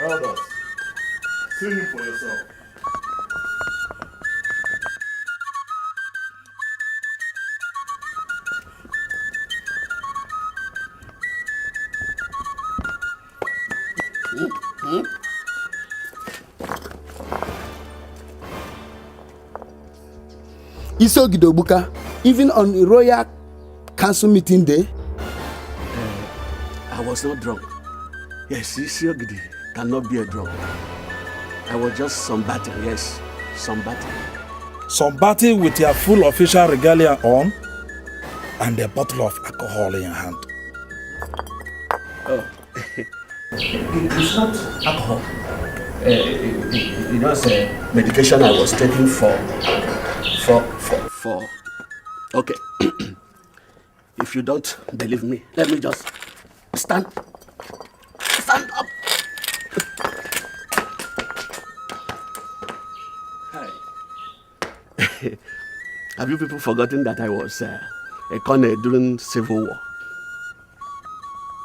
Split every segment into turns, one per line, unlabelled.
Elders, see him for yourself.
Isogidobuka, even on the Royal Council meeting day?
I was not drunk. Yes, Isiogidi cannot be a drunk. I was just sunbathing, yes, sunbathing.
Sunbathing with your full official regalia on and a bottle of alcohol in your hand.
Oh, it's not alcohol. It was a medication I was taking for. Okay. If you don't believe me, let me just stand up. Hi. Have you people forgotten that I was a colonel during Civil War?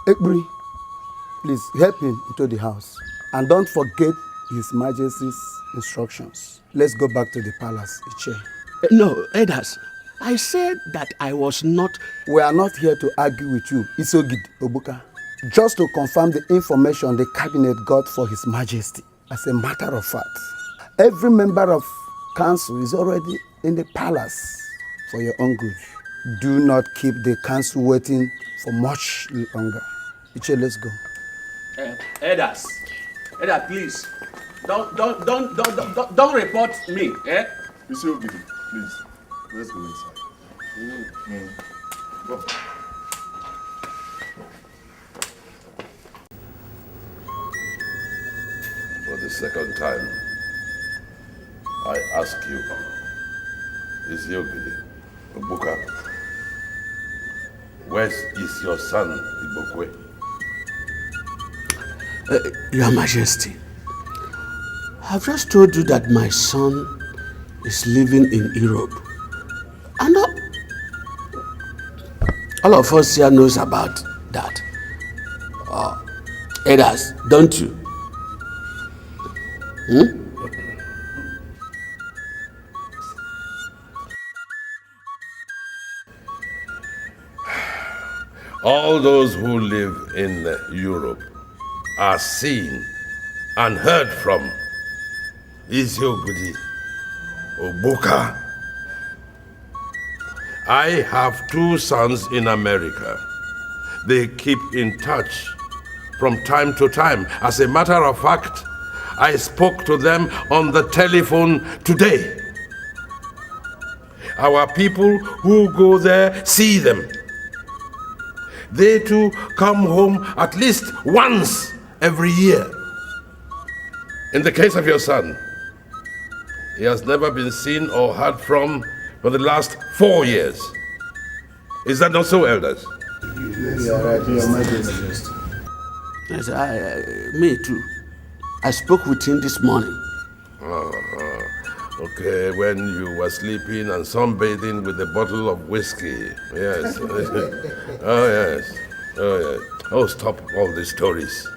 Ekburi, please help him into the house. And don't forget His Majesty's instructions. Let's go back to the palace, Iche.
No, Elders, I said that I was not...
We are not here to argue with you, Isogid Obuka. Just to confirm the information the cabinet got for His Majesty. As a matter of fact, every member of council is already in the palace for your own good. Do not keep the council waiting for much longer. Iche, let's go.
Elders, please, don't report me, eh?
Isiogidi, please, let's go inside. Go.
For the second time, I ask you, Isiogidi, Obuka, where is your son, Ibokwe?
Your Majesty, I've just told you that my son is living in Europe. And all of us here knows about that. Elders, don't you?
All those who live in Europe are seen and heard from. Isiogidi Obuka. I have 2 sons in America. They keep in touch from time to time. As a matter of fact, I spoke to them on the telephone today. Our people who go there see them. They too come home at least once every year. In the case of your son, he has never been seen or heard from for the last 4 years. Is that not so, Elders?
Yes, right, Your Majesty.
Yes, me too. I spoke with him this morning.
Okay, when you were sleeping and sunbathing with a bottle of whiskey. Yes. Oh, yes. Oh, yes. Oh, stop all these stories.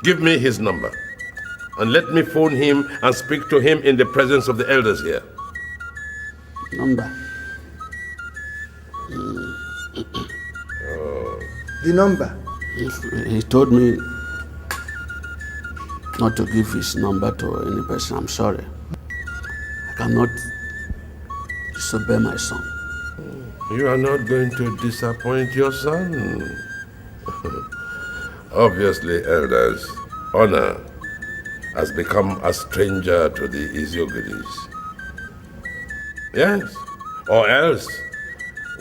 Give me his number. And let me phone him and speak to him in the presence of the elders here.
Number?
The number?
He told me not to give his number to any person. I'm sorry. I cannot disobey my son.
You are not going to disappoint your son. Obviously, elders, honor has become a stranger to the Isiogidis. Yes, or else,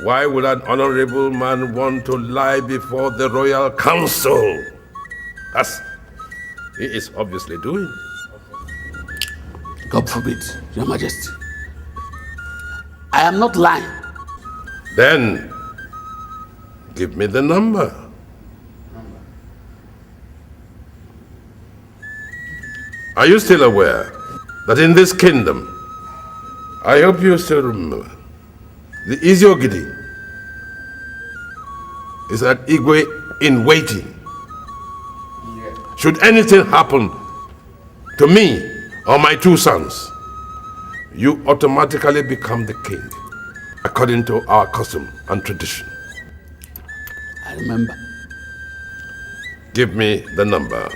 why would an honorable man want to lie before the royal council? As he is obviously doing.
God forbid, Your Majesty. I am not lying.
Then, give me the number. Are you still aware that in this kingdom, I hope you still remember, the Isiogidi is an Igwe in waiting. Should anything happen to me or my 2 sons, you automatically become the king, according to our custom and tradition.
I remember.
Give me the number.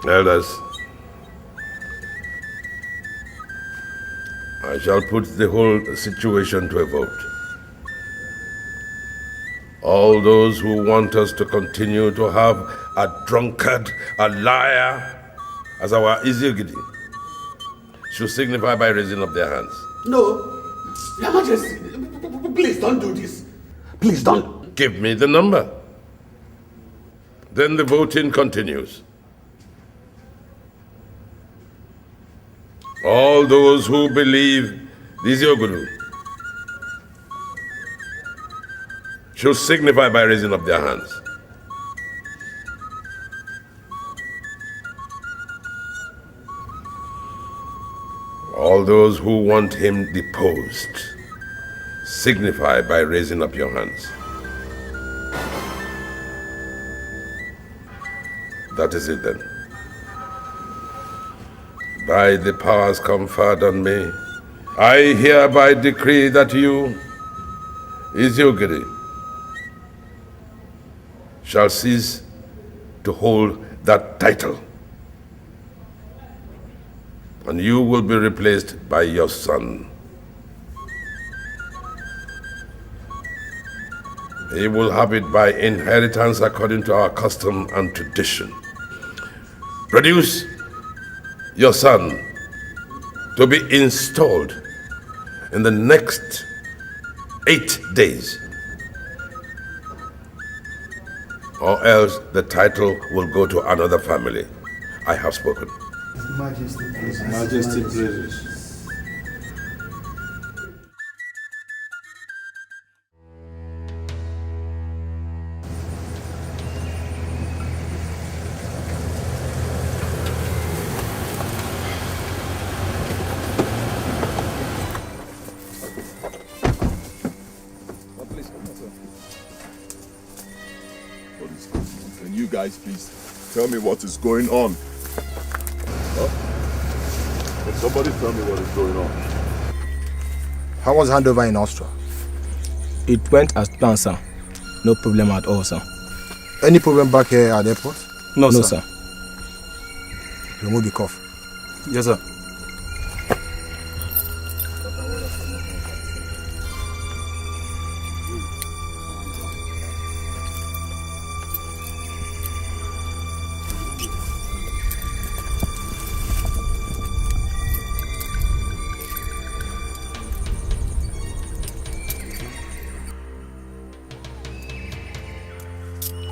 Elders, I shall put the whole situation to a vote. All those who want us to continue to have a drunkard, a liar, as our Ezeogidi, should signify by raising up their hands.
No, Your Majesty, please don't do this. Please don't.
Give me the number. Then the voting continues. All those who believe this Yoguru should signify by raising up their hands. All those who want him deposed, signify by raising up your hands. That is it then. By the powers conferred on me, I hereby decree that you, Ezeogiri, shall cease to hold that title, and you will be replaced by your son. He will have it by inheritance according to our custom and tradition. Produce your son to be installed in the next 8 days, or else the title will go to another family. I have spoken.
Majesty, please. Can you guys please tell me what is going on? Huh? Can somebody tell me what is going on?
How was handover in Austria?
It went as planned, sir. No problem at all, sir.
Any problem back here at the airport?
No, sir.
Remove the cuff.
Yes, sir.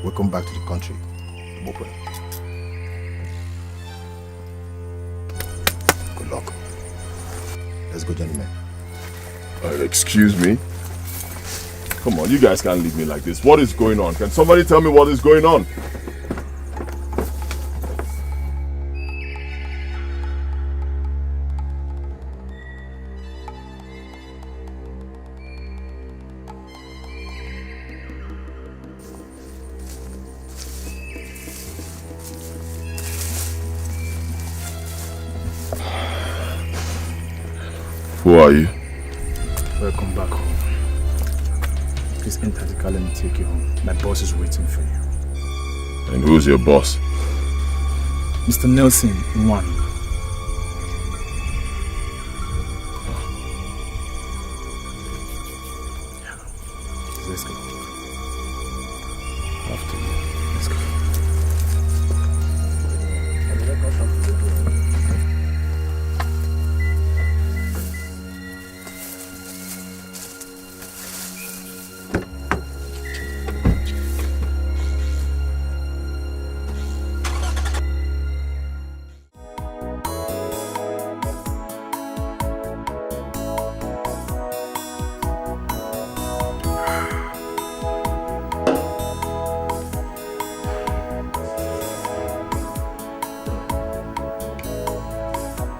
Welcome back to the country. Open. Good luck. Let's go, gentlemen.
Excuse me? Come on, you guys can't leave me like this. What is going on? Can somebody tell me what is going on? Who are you?
Welcome back home. Please enter the car, let me take you home. My boss is waiting for you.
And who's your boss?
Mr. Nelson, one. Let's go. After you. Let's go.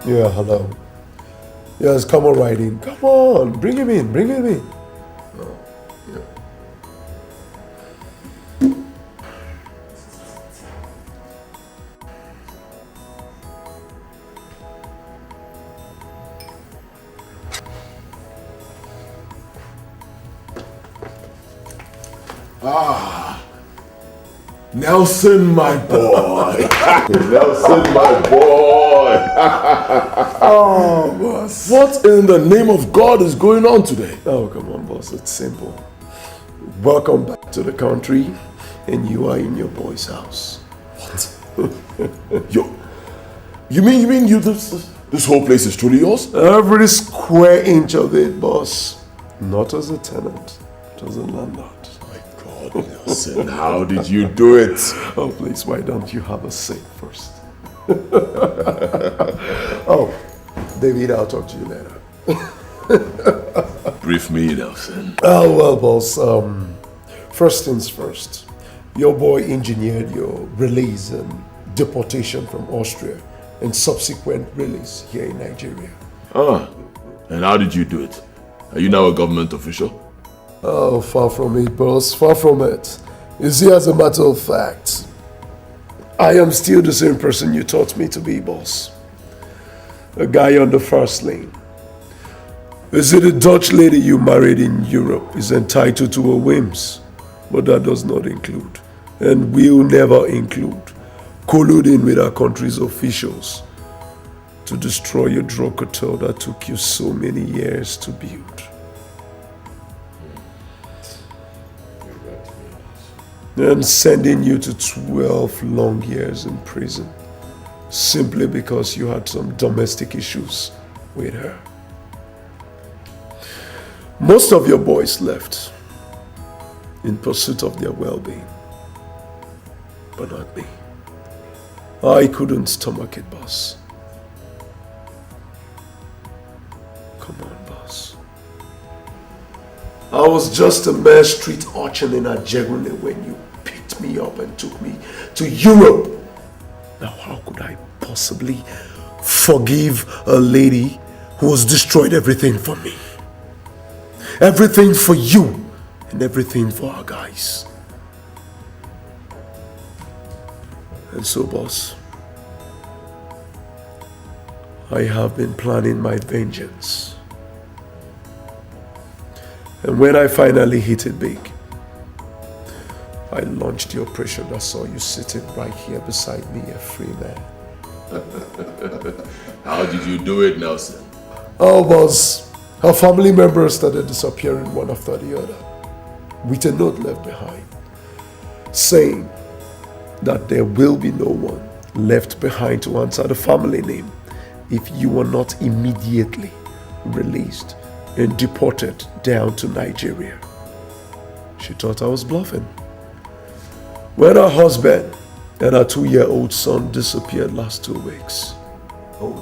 Yeah, hello. Yes, come on right in. Come on, bring him in, bring him in.
Yeah. Nelson, my boy. Nelson, my boy.
Oh, boss.
What in the name of God is going on today?
Oh, come on, boss. It's simple. Welcome back to the country, and you are in your boy's house.
What? You mean this whole place is truly yours?
Every square inch of it, boss. Not as a tenant, but as a landlord.
My God, Nelson, how did you do it?
Oh, please, why don't you have a seat first? Oh, David, I'll talk to you later.
Brief me, Nelson.
Oh, well, boss, first things first. Your boy engineered your release and deportation from Austria and subsequent release here in Nigeria.
And how did you do it? Are you now a government official?
Oh, far from it, boss, far from it. You see, as a matter of fact, I am still the same person you taught me to be, boss. A guy on the first lane. You see, the Dutch lady you married in Europe is entitled to her whims, but that does not include, and will never include, colluding with our country's officials to destroy your drug cartel that took you so many years to build. And sending you to 12 long years in prison simply because you had some domestic issues with her. Most of your boys left in pursuit of their well-being, but not me. I couldn't stomach it, boss. Come on, boss. I was just a mere street urchin in Ajegune when you picked me up and took me to Europe. Now, how could I possibly forgive a lady who has destroyed everything for me? Everything for you and everything for our guys. And so, boss, I have been planning my vengeance. And when I finally hit it big, I launched the operation that saw you sitting right here beside me, a free man.
How did you do it, Nelson?
Oh, boss, her family members started disappearing one after the other, with a note left behind, saying that there will be no one left behind to answer the family name if you are not immediately released and deported down to Nigeria. She thought I was bluffing. When her husband and her 2-year-old son disappeared last 2 weeks, oh,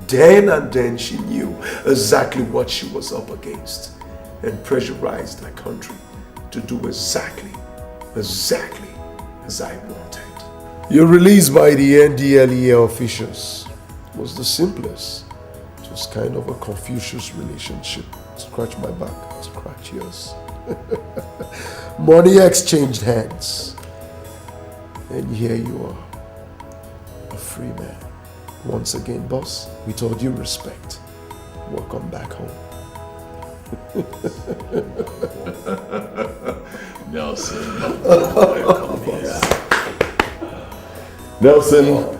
then she knew exactly what she was up against and pressurized her country to do exactly as I wanted. Your release by the NDLEA officials was the simplest. It was kind of a Confucius relationship. Scratch my back, scratch yours. Money exchanged hands. And here you are, a free man. Once again, boss, with all due respect, welcome back home.
Nelson, come here. Nelson,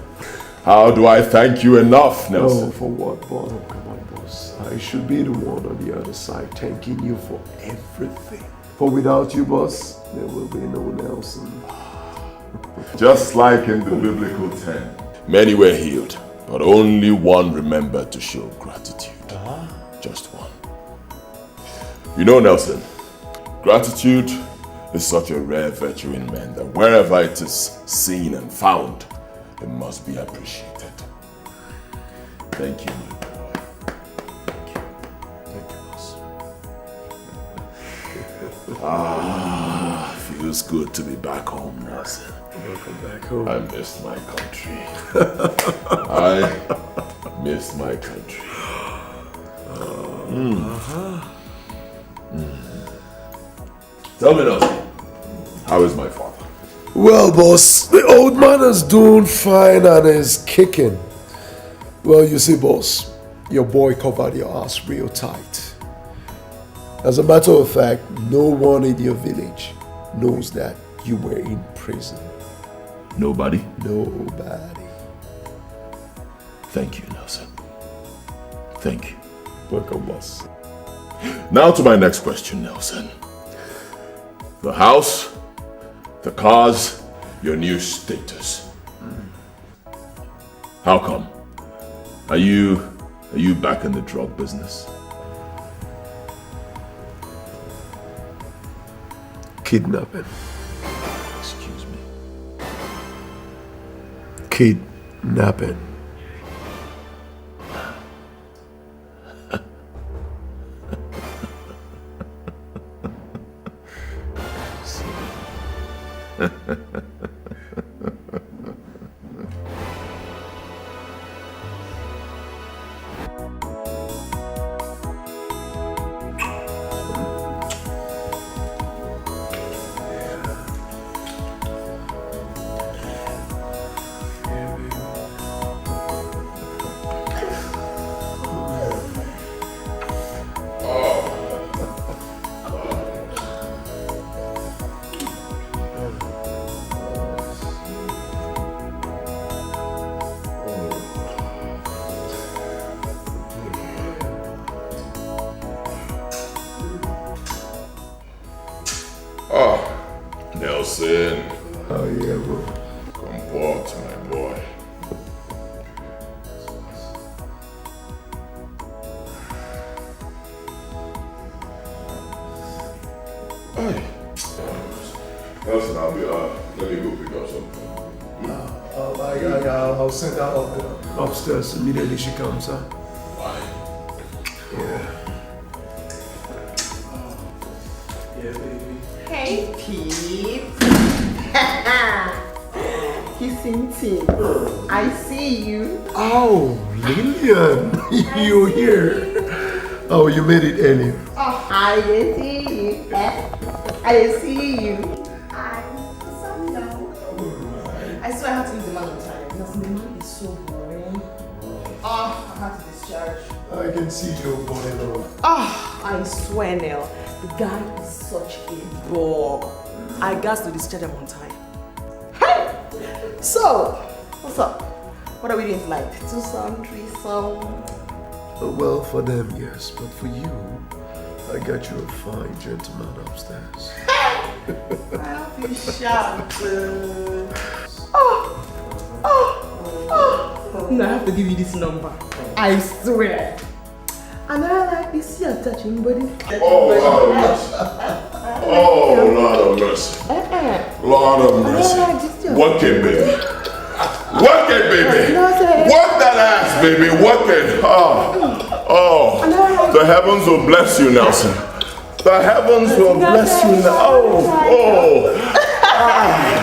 how do I thank you enough, Nelson?
Oh, for what, boss? Oh, come on, boss. I should be the one on the other side thanking you for everything. For without you, boss, there will be no Nelson.
Just like in the biblical 10. Many were healed, but only one remembered to show gratitude. Just one. You know, Nelson, gratitude is such a rare virtue in men that wherever it is seen and found, it must be appreciated. Thank you, my boy. Thank you.
Thank you,
boss. Feels good to be back home, Nelson.
Welcome back home.
I missed my country. I miss my country. Tell me, Nelson, how is my father?
Well, boss, the old man is doing fine and is kicking. Well, you see, boss, your boy covered your ass real tight. As a matter of fact, no one in your village knows that you were in prison?
Nobody?
Nobody.
Thank you, Nelson. Thank you.
Welcome, boss.
Now to my next question, Nelson. The house, the cars, your new status. How come? Are you back in the drug business?
Kidnapping.
Excuse me.
Kidnapping.
Nelson.
Oh yeah, bro.
Comport, my boy. Hey. Nelson, I'll be let me go pick up something.
I'll send her up upstairs immediately she comes, huh?
Why?
Yeah.
Yeah, baby. Hey, Pete. Kissing team. I see you.
Oh, Lillian, you're here. Oh, you made it early.
Oh, I see you. I see you. I swear I had to leave the man on time. Because the man is so boring. Oh, I had to discharge.
I can see your body now.
Oh, I swear, Nell. The guy is such a bore. I got to discharge him on time. Hey! So, what's up? What are we doing tonight? Two-song, three-song?
Well, for them, yes. But for you, I got you a fine gentleman upstairs.
I'll be shocked. No, I have to give you this number. I swear. And I like this your touching body.
Oh, Lord of mercy. Oh, Lord of mercy. Lord of mercy. Work it, baby. Work it, baby. Work that ass, baby. Work it. Oh. The heavens will bless you, Nelson. The heavens will bless you now. Oh.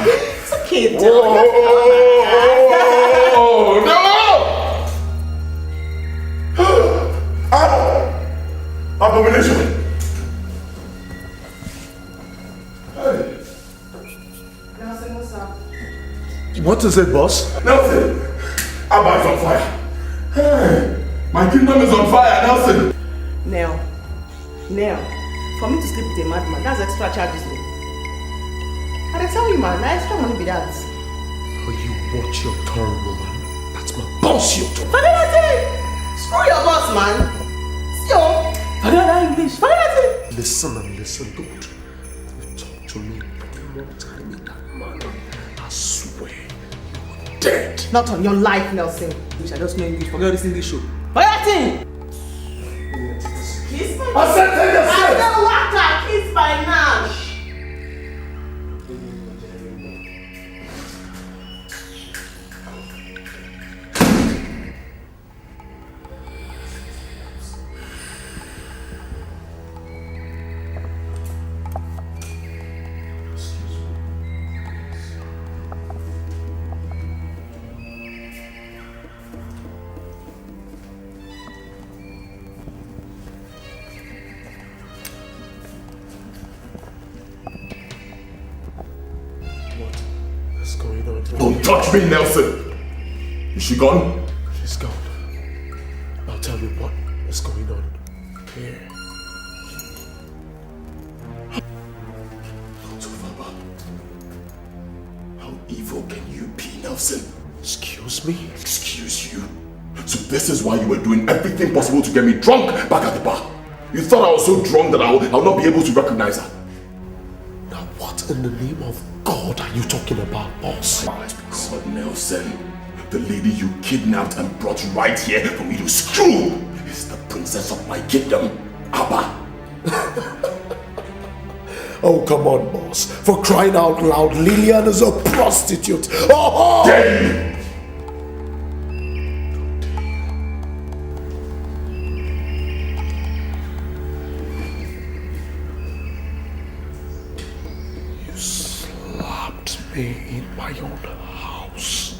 It's okay,
Oh, no! Abomination! Hey.
Nelson, what's up?
What is it, boss?
Nelson! Abba is on fire! Hey! My kingdom is on fire, Nelson!
Nell, for me to sleep with a madman, that's extra charges. I tell you, man, that extra money be that.
Oh, you watch your tongue, woman. That's my boss, you do.
Forget that! Screw your boss, man. Yo, forget that English. Forget that.
Listen and listen, don't you talk to me one more time in that manner. I swear you are dead.
Not on your life, Nelson. Wish I just know English. Forget this English show. Forget that. Kiss my
I said take a
I don't want to kiss my Nash.
Don't touch me, Nelson! Is she gone?
She's gone. Now tell me what is going on here.
Go to Papa. Nelson.
Excuse me?
Excuse you? So this is why you were doing everything possible to get me drunk back at the bar. You thought I was so drunk that I'll not be able to recognize her.
Now what in the name of God are you talking about, boss?
My God, Nelson. The lady you kidnapped and brought right here for me to screw is the princess of my kingdom, Abba.
Oh, come on, boss. For crying out loud, Lillian is a prostitute. Oh!
Damn!
You slapped me in my own house.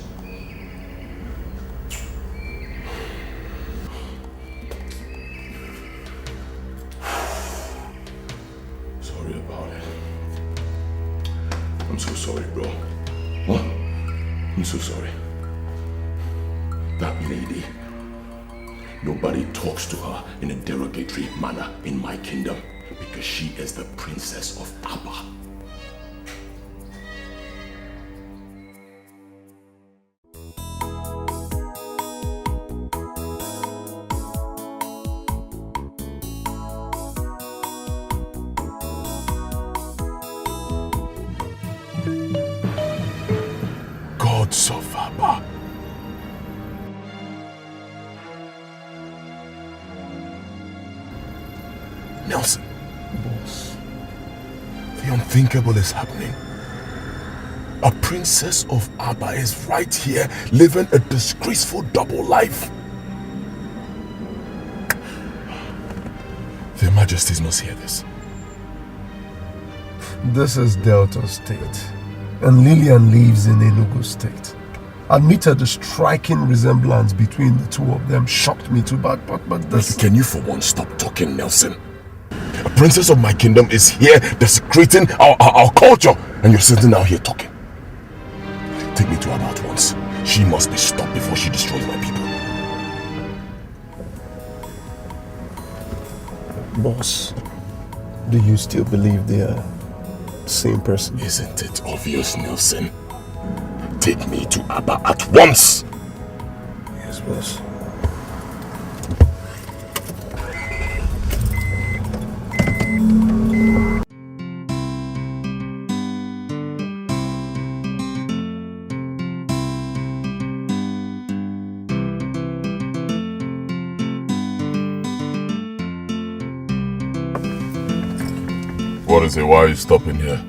Sorry about it. I'm so sorry, bro. What? I'm so sorry. That lady, nobody talks to her in a derogatory manner in my kingdom because she is the princess of Abba. Gods of Abba. Nelson.
Boss.
The unthinkable is happening. A princess of Abba is right here living a disgraceful double life. Their Majesties must hear this.
This is Delta State, and Lillian lives in Enugu State. Admitted the striking resemblance between the two of them shocked me too bad, but this...
Can you for once stop talking, Nelson? A princess of my kingdom is here desecrating our culture, and you're sitting out here talking. Take me to her at once. She must be stopped before she destroys my people.
Boss, do you still believe they are the same person?
Isn't it obvious, Nelson? Take me to Abba at once!
Yes, boss.
What is it? Why are you stopping here?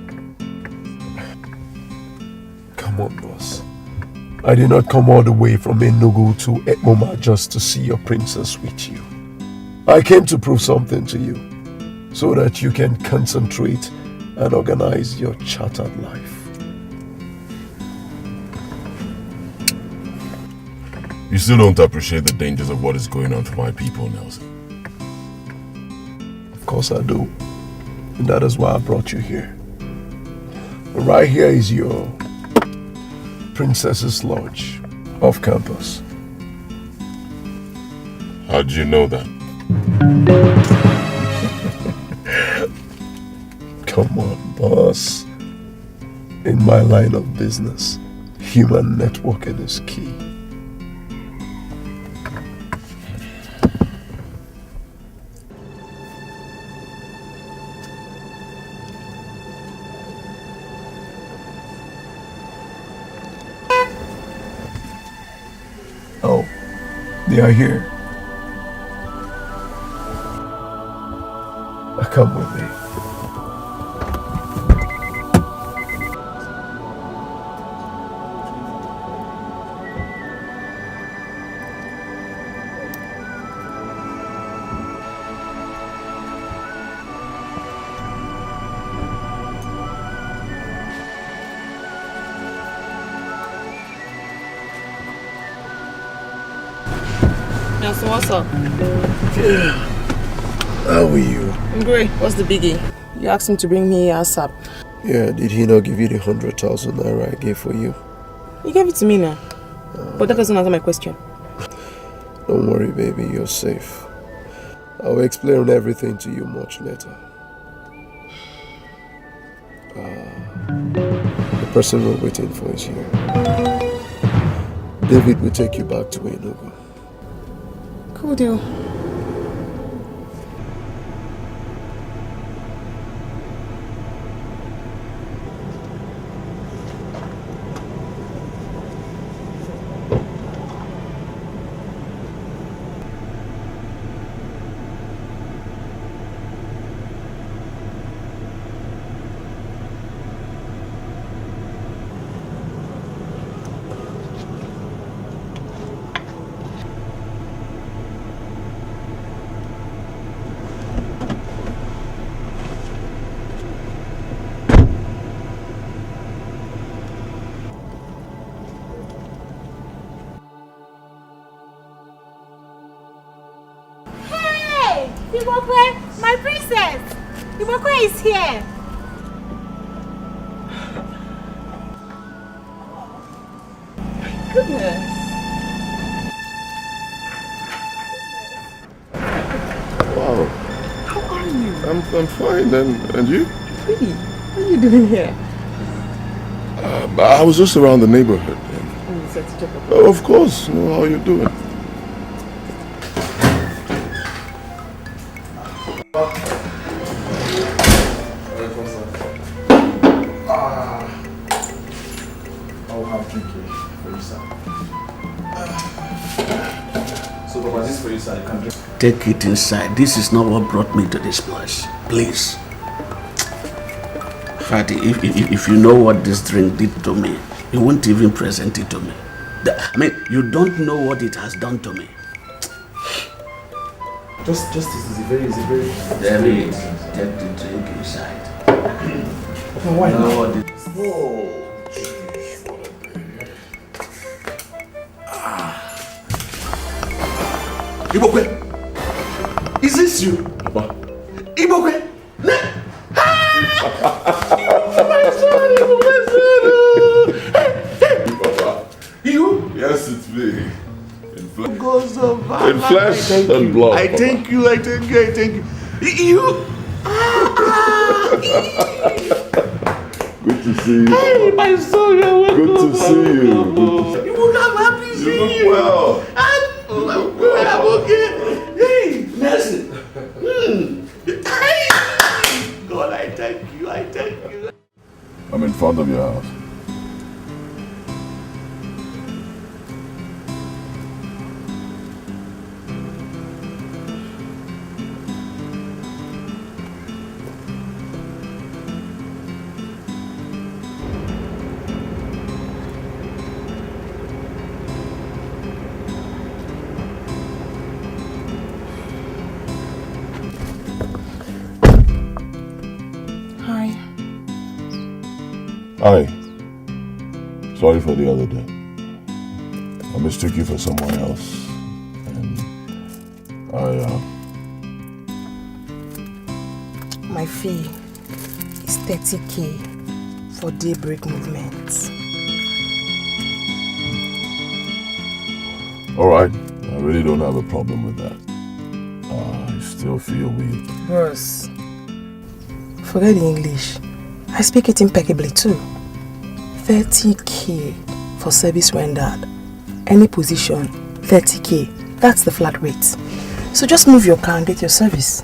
Come on, boss. I did not come all the way from Enugu to Ekmoma just to see your princess with you. I came to prove something to you so that you can concentrate and organize your chartered life.
You still don't appreciate the dangers of what is going on to my people, Nelson.
Of course I do. And that is why I brought you here. Right here is your Princess's Lodge off campus.
How'd you know that?
Come on, boss. In my line of business, human networking is key. Oh, they are here. Come with me.
Nelson, what's up?
Yeah. How are you?
I'm great. What's the biggie? You asked him to bring me ASAP.
Yeah, did he not give you the 100,000 naira I gave for you?
He gave it to me now. But that doesn't answer my question.
Don't worry, baby, you're safe. I'll explain everything to you much later. The person we're waiting for is here. David will take you back to Enugu.
Cool deal.
My princess! Ibokwe is here!
Goodness.
Wow.
How are you?
I'm fine, and you?
Really? What are you doing here?
I was just around the neighborhood.
Oh, you said to check up.
Oh, of course. How are you doing?
I'll have drink here for you, sir. So, Papa, this is for you, sir. You can drink.
Take it inside. This is not what brought me to this place. Please. Fatty, if you know what this drink did to me, you won't even present it to me. I mean, you don't know what it has done to me.
Just this is very easy.
David, take the drink inside.
Papa, why
You know
not?
what it Ibokwe, is this you?
Papa.
Ibokwe,
Papa.
you?
Yes, it's me.
Goes over.
In flesh and blood.
I thank you. You.
Good to see you.
Hey, my soul, you're welcome.
Good to see you.
You would have happy to see you.
Well.
I'm okay. Hey, Nelson. Hey. God, I thank you.
I'm in front of your house.
Hi.
Hi. Sorry for the other day. I mistook you for someone else. And
My fee is 30K for daybreak movements.
Alright. I really don't have a problem with that. I still feel weak.
Bros, forget the English. I speak it impeccably too. 30K for service rendered. Any position, 30K. That's the flat rate. So just move your car and get your service.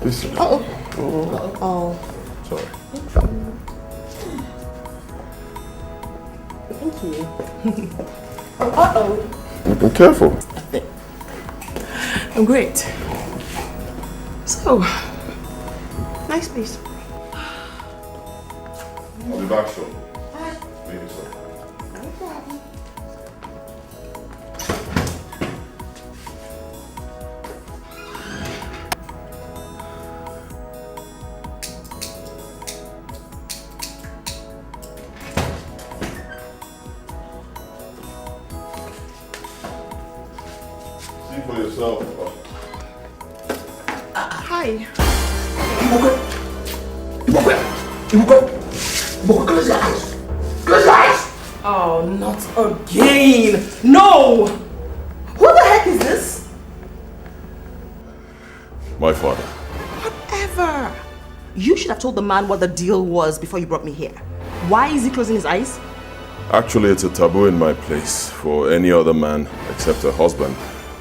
Listen.
Oh.
Sorry.
Thank you. Uh-oh.
Be careful.
I'm great. So, nice place.
I'll be back soon. Maybe so. See for yourself.
Hi.
Close your eyes. Close your eyes.
Oh, not again. No. Who the heck is this?
My father.
Whatever. You should have told the man what the deal was before you brought me here. Why is he closing his eyes?
Actually, it's a taboo in my place for any other man except her husband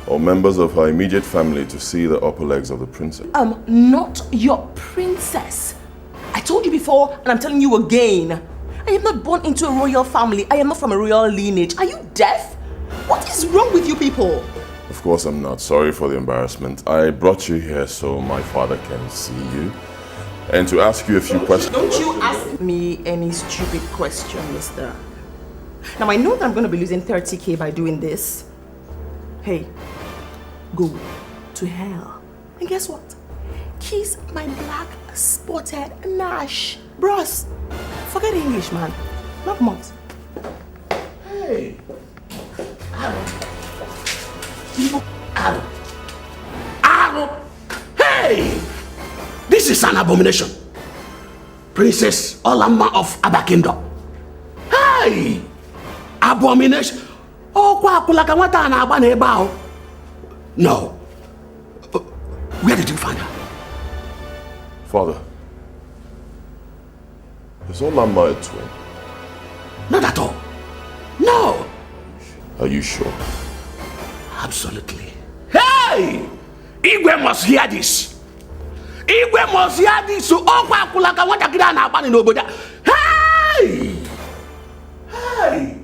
or members of her immediate family to see the upper legs of the princess.
Not your princess. I told you before and I'm telling you again. I am not born into a royal family. I am not from a royal lineage. Are you deaf? What is wrong with you people?
Of course I'm not. Sorry for the embarrassment. I brought you here so my father can see you and to ask you a few questions.
Don't you ask me any stupid question, mister. Now I know that I'm going to be losing 30k by doing this. Hey, go to hell. And guess what? Kiss my black spotted Nash. Bros, forget English, man. Not much.
Hey. Aaron. Hey! This is an abomination. Princess Olama of Abba Kingdom. Hey! Abomination. Oh, no. Where did you find her?
Father, is Olama a twin?
Not at all. No.
Are you sure?
Absolutely. Hey! Igwe must hear this. Igwe must hear this. So, hey! Hey!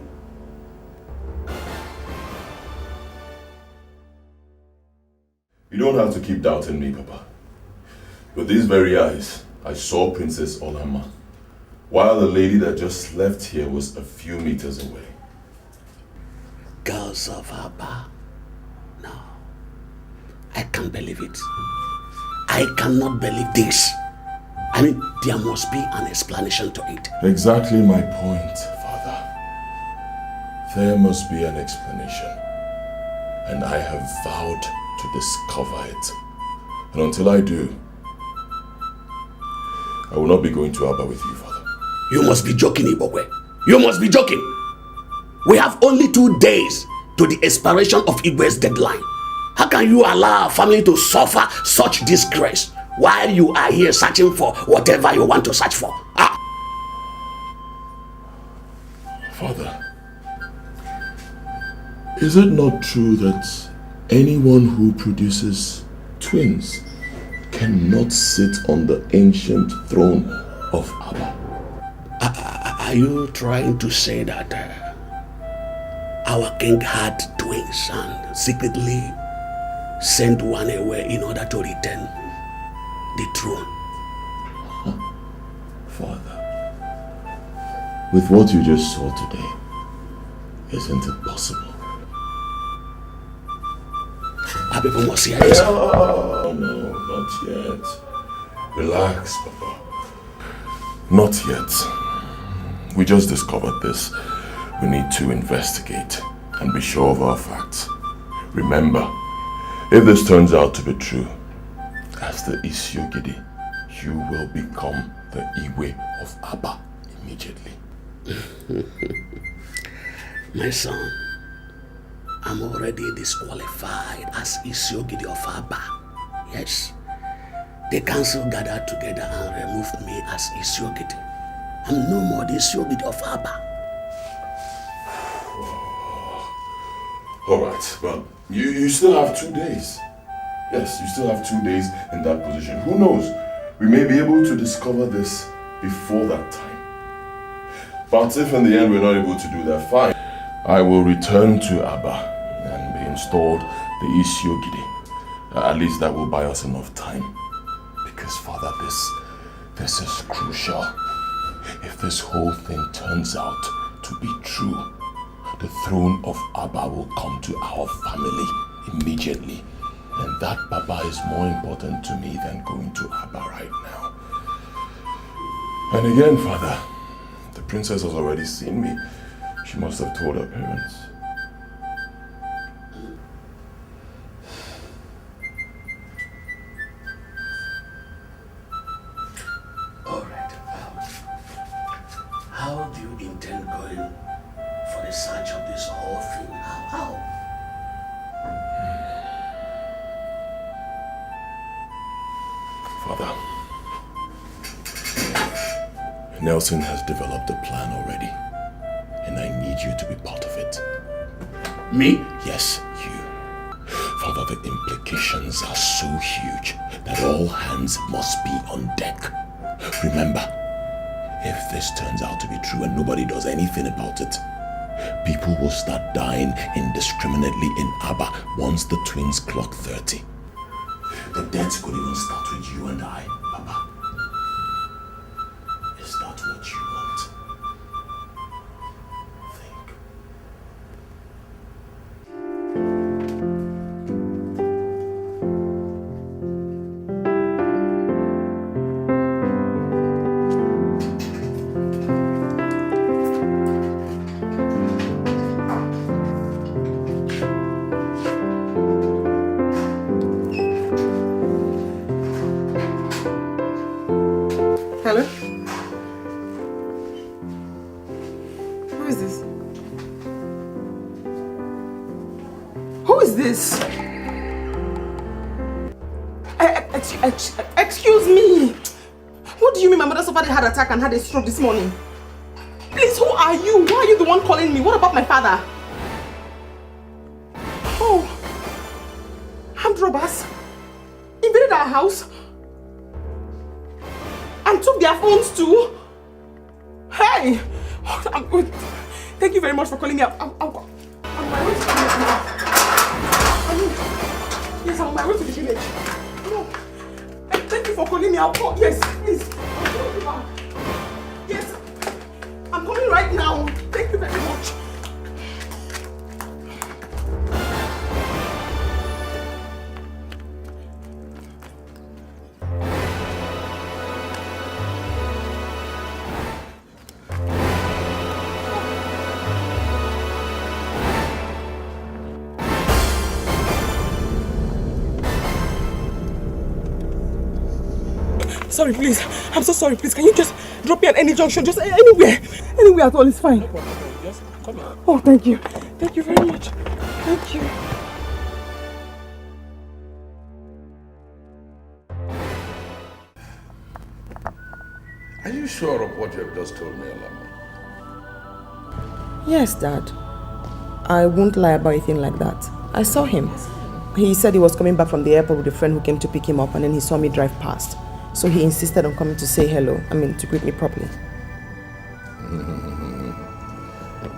You don't have to keep doubting me, Papa. With these very eyes, I saw Princess Olama, while the lady that just left here was a few meters away.
Girls of Abba. No. I can't believe it. I cannot believe this. I mean, there must be an explanation to it.
Exactly my point, Father. There must be an explanation. And I have vowed to discover it. And until I do, I will not be going to Abba with you, Father.
You must be joking, Ibokwe. You must be joking. We have only 2 days to the expiration of Igwe's deadline. How can you allow our family to suffer such disgrace while you are here searching for whatever you want to search for?
Father, is it not true that anyone who produces twins cannot sit on the ancient throne of Abba?
Are you trying to say that our king had twins and secretly sent one away in order to return the throne?
Father, with what you just saw today, isn't it possible?
Our people must hear this.
No, not yet. Relax, Papa. Not yet. We just discovered this. We need to investigate and be sure of our facts. Remember, if this turns out to be true, as the Isiogidi, you will become the Iwe of Abba immediately.
My son, I'm already disqualified as Isiogidi of Abba. Yes. The council gathered together and removed me as Isiogidi. I'm no more the Isiogidi of Abba.
Alright, but you still have 2 days. Yes, you still have 2 days in that position. Who knows? We may be able to discover this before that time. But if in the end we're not able to do that, fine. I will return to Abba and be installed the Isiogidi. At least that will buy us enough time. Because, Father, this is crucial. If this whole thing turns out to be true, the throne of Abba will come to our family immediately. And that, Papa, is more important to me than going to Abba right now. And again, Father, the princess has already seen me. She must have told her parents.
How do you intend going for the search of this whole thing? How?
Father, Nelson has developed a plan already, and I need you to be part of it.
Me?
Yes, you. Father, the implications are so huge that all hands must be on deck. Remember, if this turns out to be true and nobody does anything about it, people will start dying indiscriminately in Abba once the twins clock 30. The deaths could even start with you and I, Papa. Is that what you want? Think.
Hello? Who is this? Who is this? Excuse me. What do you mean my mother suffered a heart attack and had a stroke this morning? Please, who are you? Why are you the one calling me? What about my father? Oh, armed robbers invaded our house and took their phones too. Hey! Thank you very much for calling me up. I'm on my way to the village now. Yes, I'm on my way to the village. No. Thank you for calling me. I'll call. Yes, please. I'll call you back. Yes. I'm coming right now. Thank you very much. Sorry, please. I'm so sorry, please. Can you just drop me at any junction? Just anywhere. Anywhere at all is fine.
No problem. Just come here.
Oh, thank you. Thank you very much. Thank you.
Are you sure of what you have just told me, Alama?
Yes, Dad. I won't lie about anything like that. I saw him. He said he was coming back from the airport with a friend who came to pick him up, and then he saw me drive past. So he insisted on coming to say hello. To greet me properly.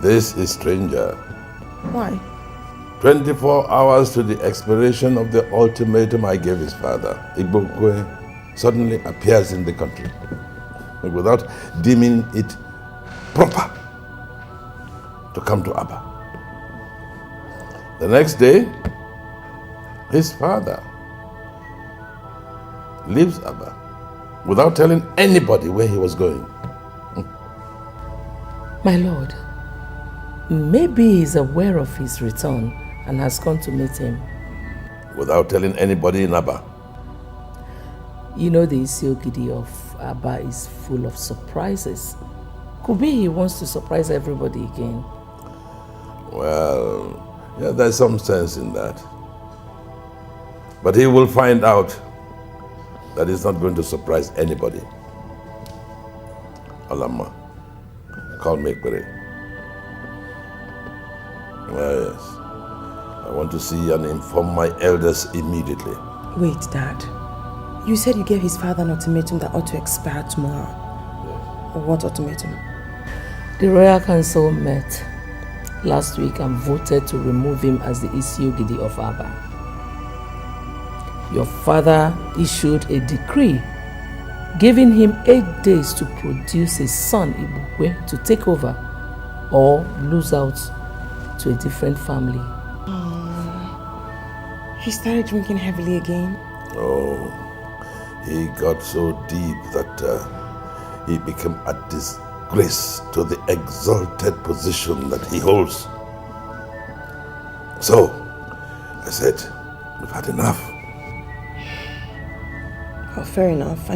This is stranger.
Why?
24 hours to the expiration of the ultimatum I gave his father, Igbokwe suddenly appears in the country without deeming it proper to come to Abba. The next day, his father leaves Abba without telling anybody where he was going.
My lord, maybe he's aware of his return and has gone to meet him.
Without telling anybody in Abba.
You know the Isiogidi of Abba is full of surprises. Could be he wants to surprise everybody again.
Well, yeah, there's some sense in that. But he will find out that he's not going to surprise anybody. Alama, call me Ekpere. Yes. I want to see and inform my elders immediately.
Wait, Dad. You said you gave his father an ultimatum that ought to expire tomorrow. Yes. What ultimatum?
The Royal Council met last week and voted to remove him as the Isiogidi of Abba. Your father issued a decree giving him 8 days to produce his son Ibukwe to take over or lose out to a different family.
He started drinking heavily again?
Oh, he got so deep that he became a disgrace to the exalted position that he holds. So, I said, we've had enough.
Well, fair enough.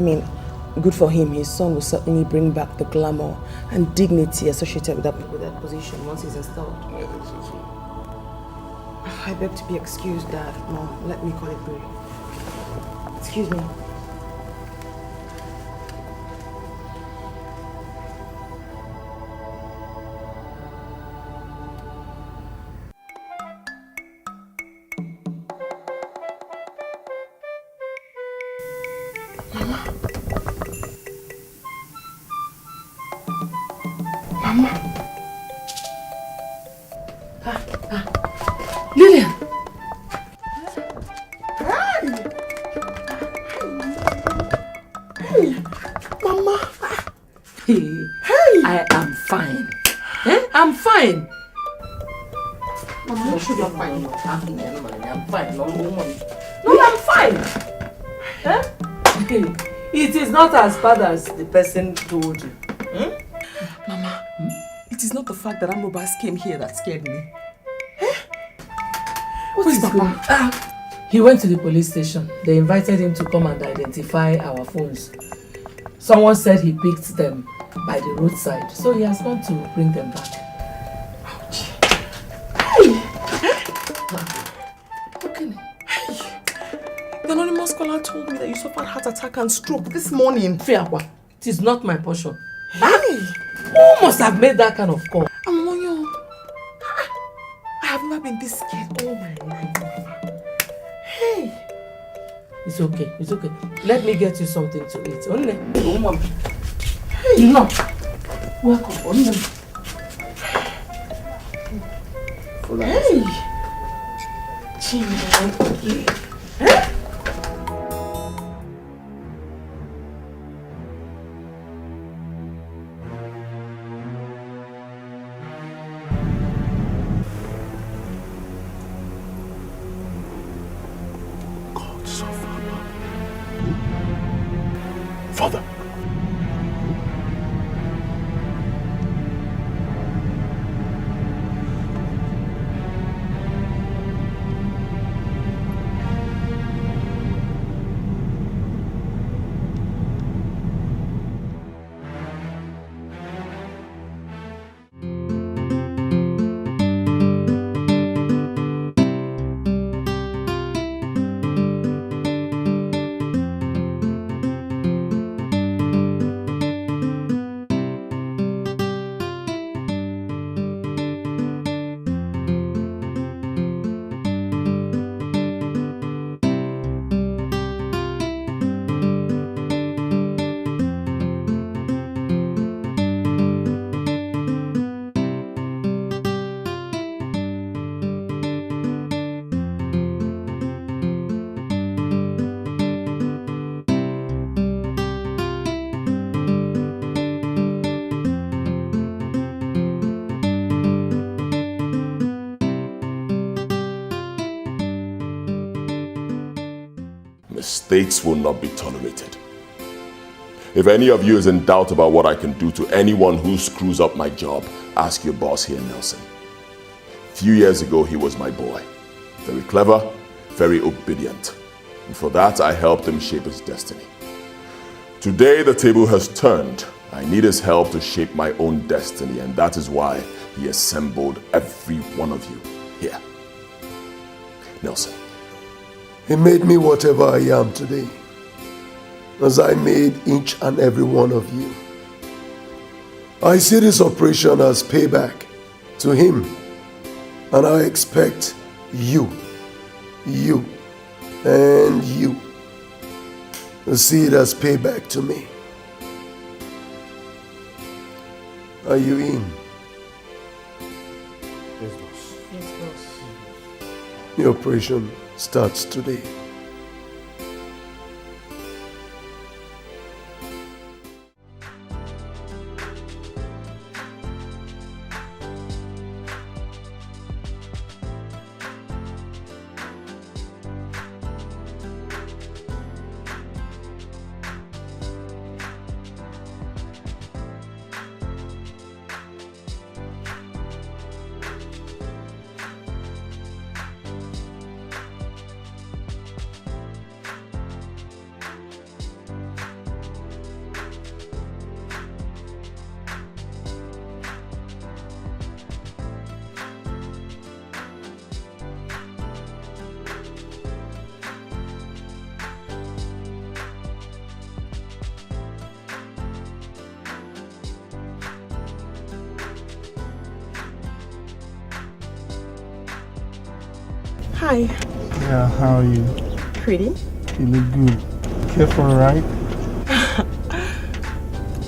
good for him. His son will certainly bring back the glamour and dignity associated with that position once he's installed.
I think so too.
I beg to be excused, Dad. Mom, let me call it brief. Excuse me.
Lillian!
Hey, Mama.
Hey. I am fine. I'm fine.
Mama, you should be fine.
I'm fine. No, I'm fine. It is not as bad as the person told you.
Mama, it is not the fact that armed robbers came here that scared me.
Where's Papa? He went to the police station. They invited him to come and identify our phones. Someone said he picked them by the roadside, so he has gone to bring them back.
Ouch. Hey!
Okay.
Hey! The anonymous caller told me that you suffered heart attack and stroke this morning.
Fiakwa, it is not my portion.
Hey!
Who must have made that kind of call?
Amonyo, I have never been this scared all my life, Mama. Hey!
It's okay. Let me get you something to eat. Only. Hey! No. Welcome. Only.
Hey! Chimney. Hey!
Father.
Mistakes will not be tolerated. If any of you is in doubt about what I can do to anyone who screws up my job, ask your boss here, Nelson. A few years ago, he was my boy. Very clever, very obedient. And for that, I helped him shape his destiny. Today, the table has turned. I need his help to shape my own destiny, and that is why he assembled every one of you here. Nelson.
He made me whatever I am today, as I made each and every one of you. I see this operation as payback to him, and I expect you, and you to see it as payback to me. Are you in?
Yes, boss.
Yes, boss.
The operation starts today.
Hi.
Yeah, how are you?
Pretty?
You look good. Care for a ride?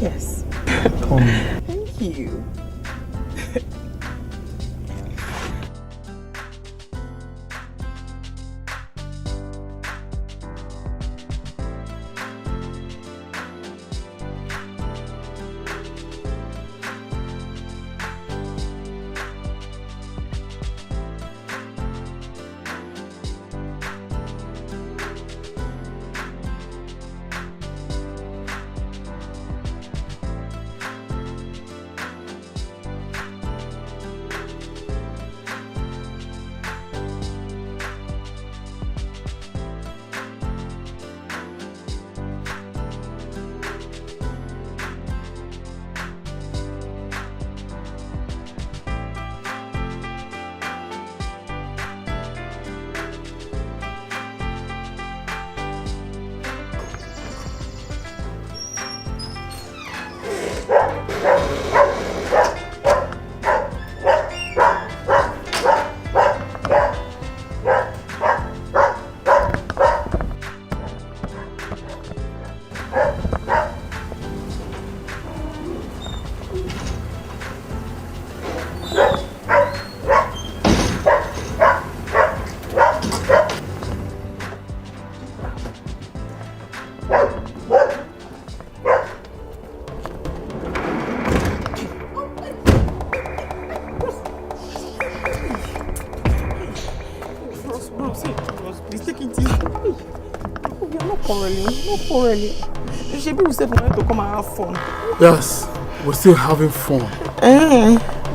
Yes.
Come.
Thank you. People said we wanted to come and have fun.
Yes, we're still having fun.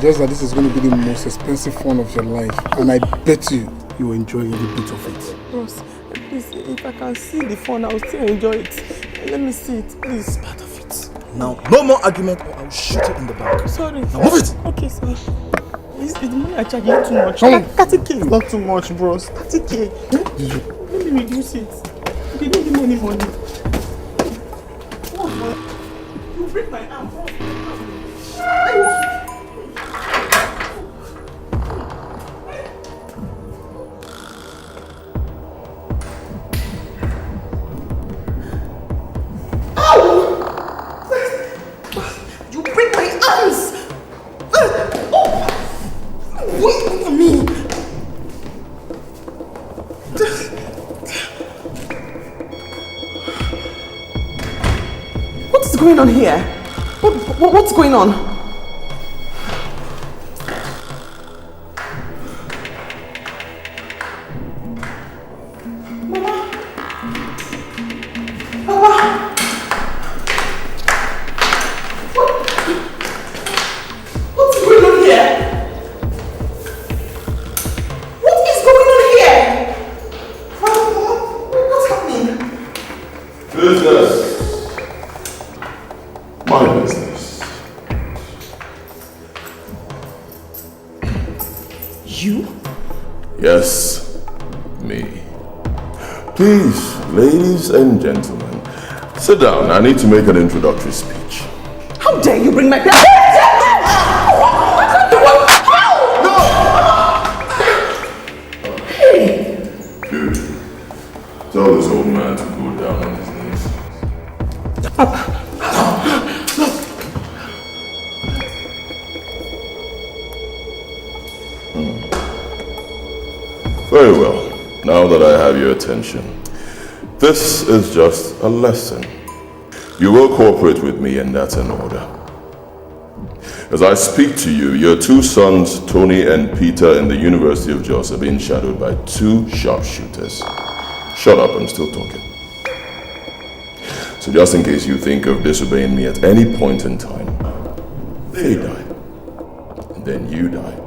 Just that this is going to be the most expensive fun of your life. And I bet you will enjoy every bit of it.
Bros, please, if I can see the fun, I'll still enjoy it. Let me see it, please.
It's part of it. Now, no more argument or I'll shoot you in the back.
Sorry.
Now move it!
Okay, sorry. Is the money I charge you too much? 30k is not too much, bros. 30k. Let me reduce it. You didn't give me any money. You break my arm. You break my arms. Wait for me. What's going on here? What's going on?
Yes, me. Please, ladies and gentlemen, sit down. I need to make an introductory speech.
How dare you bring my pen?
Dude, tell this old man to go down on his knees. Very well. Now that I have your attention, this is just a lesson. You will cooperate with me, and that's an order. As I speak to you, your two sons, Tony and Peter, in the University of Jos, are being shadowed by two sharpshooters. Shut up, I'm still talking. So just in case you think of disobeying me at any point in time, they die, and then you die,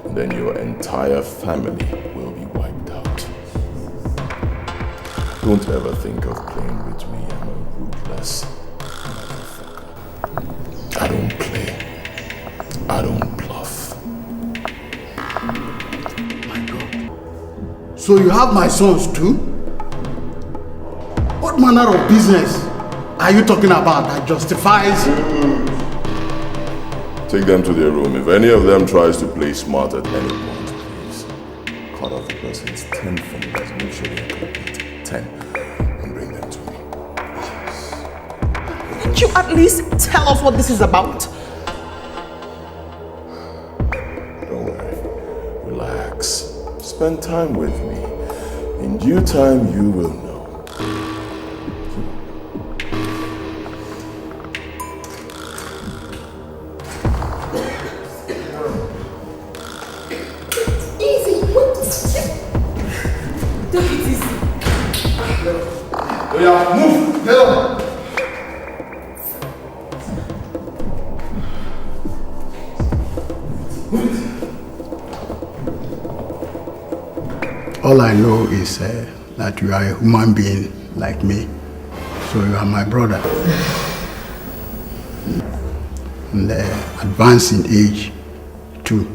and then your entire family will be wiped out. Don't ever think of playing with me. I'm a ruthless motherfucker. I don't play. I don't bluff.
My God. So you have my sons too? What manner of business are you talking about that justifies?
Take them to their room. If any of them tries to play smart at any point, please cut of the person's 10 fingers, make sure they're complete. 10. And bring them to me.
Can't you at least tell us what this is about?
Don't worry. Relax. Spend time with me. In due time, you will know.
Move! Get up!
All I know is that you are a human being like me. So you are my brother. And advanced in age too.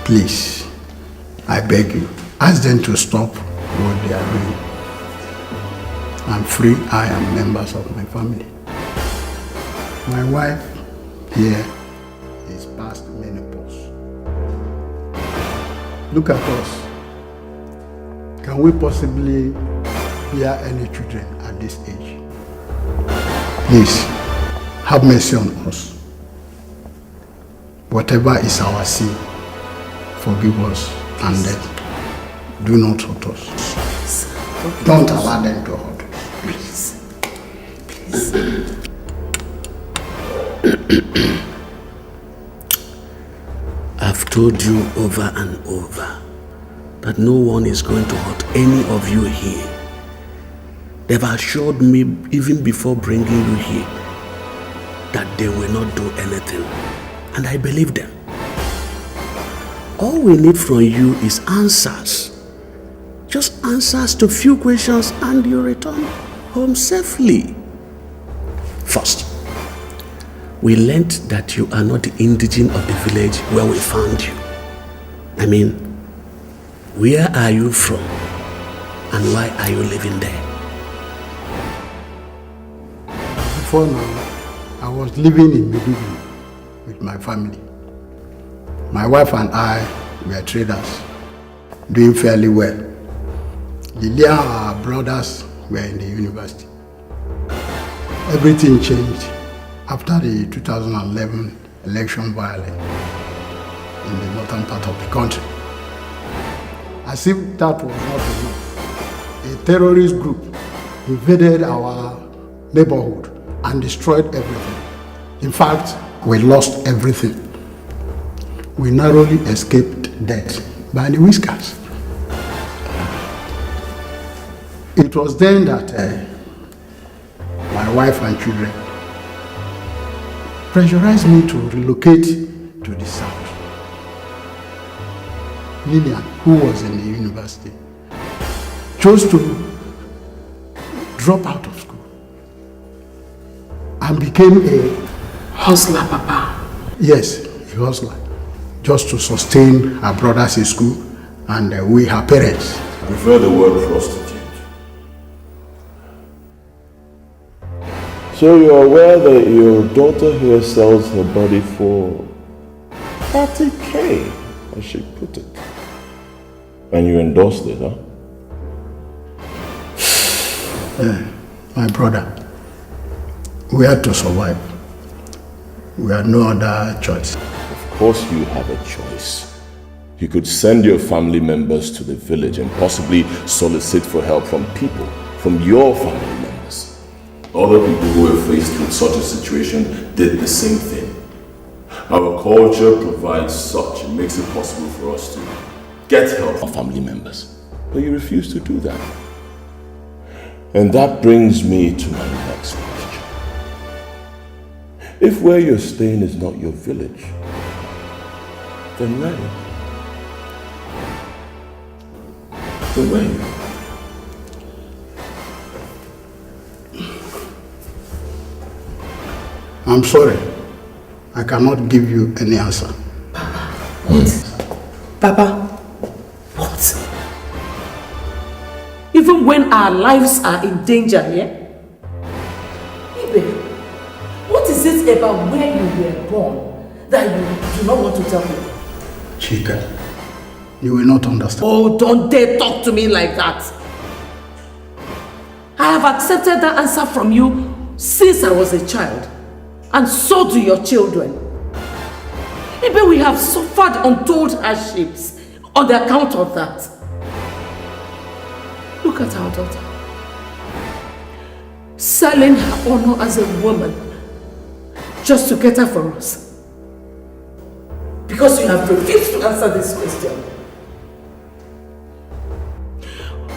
Please, I beg you, ask them to stop what they are doing. I'm free, I am members of my family. My wife here is past menopause. Look at us. Can we possibly bear any children at this age? Please, have mercy on us. Whatever is our sin, forgive us and do not hurt us. Don't allow them to hurt us.
Please.
I've told you over and over that no one is going to hurt any of you here. They've assured me even before bringing you here that they will not do anything, and I believe them. All we need from you is answers. Just answers to few questions and you return home safely. First, we learned that you are not the indigene of the village where we found you. I mean, where are you from and why are you living there?
Before now, I was living in Meduguri with my family. My wife and I were traders, doing fairly well. Lilia, our brothers, were in the university. Everything changed after the 2011 election violence in the northern part of the country. As if that was not enough, a terrorist group invaded our neighborhood and destroyed everything. In fact, we lost everything. We narrowly escaped death by the whiskers. It was then that my wife and children pressurized me to relocate to the south. Lillian, who was in the university, chose to drop out of school and became a
hustler, Papa.
Yes, a hustler, just to sustain her brothers in school and we, her parents.
I prefer the word prostitute. So you're aware that your daughter here sells her body for 30K, as she put it. And you endorsed it, huh?
My brother, we had to survive. We had no other choice.
Of course you have a choice. You could send your family members to the village and possibly solicit for help from people, from your family members. Other people who were faced with such a situation did the same thing. Our culture provides such, it makes it possible for us to get help from family members. But you refuse to do that. And that brings me to my next question. If where you're staying is not your village, then where? Then where?
I'm sorry. I cannot give you any answer.
Papa, what? Even when our lives are in danger, yeah? Ibe, what is it about where you were born that you do not want to tell me?
Chika, You will not understand.
Oh, don't dare talk to me like that. I have accepted that answer from you since I was a child. And so do your children. Maybe we have suffered untold hardships on the account of that. Look at our daughter. Selling her honor as a woman just to cater for us. Because you have refused to answer this question.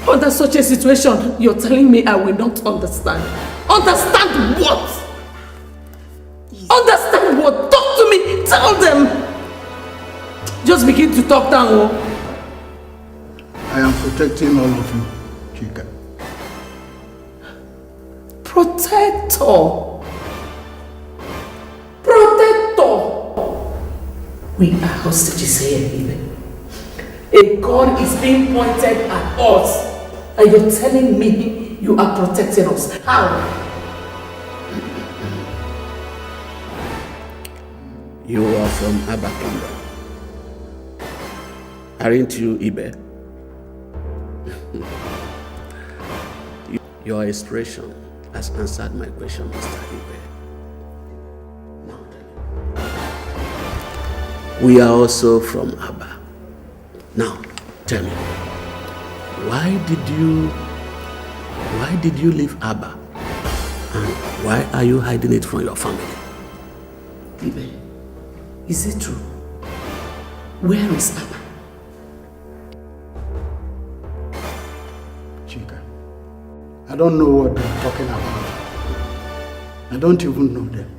Under such a situation, you're telling me I will not understand. Understand what? Understand what? Talk to me. Tell them. Just begin to talk down. Oh.
I am protecting all of you, Chika.
Protector. Protector. We are hostages here, even. A gun is being pointed at us. And you're telling me you are protecting us. How?
You are from Abba Kingdom. Aren't you, Ibe? Your expression has answered my question, Mr. Ibe. Now tell me. We are also from Abba. Now, tell me, why did you leave Abba? And why are you hiding it from your family?
Ibe, is it true? Where is Abba?
Chika, I don't know what they're talking about. I don't even know them.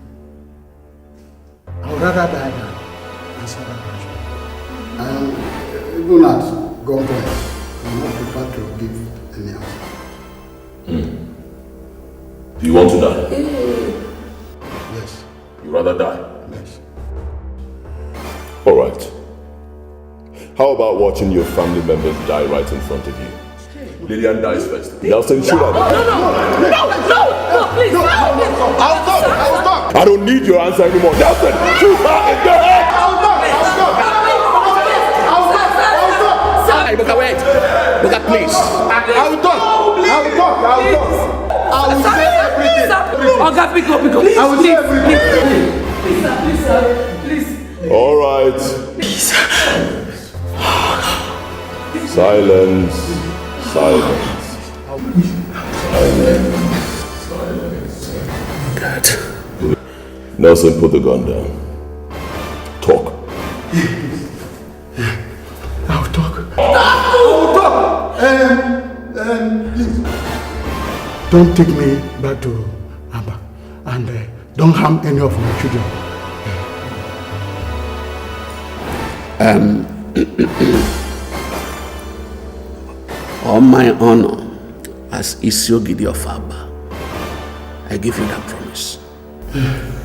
I would rather die than answer that question. I am even at gunpoint. I'm not prepared to give any answer.
Do you want to die?
Yes.
You rather die?
Yes.
Alright. How about watching your family members die right in front of you? Lillian dies first. Nelson, shoot her.
No, please.
I'll talk. I don't need your answer anymore. Nelson, shoot her in the head.
Iboka, wait. Iboka, please.
I'll talk. I will say everything.
Oga, pick up. Please,
I will say everything.
Please.
All right. Silence.
God.
Nelson, put the gun down. Talk.
I'll talk. Please. Don't take me back to Abba. And don't harm any of my children.
On my honor as Isiogidi of Abba, I give you that promise.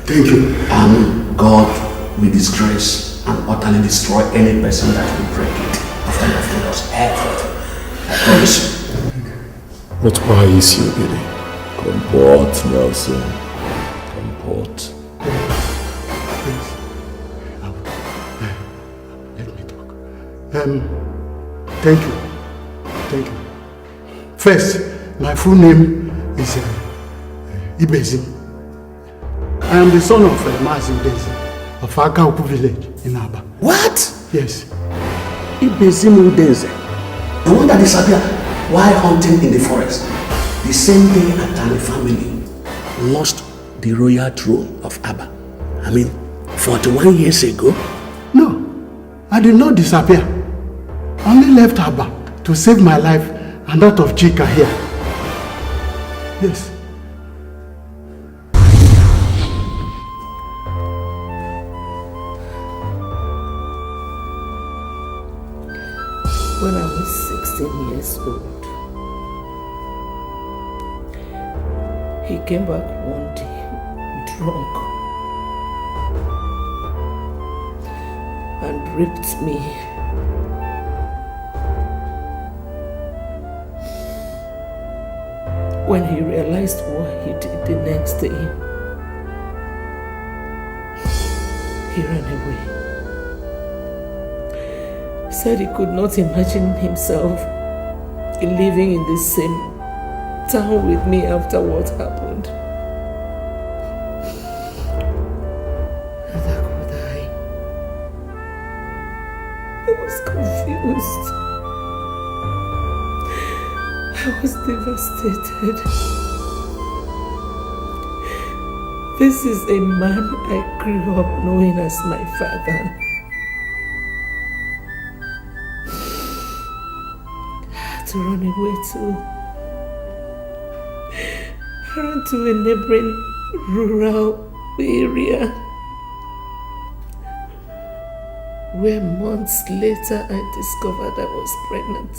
Thank you.
And God will disgrace and utterly destroy any person that will break it after you have told us everything. I promise you.
But why is you getting? Comport, Nelson. Comport.
Let me talk. Thank you. First, my full name is Ibezim. I am the son of Mazim Udeze of Akauku village in Abba.
What?
Yes.
Ibezim Udeze, the one that disappeared while hunting in the forest. The same day Atani family lost the royal throne of Abba. 41 years ago.
No, I did not disappear. I only left Abba to save my life and that of Chika here. Yes.
When I was 16 years old, he came back one day drunk and raped me. When he realized what he did the next day, he ran away. said he could not imagine himself living in the same town with me after what happened. Neither could I. I was confused. I was devastated. This is a man I grew up knowing as my father. I had to run away too. I ran to a neighboring rural area where months later I discovered I was pregnant.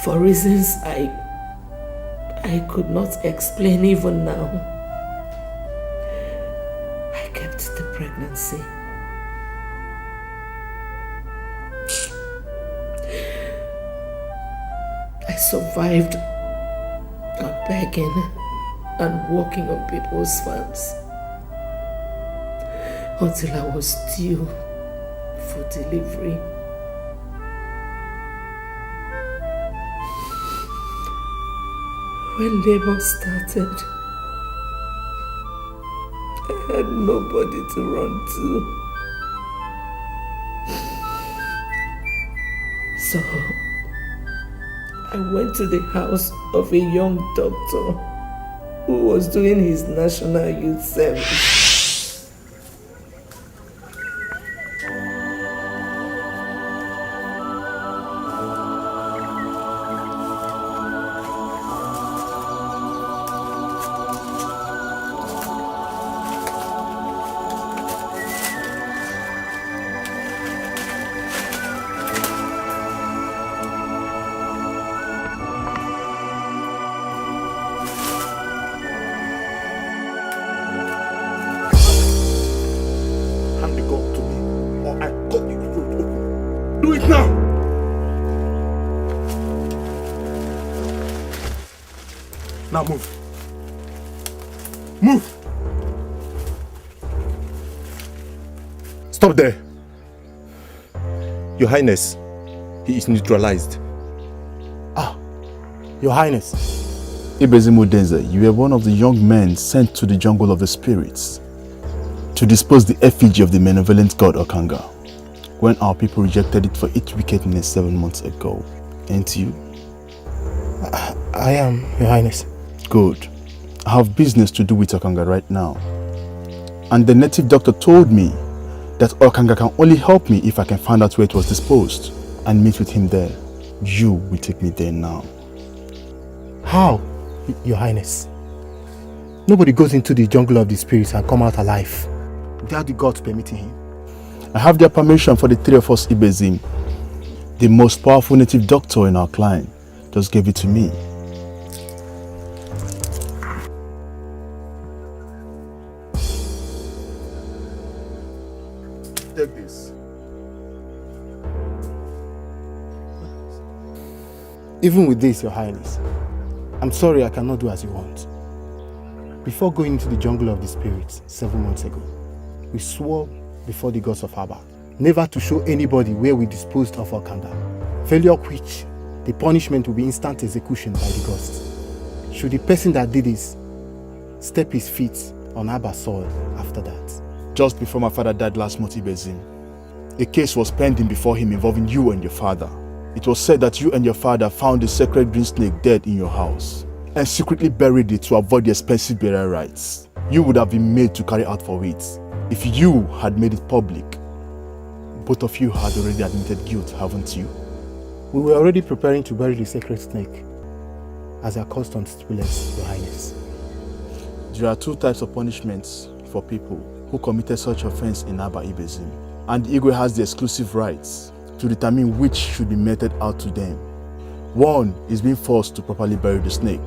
For reasons I could not explain even now, I kept the pregnancy. I survived on begging and working on people's farms until I was due for delivery. When labor started, I had nobody to run to. So, I went to the house of a young doctor who was doing his national youth service.
Now move. Move!
Stop there. Your Highness, he is neutralized.
Ah, Your Highness.
Ibezimu Denze, you were one of the young men sent to the jungle of the spirits to dispose the effigy of the malevolent god Okanga when our people rejected it for its wickedness 7 months ago. Ain't you?
I am, Your Highness.
Good. I have business to do with Okanga right now. And the native doctor told me that Okanga can only help me if I can find out where it was disposed and meet with him there. You will take me there now.
How, Your Highness? Nobody goes into the jungle of the spirits and come out alive without the gods permitting him.
I have their permission for the three of us Ibezim. The most powerful native doctor in our clan just gave it to me.
Take this. Even with this, Your Highness, I'm sorry I cannot do as you want. Before going into the jungle of the spirits 7 months ago, we swore before the gods of Abba never to show anybody where we disposed of Okanga, failure of which the punishment will be instant execution by the gods. Should the person that did this step his feet on Abba's soil after that.
Just before my father died last month, Ibezim, a case was pending before him involving you and your father. It was said that you and your father found the sacred green snake dead in your house and secretly buried it to avoid the expensive burial rites you would have been made to carry out for it. If you had made it public, both of you had already admitted guilt, haven't you?
We were already preparing to bury the sacred snake, as our custom stipulates, Your Highness.
There are two types of punishments for people who committed such offense in Abba Ibezim, and the Igwe has the exclusive rights to determine which should be meted out to them. One is being forced to properly bury the snake,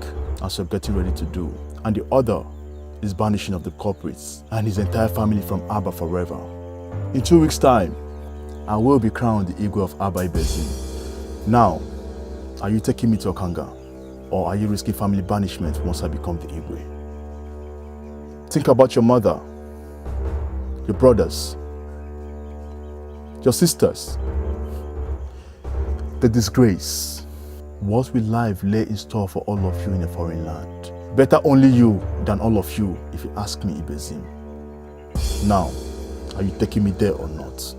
as you're getting ready to do, and the other is banishing of the culprits and his entire family from Abba forever. In 2 weeks' time, I will be crowned the Igwe of Abba Ibezim. Now, are you taking me to Okanga, or are you risking family banishment once I become the Igwe? Think about your mother. your brothers, your sisters, the disgrace. What will life lay in store for all of you in a foreign land? Better only you than all of you, if you ask me, Ibezim. Now, are you taking me there or not?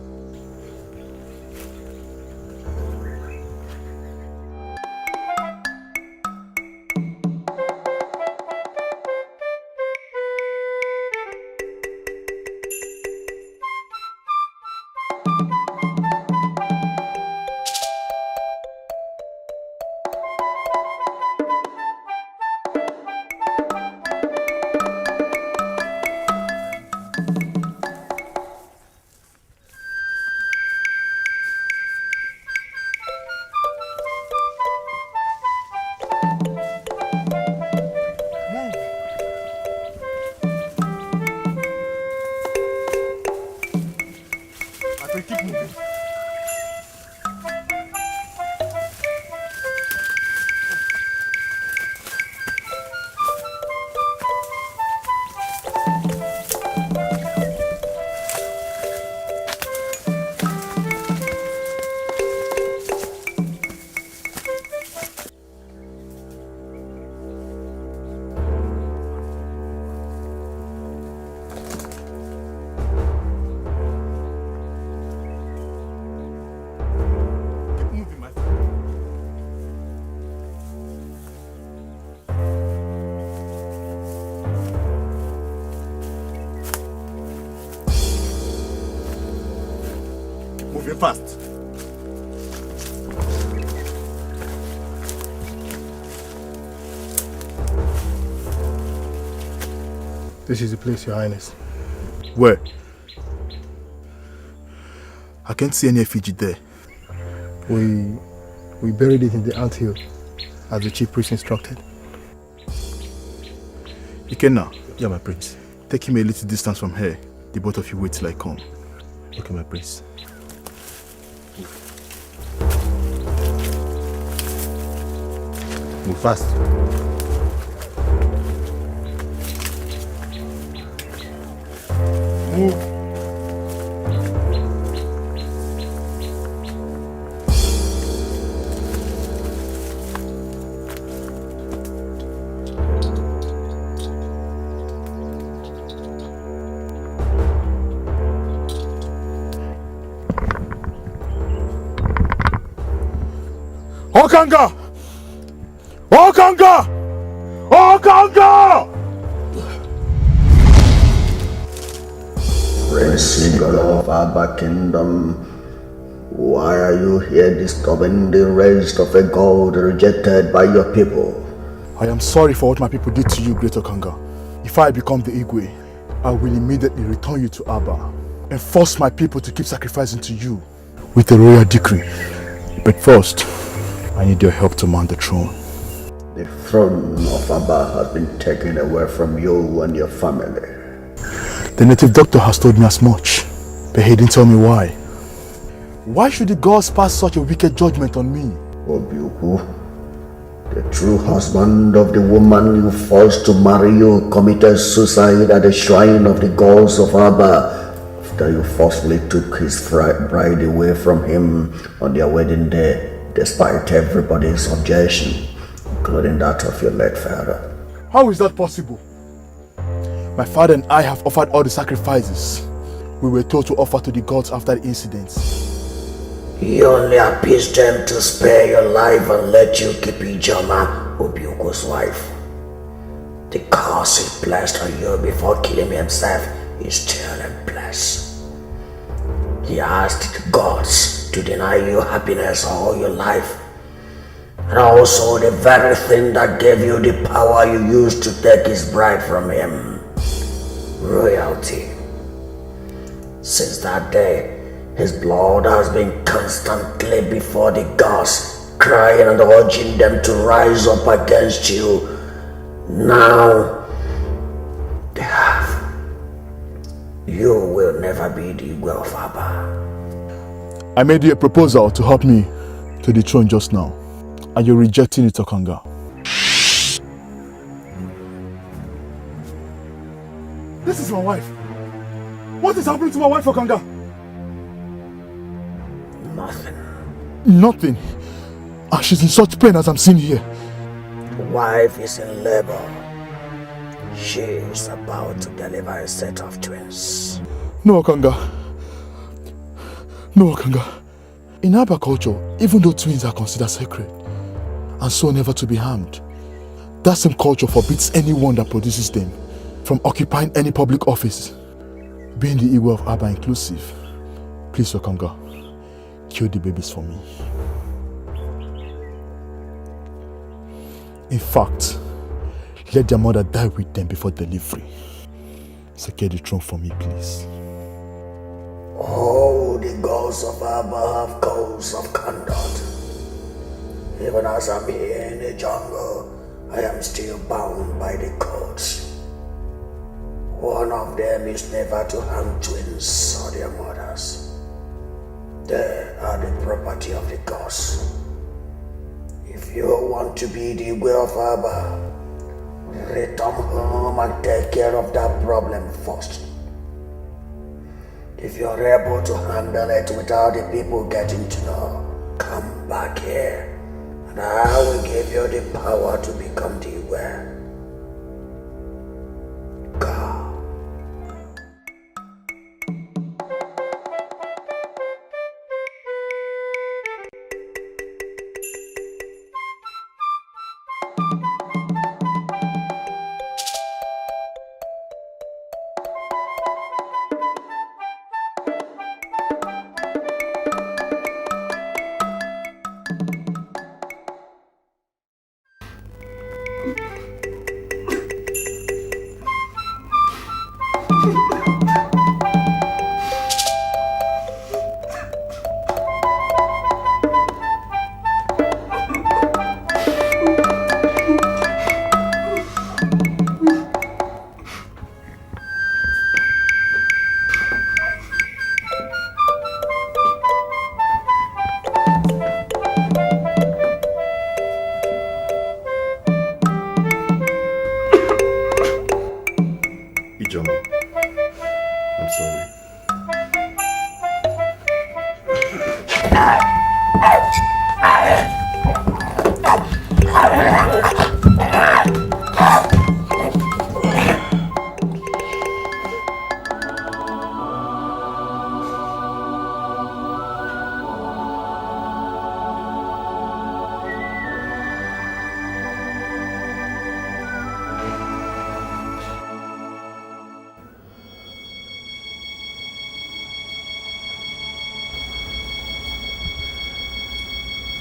Moving fast.
This is the place, Your Highness.
Where? I can't see any effigy there.
We buried it in the anthill, as the chief priest instructed.
Ikenna.
Yeah, my prince.
Take him a little distance from here. The both of you wait till I come.
Okay, my prince.
Move fast.
Move.
Okanga! Okanga! Okanga!
Prince of Abba Kingdom, why are you here disturbing the rest of a God rejected by your people?
I am sorry for what my people did to you, Great Okanga. If I become the Igwe, I will immediately return you to Abba and force my people to keep sacrificing to you with a royal decree. But first, I need your help to mount the throne.
The throne of Abba has been taken away from you and your family.
The native doctor has told me as much, but he didn't tell me why. Why should the gods pass such a wicked judgment on me?
Obiuku, the true husband of the woman you forced to marry you committed suicide at the shrine of the gods of Abba after you forcefully took his bride away from him on their wedding day, despite everybody's objection, including that of your late father.
How is that possible? My father and I have offered all the sacrifices we were told to offer to the gods after the incident.
He only appeased them to spare your life and let you keep Ijoma, Obiuku's wife. The curse he placed on you before killing himself is still in place. He asked the gods to deny you happiness all your life, and also the very thing that gave you the power you used to take his bride from him, royalty. Since that day, his blood has been constantly before the gods, crying and urging them to rise up against you. Now, they have. You will never be the Igwe of Abba.
I made you a proposal to help me to the throne just now, and you're rejecting it, Okanga.
This is my wife.
What is happening to my wife, Okanga?
Nothing.
Nothing. And she's in such pain as I'm seeing here.
The wife is in labor. She is about to deliver a set of twins.
No, Okanga. No, Okanga. In Aba culture, even though twins are considered sacred and so never to be harmed, that same culture forbids anyone that produces them from occupying any public office, being the Igwe of Aba inclusive. Please, Okanga, kill the babies for me. In fact, let their mother die with them before delivery. Secure the throne for me, please.
Oh, the gods of Abba have codes of conduct. Even as I'm here in the jungle, I am still bound by the codes. One of them is never to harm twins or their mothers. They are the property of the gods. If you want to be the way of Abba, return home and take care of that problem first. If you're able to handle it without the people getting to know, come back here and I will give you the power to become the way. Go.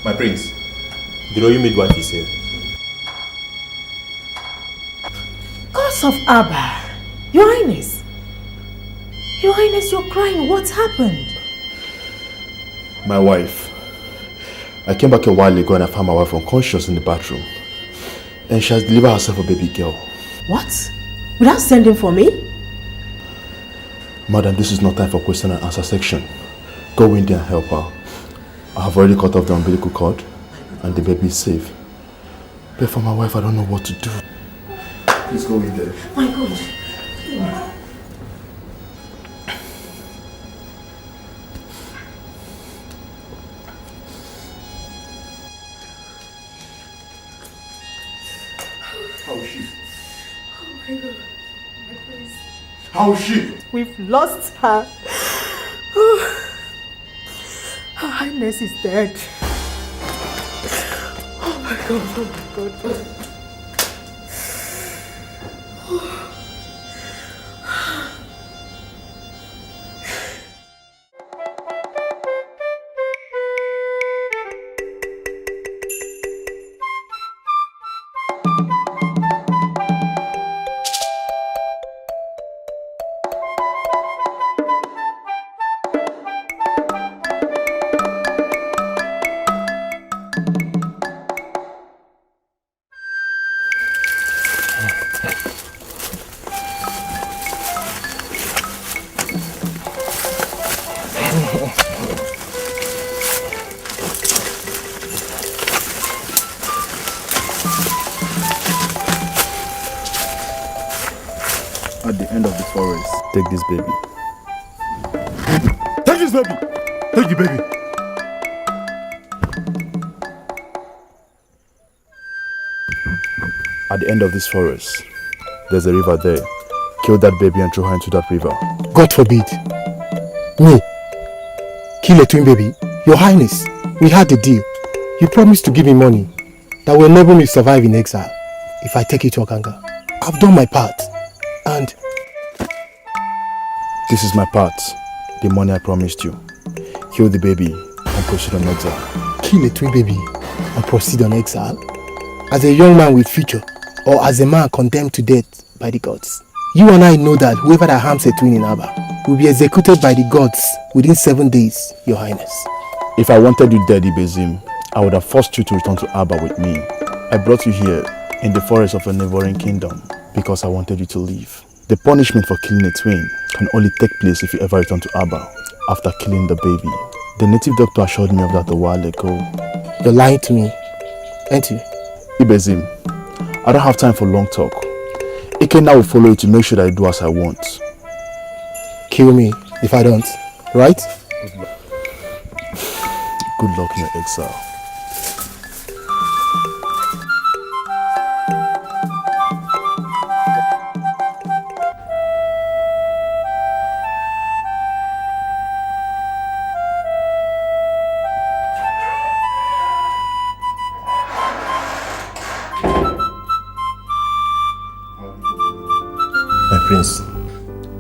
My prince, the royal midwife is here.
Gods of Abba, Your Highness. Your Highness, you're crying. What happened?
My wife. I came back a while ago and I found my wife unconscious in the bathroom. And she has delivered herself a baby girl.
What? Without sending for me?
Madam, this is not time for question and answer section. Go in there and help her. I have already cut off the umbilical cord and the baby is safe. But for my wife, I don't know what to do. Please go in there.
My God.
How is she?
Oh my God. My prince.
How is she?
We've lost her. Her Highness is dead. Oh my God, oh my God.
At the end of the forest, take this baby this baby. Take the baby. At the end of this forest, there's a river there. Kill that baby and throw her into that river.
God forbid. Me? Kill a twin baby? Your Highness, we had a deal. You promised to give me money that will enable me to survive in exile if I take you to Okanga. I've done my part. And
this is my part. The money I promised you. Kill the baby and proceed on exile.
Kill a twin baby and proceed on exile? As a young man with future, or as a man condemned to death by the gods? You and I know that whoever that harms a twin in Abba will be executed by the gods within 7 days, Your Highness.
If I wanted you dead, Ibezim, I would have forced you to return to Abba with me. I brought you here in the forest of a neighboring kingdom because I wanted you to leave. The punishment for killing a twin can only take place if you ever return to Abba after killing the baby. The native doctor assured me of that a while ago.
You're lying to me, aren't you?
Ibezim, I don't have time for long talk. Ikenna will follow you to make sure that I do as I want.
Kill me if I don't, right?
Good luck in your exile.
Prince.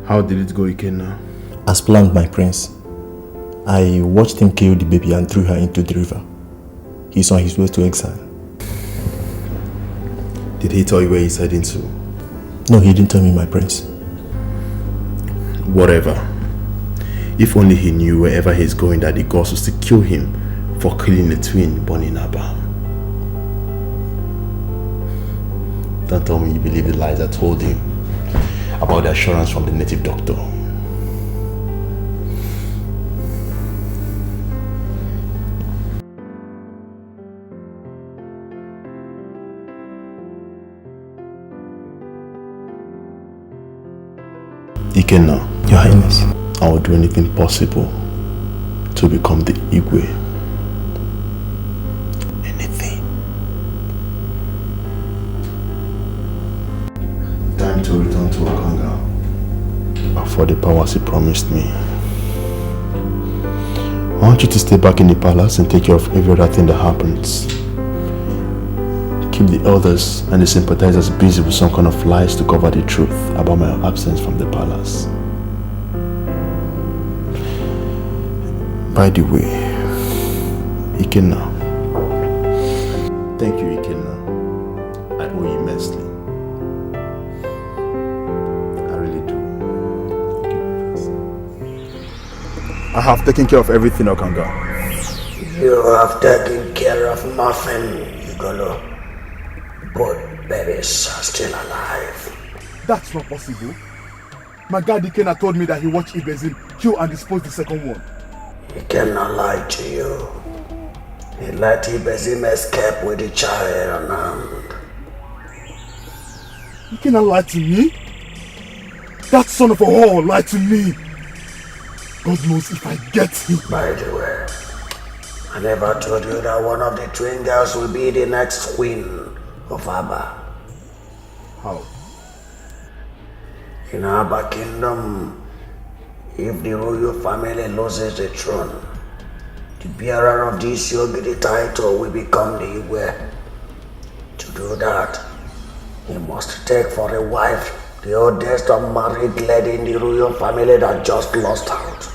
How did it go, Ikenna?
As planned, my prince. I watched him kill the baby and threw her into the river. He's on his way to exile.
Did he tell you where he's heading to?
No, he didn't tell me, my prince.
Whatever. If only he knew wherever he's going that the gods will still kill him for killing the twin born in Abba. Don't tell me you believe the lies I told him about the assurance from the native doctor. Ikenna,
Your Highness,
I will do anything possible to become the Igwe. Anything. Time to return to Okanga for the powers he promised me. I want you to stay back in the palace and take care of every other thing that happens. Keep the elders and the sympathizers busy with some kind of lies to cover the truth about my absence from the palace. By the way, Ikenna. Thank you, Ikenna. I owe you immensely. I have taken care of everything, Okanga.
You have taken care of nothing, Igolo. Both babies are still alive.
That's not possible. My guard Ikenna told me that he watched Ibezim kill and dispose the second one.
He cannot lie to you. He let Ibezim escape with the child unarmed.
Ikenna lied to me? That son of a whore lied to me. God knows if I get him.
By the way, I never told you that one of the twin girls will be the next queen of Abba.
How?
In Abba Kingdom, if the royal family loses the throne, the bearer of this Yogiri title will become the Igwe. To do that, he must take for a wife the oldest unmarried lady in the royal family that just lost out.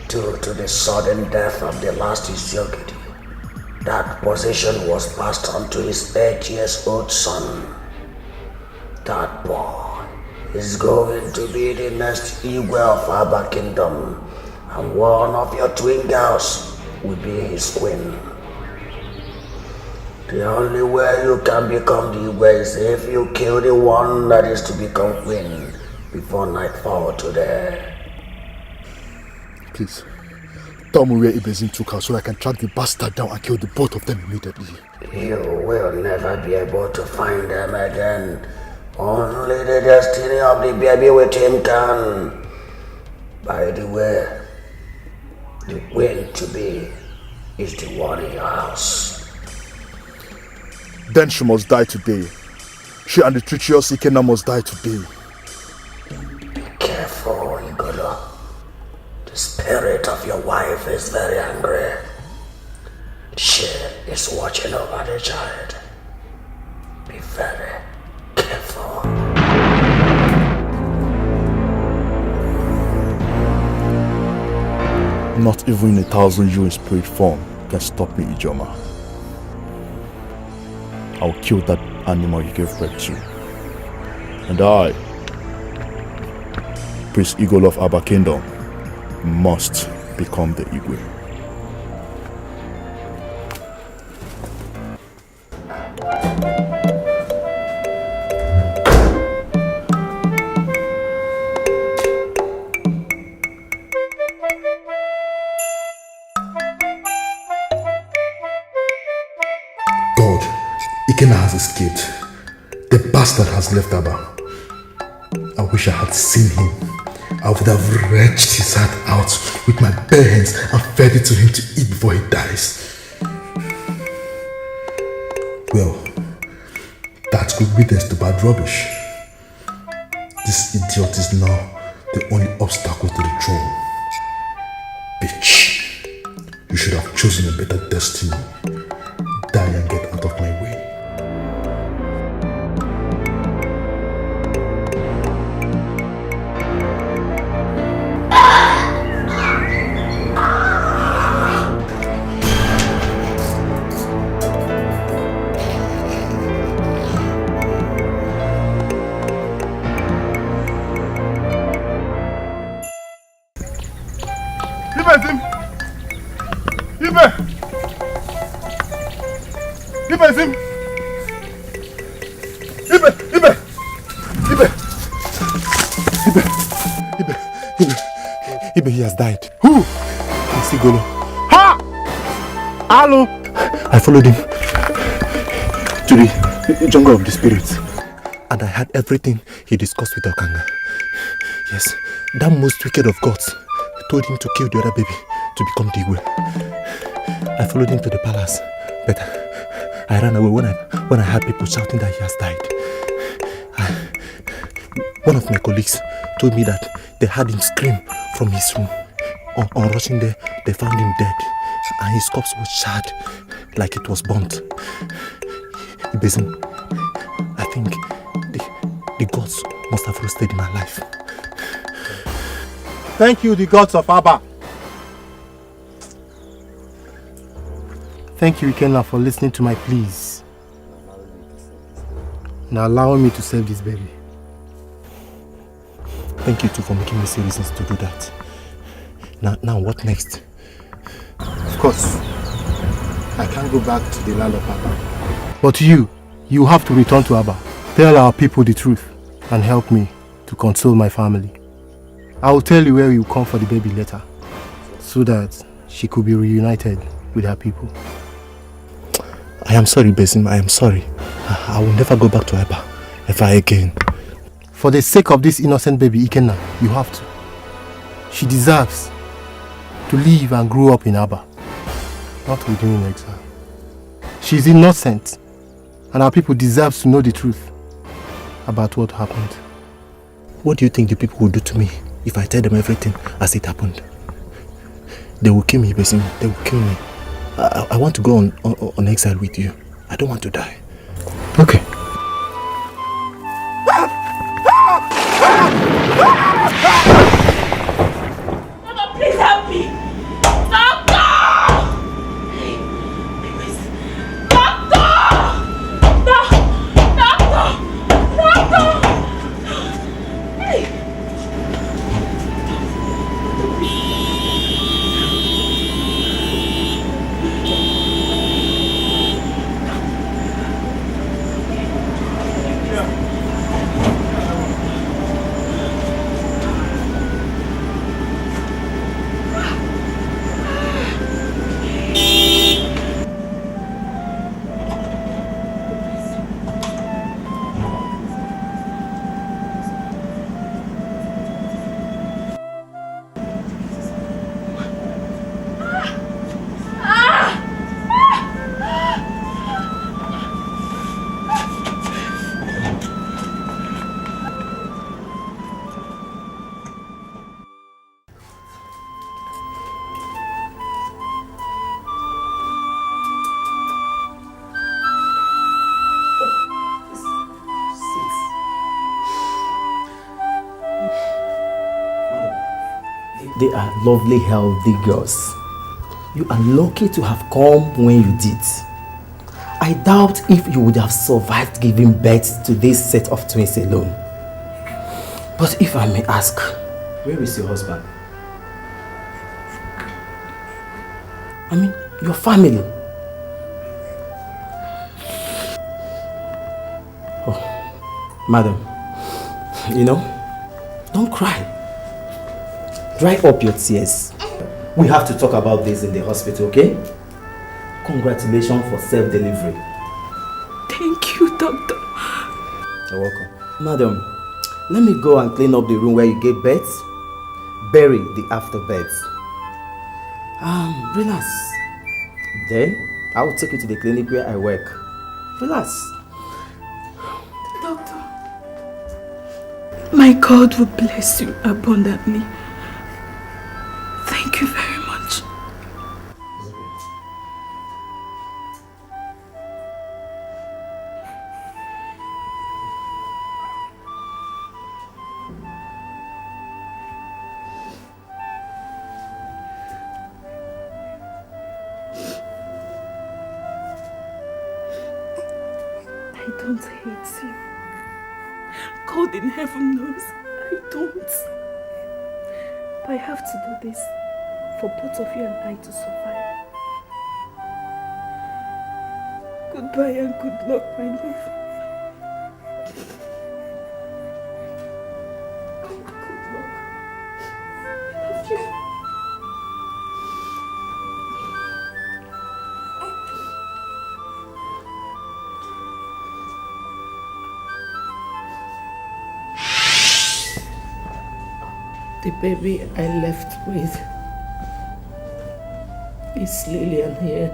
Due to the sudden death of the last Isyogidi, that position was passed on to his 8-year-old son. That boy is going to be the next Igwe of Abba Kingdom, and one of your twin girls will be his queen. The only way you can become the Igwe is if you kill the one that is to become queen before nightfall today.
Please, tell me where Ibezim took her so I can track the bastard down and kill the both of them immediately.
You will never be able to find them again. Only the destiny of the baby with him can. By the way, The will to be is the one in your house.
Then she must die today. She and the treacherous Ikenna must die today.
Be careful, Igolo. The spirit of your wife is very angry. She is watching over the child. Be very careful.
Not even 1,000 you in spirit form can stop me, Ijoma. I'll kill that animal you gave birth to. And I, Prince Igolo of Aba Kingdom, must become the Igwe.
God, Ikenna has escaped. The bastard has left Aba. I wish I had seen him. I would have wrenched his heart out with my bare hands and fed it to him to eat before he dies. Well, that's good witness to bad rubbish. This idiot is now the only obstacle to the throne. Bitch. You should have chosen a better destiny. Die and get out of my way.
Ibe, he has died. Who? Prince Igolo. Ha! Hello! I followed him to the jungle of the spirits. And I heard everything he discussed with Okanga. Yes, that most wicked of gods told him to kill the other baby to become the Igwe. I followed him to the palace, but I ran away when I heard people shouting that he has died. One of my colleagues told me that they heard him scream from his room. On rushing there, they found him dead, and his corpse was charred like it was burnt. Ibezim, I think the gods must have roasted him alive.
Thank you, the gods of Aba.
Thank you, Ikenna, for listening to my pleas and allowing me to save this baby. Thank you too for making me see reasons to do that. Now what next? Of course, I can't go back to the land of Aba. But you have to return to Aba. Tell our people the truth and help me to console my family. I will tell you where you come for the baby later, so that she could be reunited with her people. I am sorry, Besim, I am sorry. I will never go back to Aba ever again. For the sake of this innocent baby, Ikenna, you have to. She deserves to live and grow up in Aba, not with you in exile. She is innocent, and our people deserve to know the truth about what happened. What do you think the people will do to me if I tell them everything as it happened? They will kill me, Besim. They will kill me. I want to go on exile with you. I don't want to die. Okay.
Mama, please help me! Doctor! Doctor! Hey!
They are lovely, healthy girls. You are lucky to have come when you did. I doubt if you would have survived giving birth to this set of twins alone. But if I may ask, where is your husband? I mean, your family. Oh, madam, you know, don't cry. Dry up your tears. We have to talk about this in the hospital, okay? Congratulations for self-delivery.
Thank you, doctor.
You're welcome. Madam, let me go and clean up the room where you gave birth. Bury the afterbirth. Relax. Then, I will take you to the clinic where I work. Relax.
Doctor, my God will bless you abundantly. Thank you very much. I don't hate you. God in heaven knows I don't. But I have to do this for both of you and I to survive. Goodbye and good luck, my love. Good luck. I love you.
The baby I left with is Lillian here.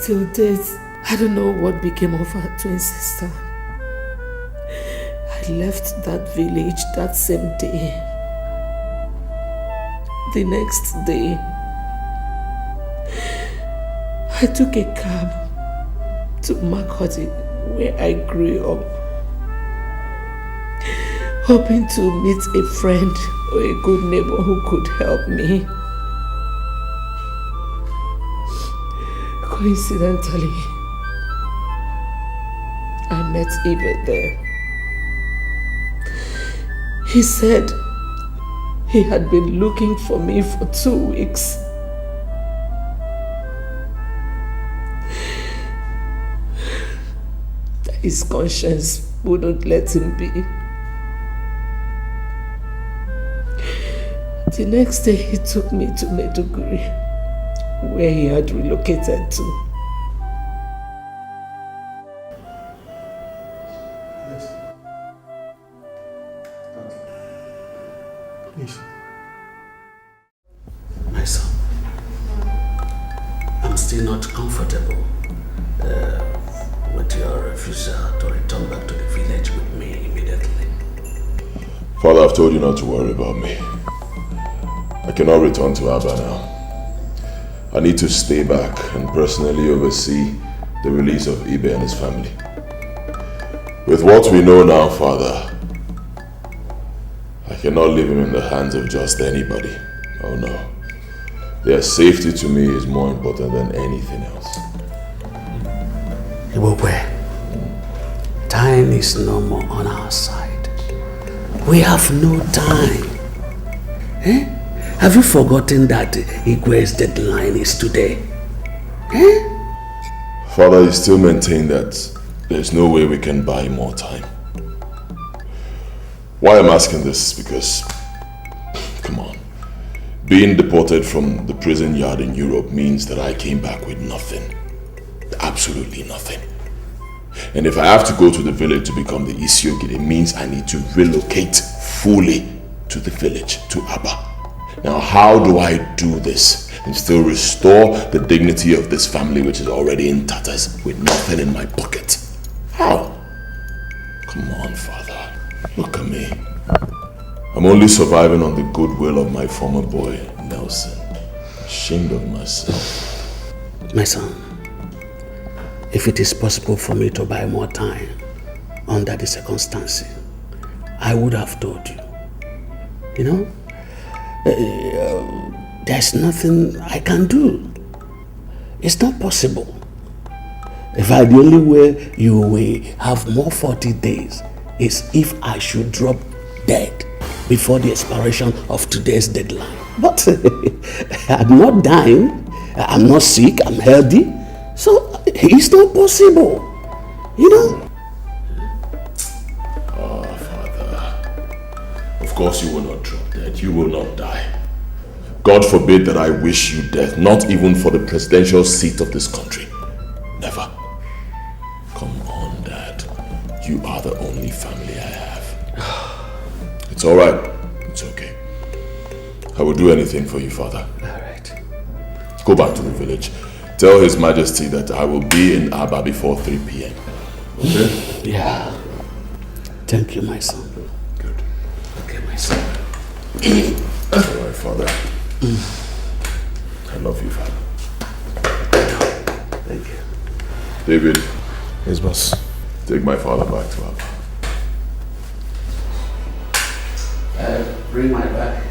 Till death, I don't know what became of her twin sister. I left that village that same day. The next day, I took a cab to Makoti, where I grew up, hoping to meet a friend or a good neighbor who could help me. Coincidentally, I met Ibe there. He said he had been looking for me for 2 weeks. That his conscience wouldn't let him be. The next day he took me to Maiduguri, where he had relocated to.
Please. My son, I'm still not comfortable with your refusal to return back to the village with me immediately.
Father, I've told you not to worry about me. I cannot return to Abba now. I need to stay back and personally oversee the release of Ibe and his family. With what we know now, Father, I cannot leave him in the hands of just anybody. Oh no. Their safety to me is more important than anything else.
Ibokwe, time is no more on our side. We have no time. Eh? Have you forgotten that Igwe's deadline is today? Eh?
Father, you still maintain that there's no way we can buy more time. Why I'm asking this is because, come on, being deported from the prison yard in Europe means that I came back with nothing. Absolutely nothing. And if I have to go to the village to become the Isiogid, it means I need to relocate fully to the village, to Abba. Now, how do I do this and still restore the dignity of this family which is already in tatters with nothing in my pocket? How? Come on, Father. Look at me. I'm only surviving on the goodwill of my former boy, Nelson. Ashamed of myself.
My son, if it is possible for me to buy more time under the circumstances, I would have told you. You know, there's nothing I can do. It's not possible. In fact, the only way you will have more 40 days is if I should drop dead before the expiration of today's deadline. But I'm not dying, I'm not sick, I'm healthy, so it's not possible, you know.
Oh, Father, of course you will not drop dead, you will not die. God forbid that I wish you death, not even for the presidential seat of this country. Never. Come on, Dad. You are the only family I have. It's all right. It's okay. I will do anything for you, Father.
All right.
Go back to the village. Tell His Majesty that I will be in Abba before 3 p.m. Okay?
Yeah. Thank you, my son.
Good.
Okay, my son.
All right, Father. I love you, Father.
Thank you.
David.
Yes, boss.
Take my father back to Abba.
Bring my bag.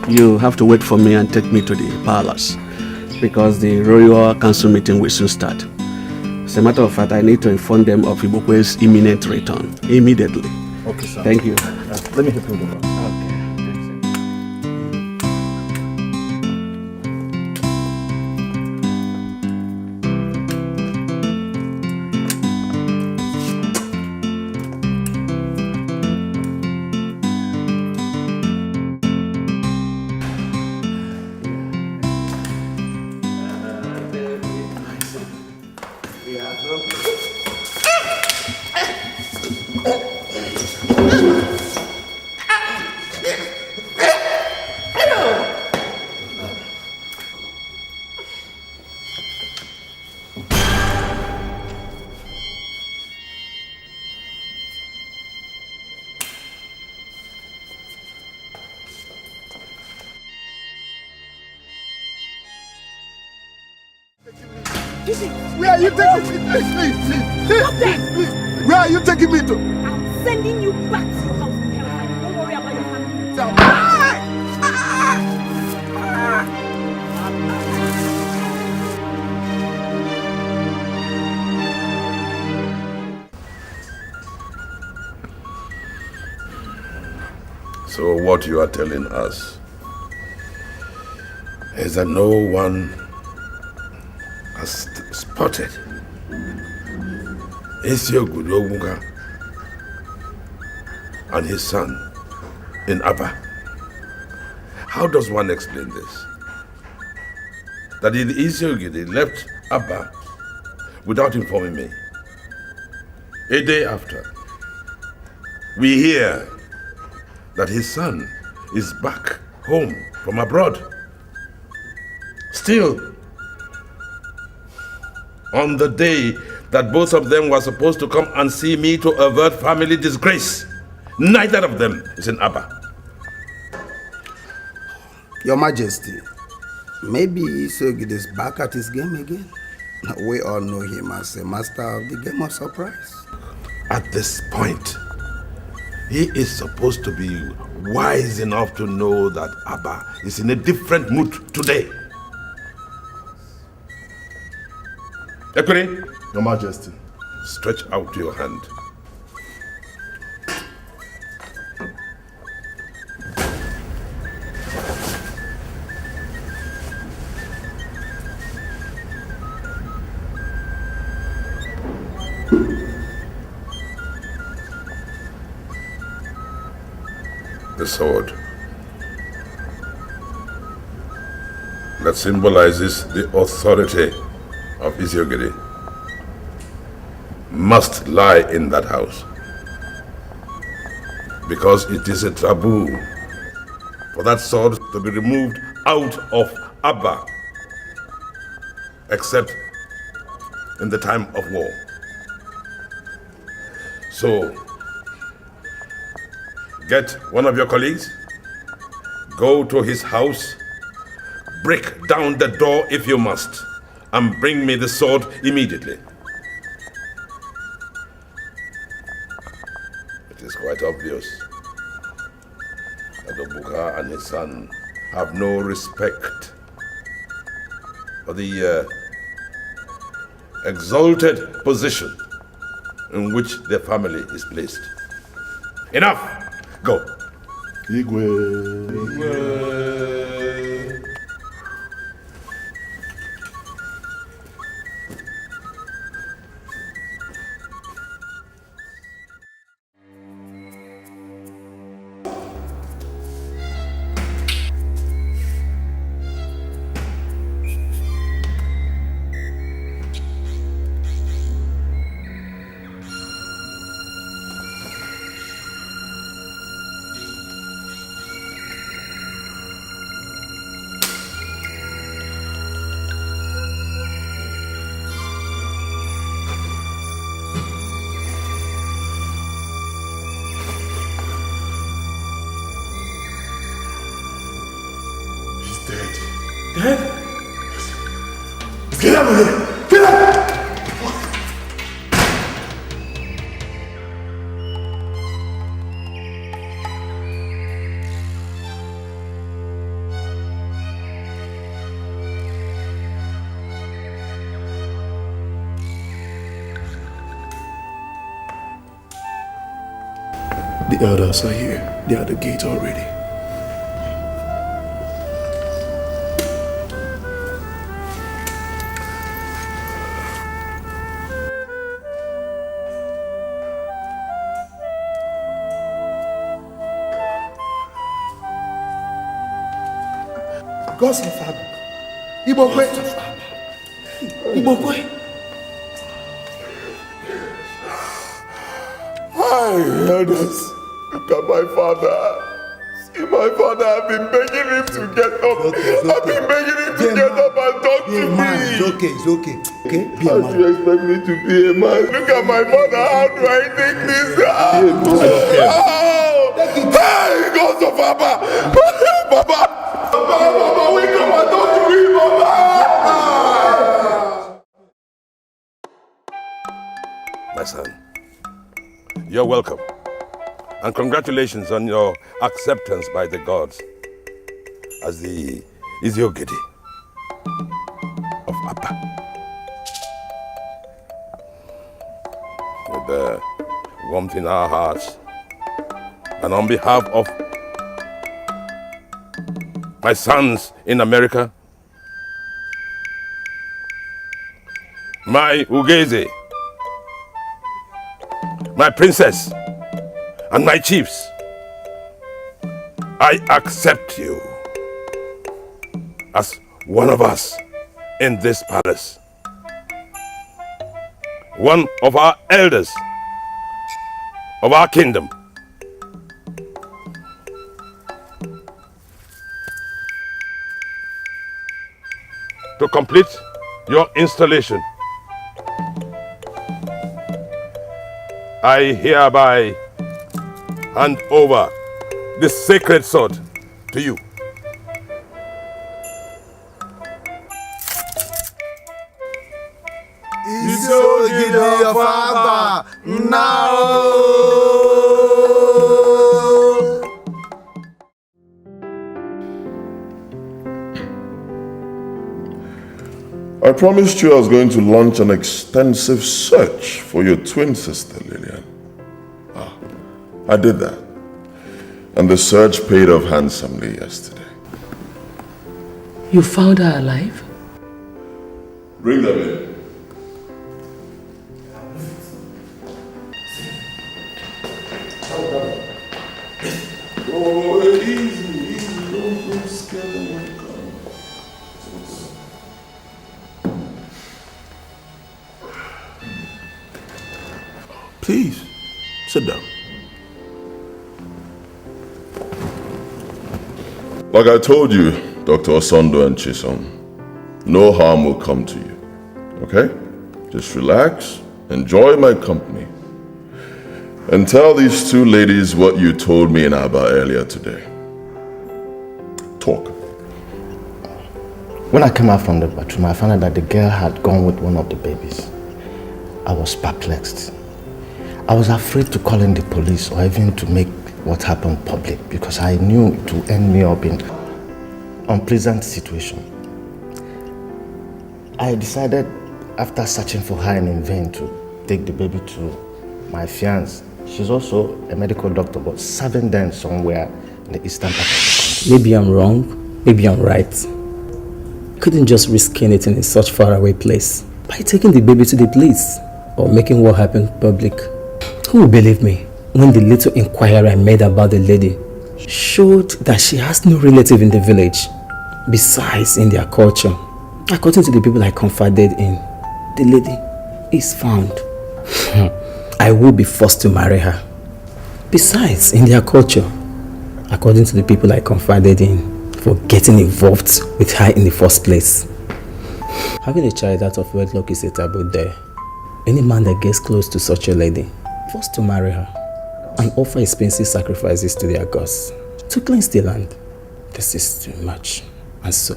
You have to wait for me and take me to the palace because the royal council meeting will soon start. As a matter of fact, I need to inform them of Ibukwe's imminent return immediately.
Okay, sir.
Thank you.
Let me help you with that.
Where are you taking me? Please. Where are you taking me to?
I'm sending you back to your house in Hellfire. Don't worry about your family.
So what you are telling us is that no one has spotted Isiogudowunga and his son in Abba. How does one explain this? That the Isiogide left Abba without informing me. A day after, we hear that his son is back home from abroad. Still, on the day that both of them were supposed to come and see me to avert family disgrace, neither of them is in Abba.
Your Majesty, maybe Isogide is back at his game again. We all know him as a master of the game of surprise.
At this point, he is supposed to be wise enough to know that Abba is in a different mood today. Equity,
Your Majesty.
Stretch out your hand. the sword that symbolizes the authority of Isiogiri must lie in that house, because it is a taboo for that sword to be removed out of Abba except in the time of war. So, get one of your colleagues, go to his house, break down the door if you must, and bring me the sword immediately. It is quite obvious that Obuka and his son have no respect for the exalted position in which their family is placed. Enough! Go!
Igwe.
Get out of here! Get out!
The elders are here. They are at the gate already.
God's of Abba. Ibokwe. Ibokwe.
Hi, elders. Look at my father. See my father. I've been begging him to get up. I've been begging him to get up and talk to me.
It's okay, it's okay. Okay? Be a
How
man.
do you expect me to be a man? Look at my father. How do I take this? Hey, God's of Abba. Papa. Papa, we come and talk to me, Papa.
My son, you're welcome. And congratulations on your acceptance by the gods as the Isiogiri of Abba. With the warmth in our hearts, and on behalf of my sons in America, my Ugeze, my princess, and my chiefs, I accept you as one of us in this palace, one of our elders of our kingdom. To complete your installation, I hereby hand over the sacred sword to you.
Isiogiri of Abba, now.
I promised you I was going to launch an extensive search for your twin sister, Lillian. I did that. And the search paid off handsomely yesterday.
You found her alive?
Bring them in. Oh, Please, sit down. Like I told you, Dr. Osondo and Chisom, no harm will come to you, okay? Just relax, enjoy my company, and tell these two ladies what you told me in Aba earlier today. Talk.
When I came out from the bathroom, I found out that the girl had gone with one of the babies. I was perplexed. I was afraid to call in the police or even to make what happened public because I knew it would end me up in an unpleasant situation. I decided, after searching for her in vain, to take the baby to my fiancée. She's also a medical doctor, but serving them somewhere in the eastern part of the country.
Maybe I'm wrong, maybe I'm right. Couldn't just risk anything in such faraway place by taking the baby to the police or making what happened public. Who will believe me when the little inquiry I made about the lady showed that she has no relative in the village? Besides, in their culture, according to the people I confided in, the lady is found. I will be forced to marry her. Besides, in their culture, according to the people I confided in, for getting involved with her in the first place. Having a child out of wedlock is a taboo there. Any man that gets close to such a lady, forced to marry her and offer expensive sacrifices to their gods to cleanse the land. This is too much. And so...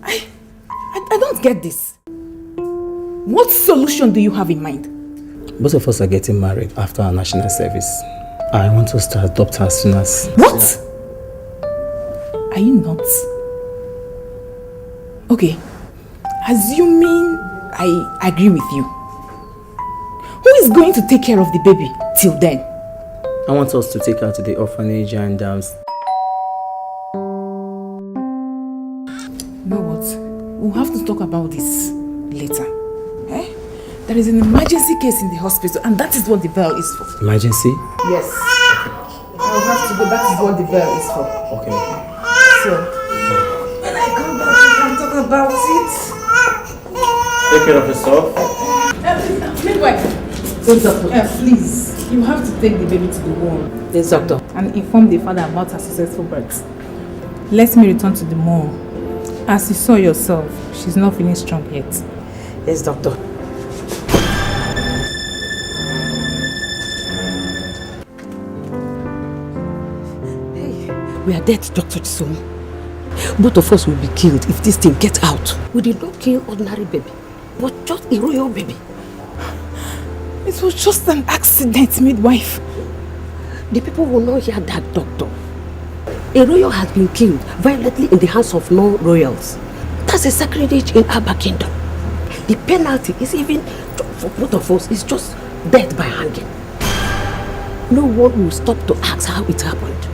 I don't get this. What solution do you have in mind?
Both of us are getting married after our national service. I want us to adopt her as soon as...
What? Are you nuts? Okay, assuming I agree with you, who is going to take care of the baby till then?
I want us to take her to the orphanage and
You know what? We'll have to talk about this later. Eh? There is an emergency case in the hospital and that is what the bell is for.
Emergency?
Yes. I'll have to go. That is what the bell is for.
Okay.
So, when I come back, we can talk about it.
Take care of yourself.
Midwife. Yes, doctor. Please, you have to take the baby to the ward.
Yes, doctor.
And inform the father about her successful birth. Let me return to the mall. As you saw yourself, she's not feeling strong yet.
Yes, doctor.
We are dead, Dr. Chisom. Both of us will be killed if this thing gets out. We did not kill ordinary baby, but just a royal baby.
It was just an accident, midwife.
The people will not hear that, doctor. A royal has been killed violently in the hands of non-royals. That's a sacrilege in our kingdom. The penalty is even, for both of us, is just death by hanging. No one will stop to ask how it happened.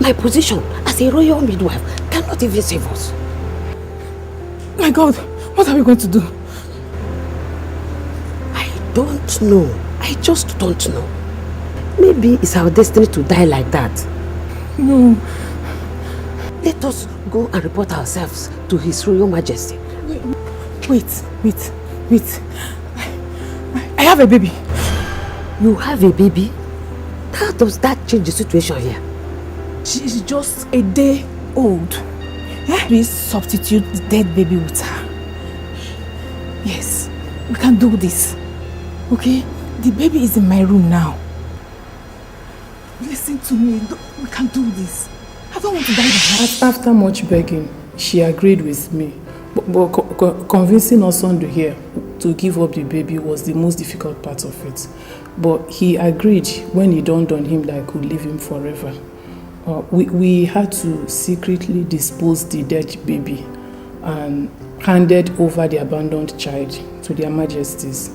My position as a royal midwife cannot even save us.
My God, what are we going to do?
I don't know. I just don't know. Maybe it's our destiny to die like that.
No.
Let us go and report ourselves to His Royal Majesty.
Wait. I have a baby.
You have a baby? How does that change the situation here?
She is just a day old. Please substitute the dead baby with her. Yes, we can do this. Okay? The baby is in my room now. Listen to me. We can do this. I don't want to die by her.
After much begging, she agreed with me. But convincing Osondo here to give up the baby was the most difficult part of it. But he agreed when it dawned on him that I could leave him forever. We had to secretly dispose the dead baby and handed over the abandoned child to their majesties.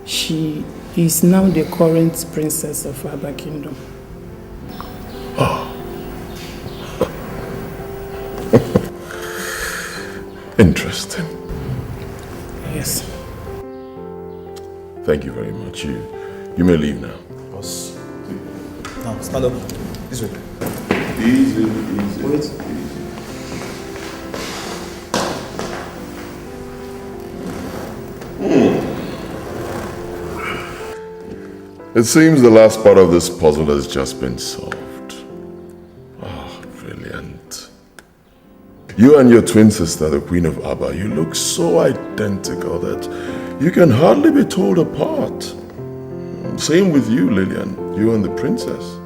She is now the current princess of our kingdom.
Oh. Interesting.
Yes.
Thank you very much. You may leave now.
Boss. Now, stand up. This way.
Easy.
Wait.
It seems the last part of this puzzle has just been solved. Oh, brilliant. You and your twin sister, the Queen of Abba, you look so identical that you can hardly be told apart. Same with you, Lillian, you and the princess.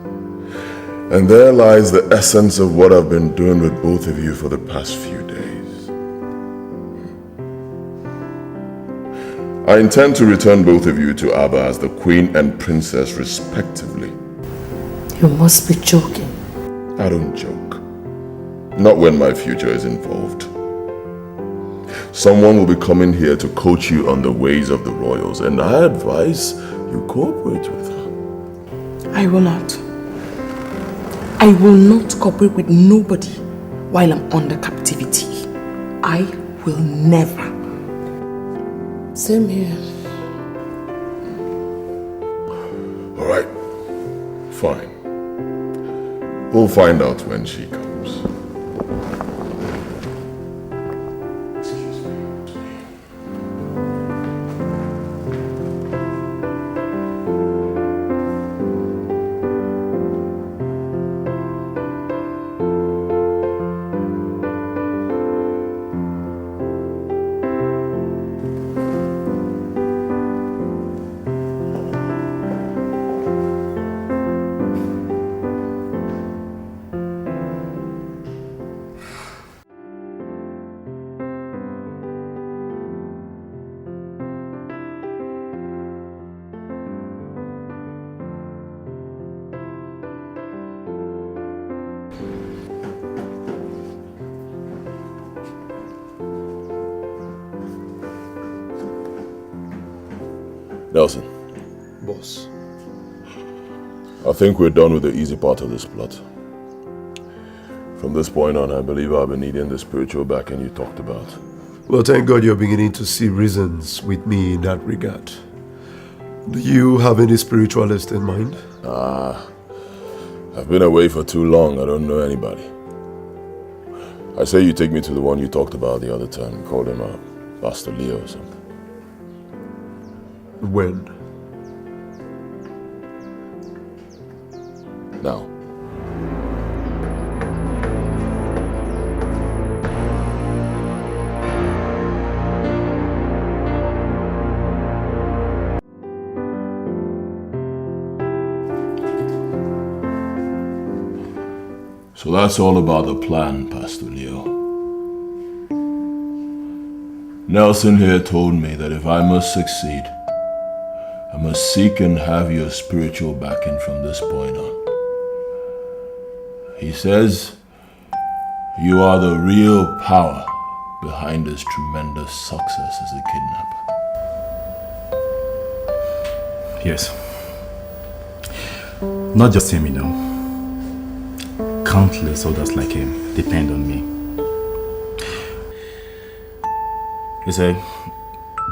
And there lies the essence of what I've been doing with both of you for the past few days. I intend to return both of you to Abba as the Queen and Princess respectively.
You must be joking.
I don't joke. Not when my future is involved. Someone will be coming here to coach you on the ways of the royals, and I advise you cooperate with her.
I will not. I will not cooperate with nobody while I'm under captivity. I will never. Same here.
All right. Fine. We'll find out when she comes. Nelson.
Boss.
I think we're done with the easy part of this plot. From this point on, I believe I'll be needing the spiritual backing you talked about.
Well, thank God you're beginning to see reasons with me in that regard. Do you have any spiritualist in mind?
I've been away for too long. I don't know anybody. I say you take me to the one you talked about the other time. You called him Pastor Leo or something.
When?
Now. So that's all about the plan, Pastor Leo. Nelson here told me that if I must succeed, I must seek and have your spiritual backing from this point on. He says you are the real power behind this tremendous success as a kidnapper.
Yes. Not just him, you know. Countless others like him depend on me. You say,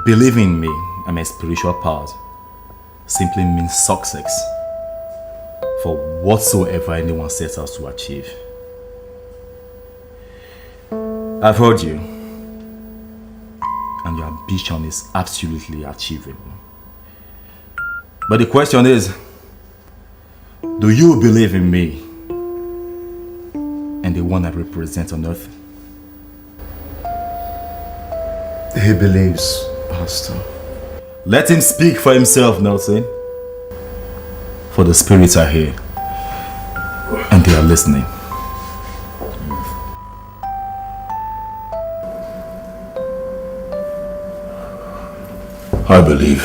believing in me and my spiritual powers simply means success for whatsoever anyone sets out to achieve. I've heard you, and your ambition is absolutely achievable. But the question is, do you believe in me and the one I represent on earth?
He believes, Pastor.
Let him speak for himself, Nelson. For the spirits are here, and they are listening.
I believe.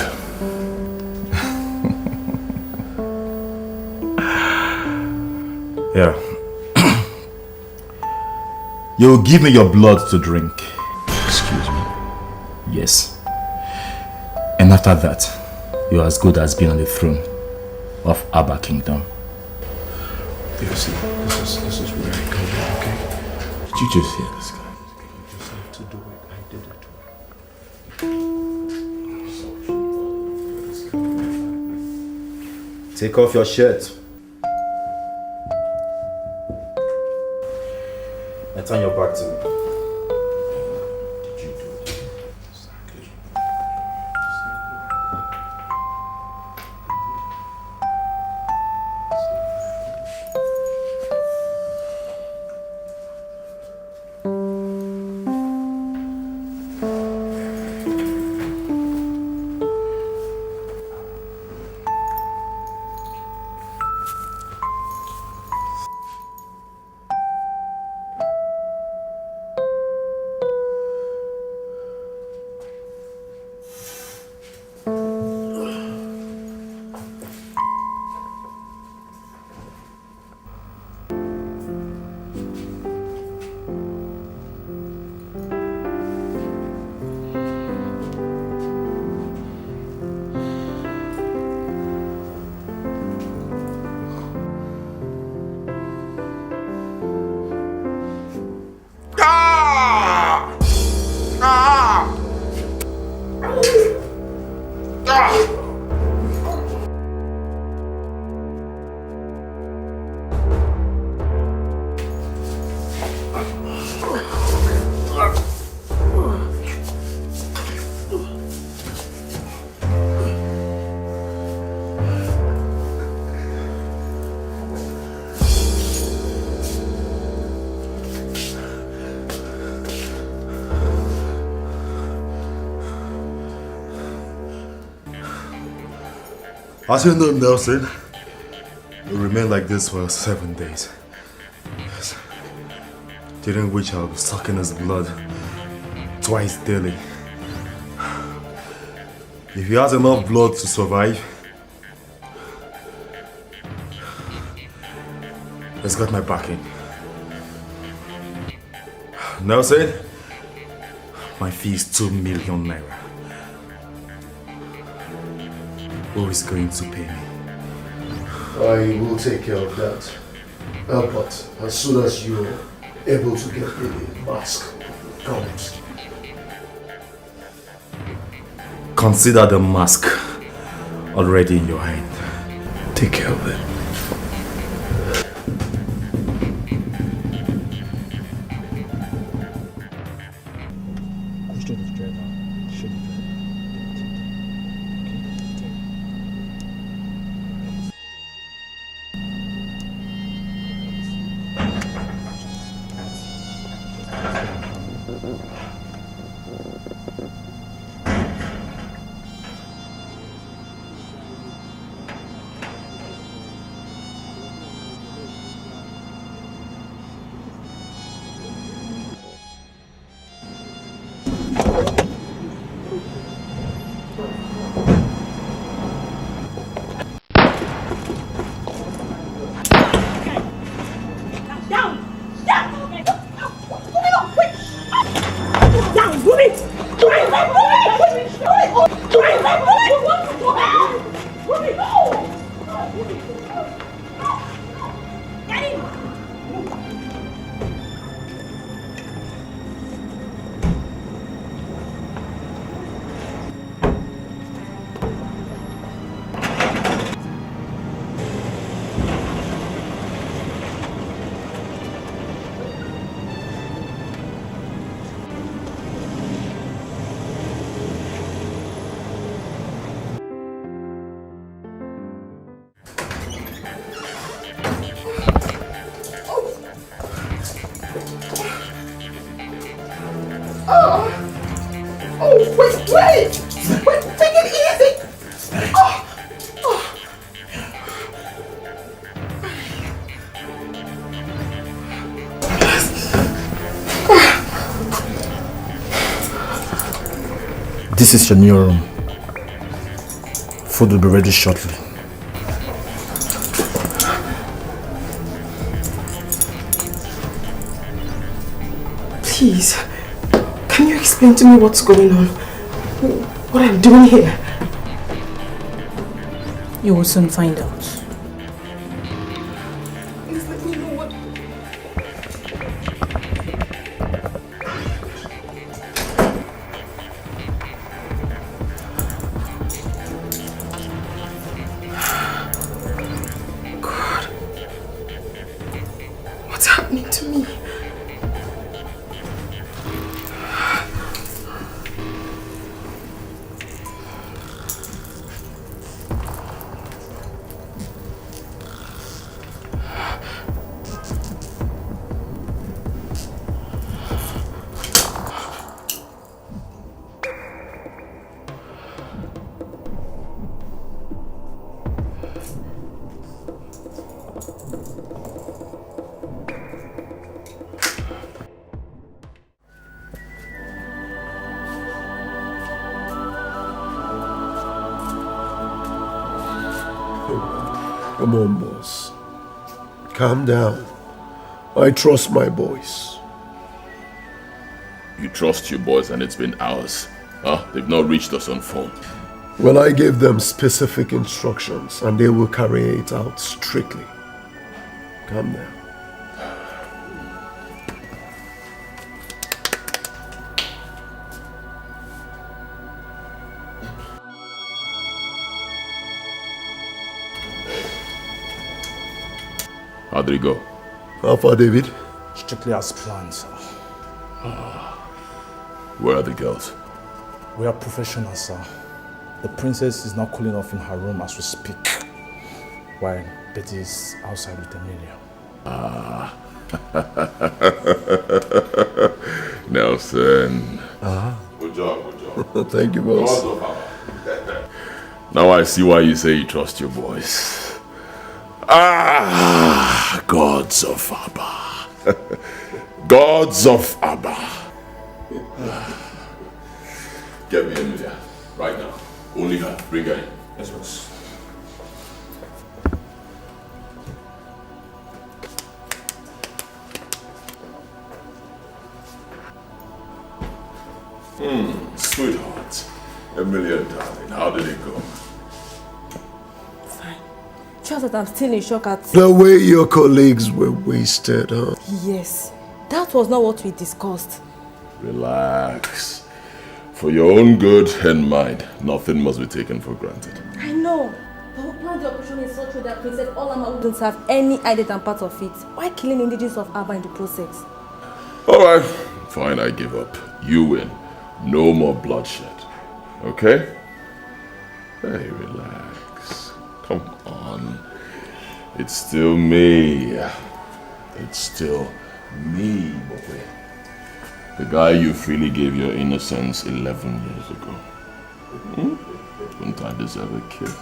Yeah. You'll give me your blood to drink.
Excuse me?
Yes. And after that, you're as good as being on the throne of Abba Kingdom.
This is where I come in, okay?
Did you just hear this guy?
You just have to do it. I did it.
Take off your shirt. And turn your back to me. As you know, Nelson, it will remain like this for 7 days. Yes. During which I'll be sucking his blood twice daily. If he has enough blood to survive, he's got my backing. Nelson, my fee is 2 million naira. Who is going to pay me?
I will take care of that. But as soon as you're able to get the mask comes.
Consider the mask already in your hand.
Take care of it.
This is your new room. Food will be ready shortly.
Please, can you explain to me what's going on? What I'm doing here?
You will soon find out.
Please let me know what... God, what's happening to me?
Come on, boss. Calm down. I trust my boys.
You trust your boys and it's been hours. They've not reached us on phone.
Well, I gave them specific instructions and they will carry it out strictly. Calm down.
How did it go?
How far, David?
Strictly as planned, sir.
Where are the girls?
We are professionals, sir. The princess is now cooling off in her room as we speak, while Betty is outside with Emilia.
Nelson.
Ah.
Good job, good job.
Thank you, boss.
Now I see why you say you trust your boys. Ah, gods of Abba. Gods of Abba. Get me Emilia, right now. Only her. Bring her in.
Yes, boss.
Sweetheart. Emilia, darling, how did it go?
Just that I'm still in shock at...
The way your colleagues were wasted, huh?
Yes. That was not what we discussed.
Relax. For your own good and mine, nothing must be taken for granted.
I know. But we planned the operation in such a way that Princess Olama wouldn't have any idea and part of it. Why killing indigenous of Abba in the process?
Alright, fine, I give up. You win. No more bloodshed. Okay? Hey, relax. Come on. It's still me. It's still me, boy. The guy you freely gave your innocence 11 years ago. Wouldn't I deserve a kiss?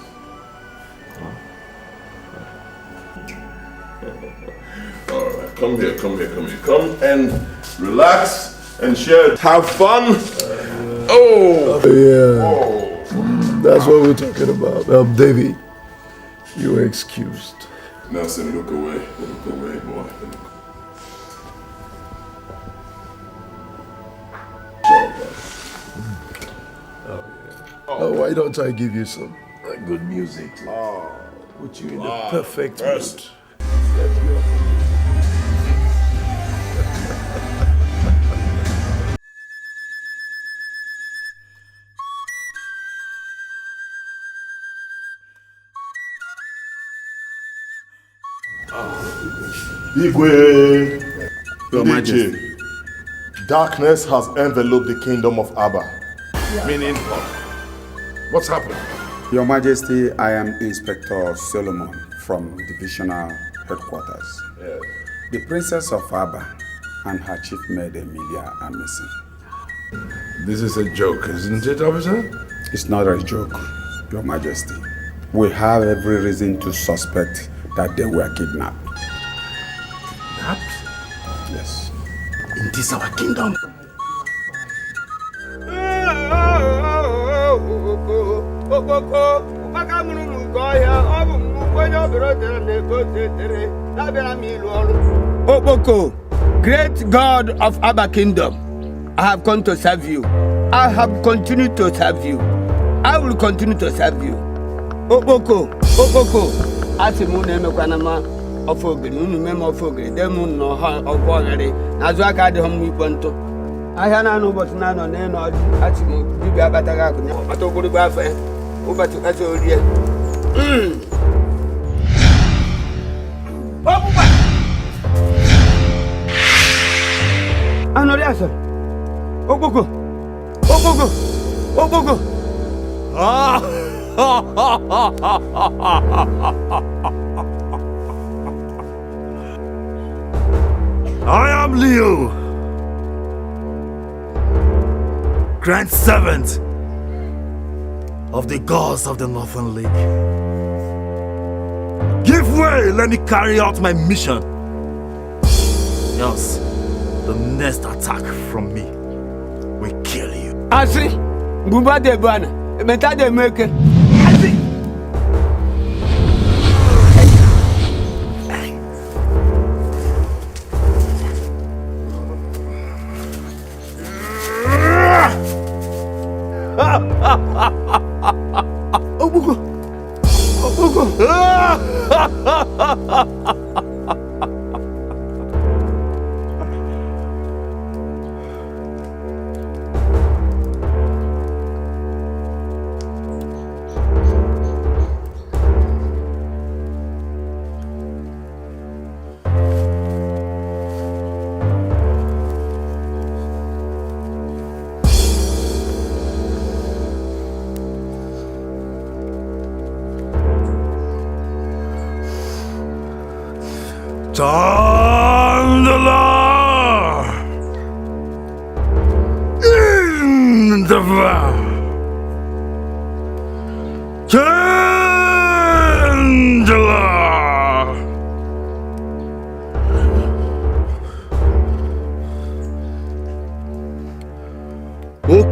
Alright, come here. Come and relax and share. Have fun.
That's what we're talking about. David, you're excused.
Nelson, look away. Look away, boy.
Why don't I give you some good music to put you in the perfect mood?
Igwe,
Your Majesty.
Darkness has enveloped the kingdom of Abba.
Meaning what? What's happened?
Your Majesty, I am Inspector Solomon from Divisional Headquarters.
Yes.
The Princess of Abba and her chief maid Emilia are missing.
This is a joke, isn't it, officer?
It's not a joke, Your Majesty. We have every reason to suspect that they were kidnapped.
Kidnapped?
Yes.
In this our kingdom.
Okpoko, great God of Abba Kingdom, I have come to serve you. I have continued to serve you. I will continue to serve you. Okpoko, Asimu Kwanama of Ogri, Unumem of Ogri, Demon no of Wagari, Nazaka de Home Ponto. I have no but none on any Asimu, Dibia Batagak, Atoguri Bafe, over to Asoria. Anoriasa. Okpoko.
I am Leo, Grand Servant of the gods of the Northern Lake. Give way, let me carry out my mission. Else, the next attack from me will kill you.
Asi, Bumba de Bana, Meta de Meke.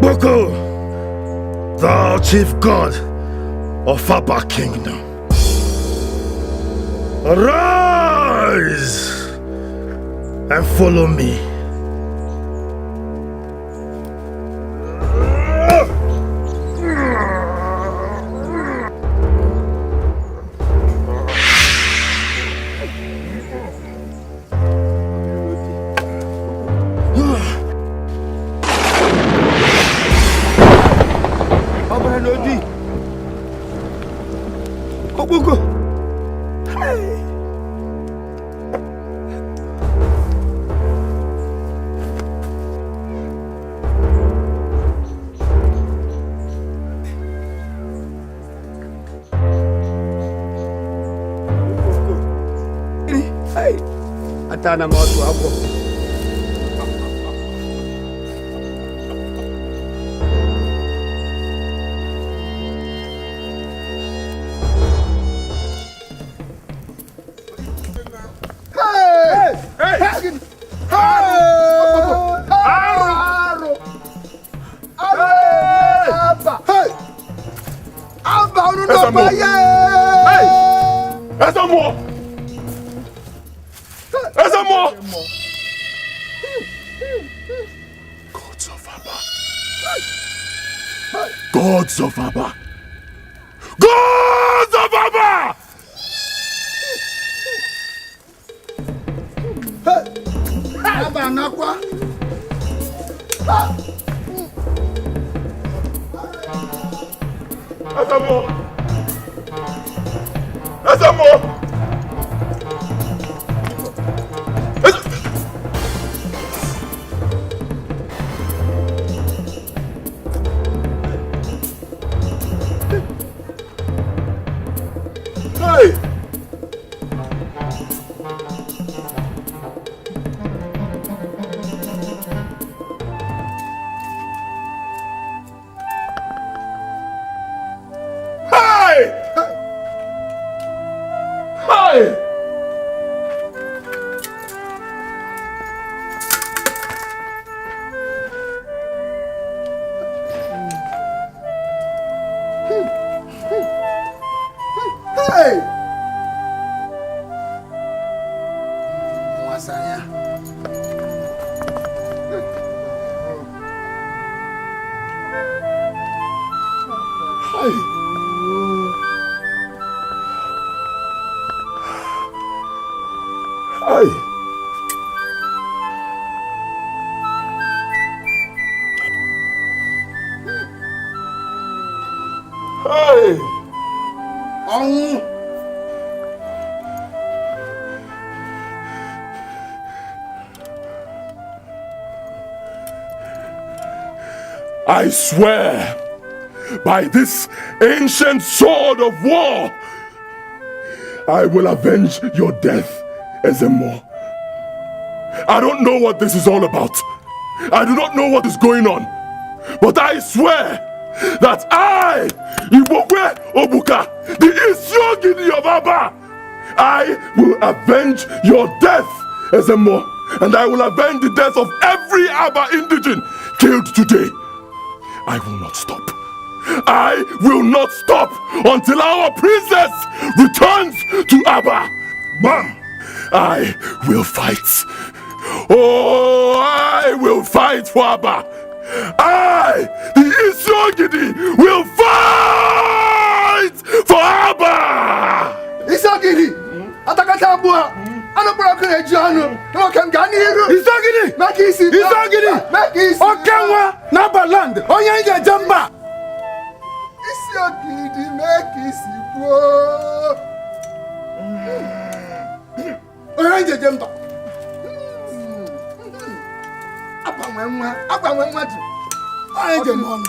Oboko, thou chief god of Abba Kingdom, arise and follow me.
Atana moto hapo.
Gods of Abba! Gods of Abba!
Abba nakwa.
Asamo! Asamo! I swear by this ancient sword of war, I will avenge your death, Ezemo. I don't know what this is all about. I do not know what is going on. But I swear that I, Ibokwe Obuka, the Isiogidi of Abba, I will avenge your death, Ezemo. And I will avenge the death of every Abba indigene killed today. I will not stop. I will not stop until our princess returns to Abba. Bam! I will fight. Oh, I will fight for Abba. I, the Isiogidi, will fight for Abba.
Isiogidi, atakata bua. Anopura kune jano. Okem ganiru.
Isiogidi,
Makisi.
Isiogidi,
Makisi.
Okenwa naba land. Onya ije jamba.
Isiogidi, Makisi bro. Onya ije jamba. Apa mwenwa tu. Onya ije mono.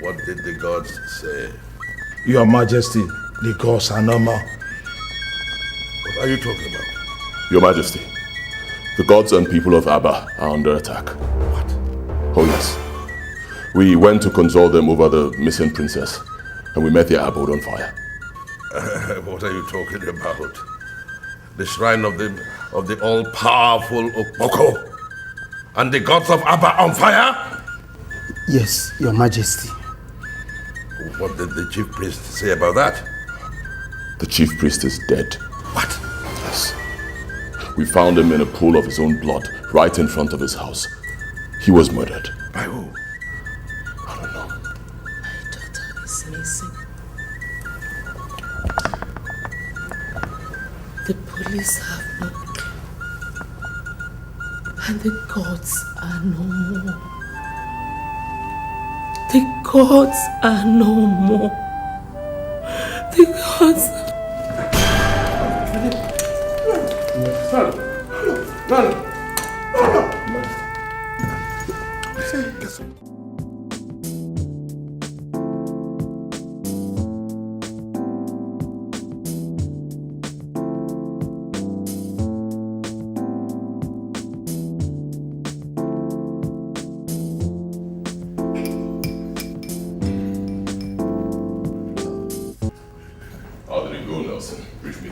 What did the gods say?
Your Majesty, the gods are normal.
What are you talking about?
Your Majesty, the gods and people of Abba are under attack.
What?
Oh yes. We went to console them over the missing princess, and we met their abode on fire.
What are you talking about? The shrine of the all-powerful Okpoko and the gods of Abba on fire?
Yes, Your Majesty.
What did the chief priest say about that?
The chief priest is dead.
What?
Yes. We found him in a pool of his own blood, right in front of his house. He was murdered.
By who?
I don't know.
My daughter is missing. The police have no clue. And the gods are no more. The gods are no more. The gods are...
Run!
How did it go, Nelson? Brief me.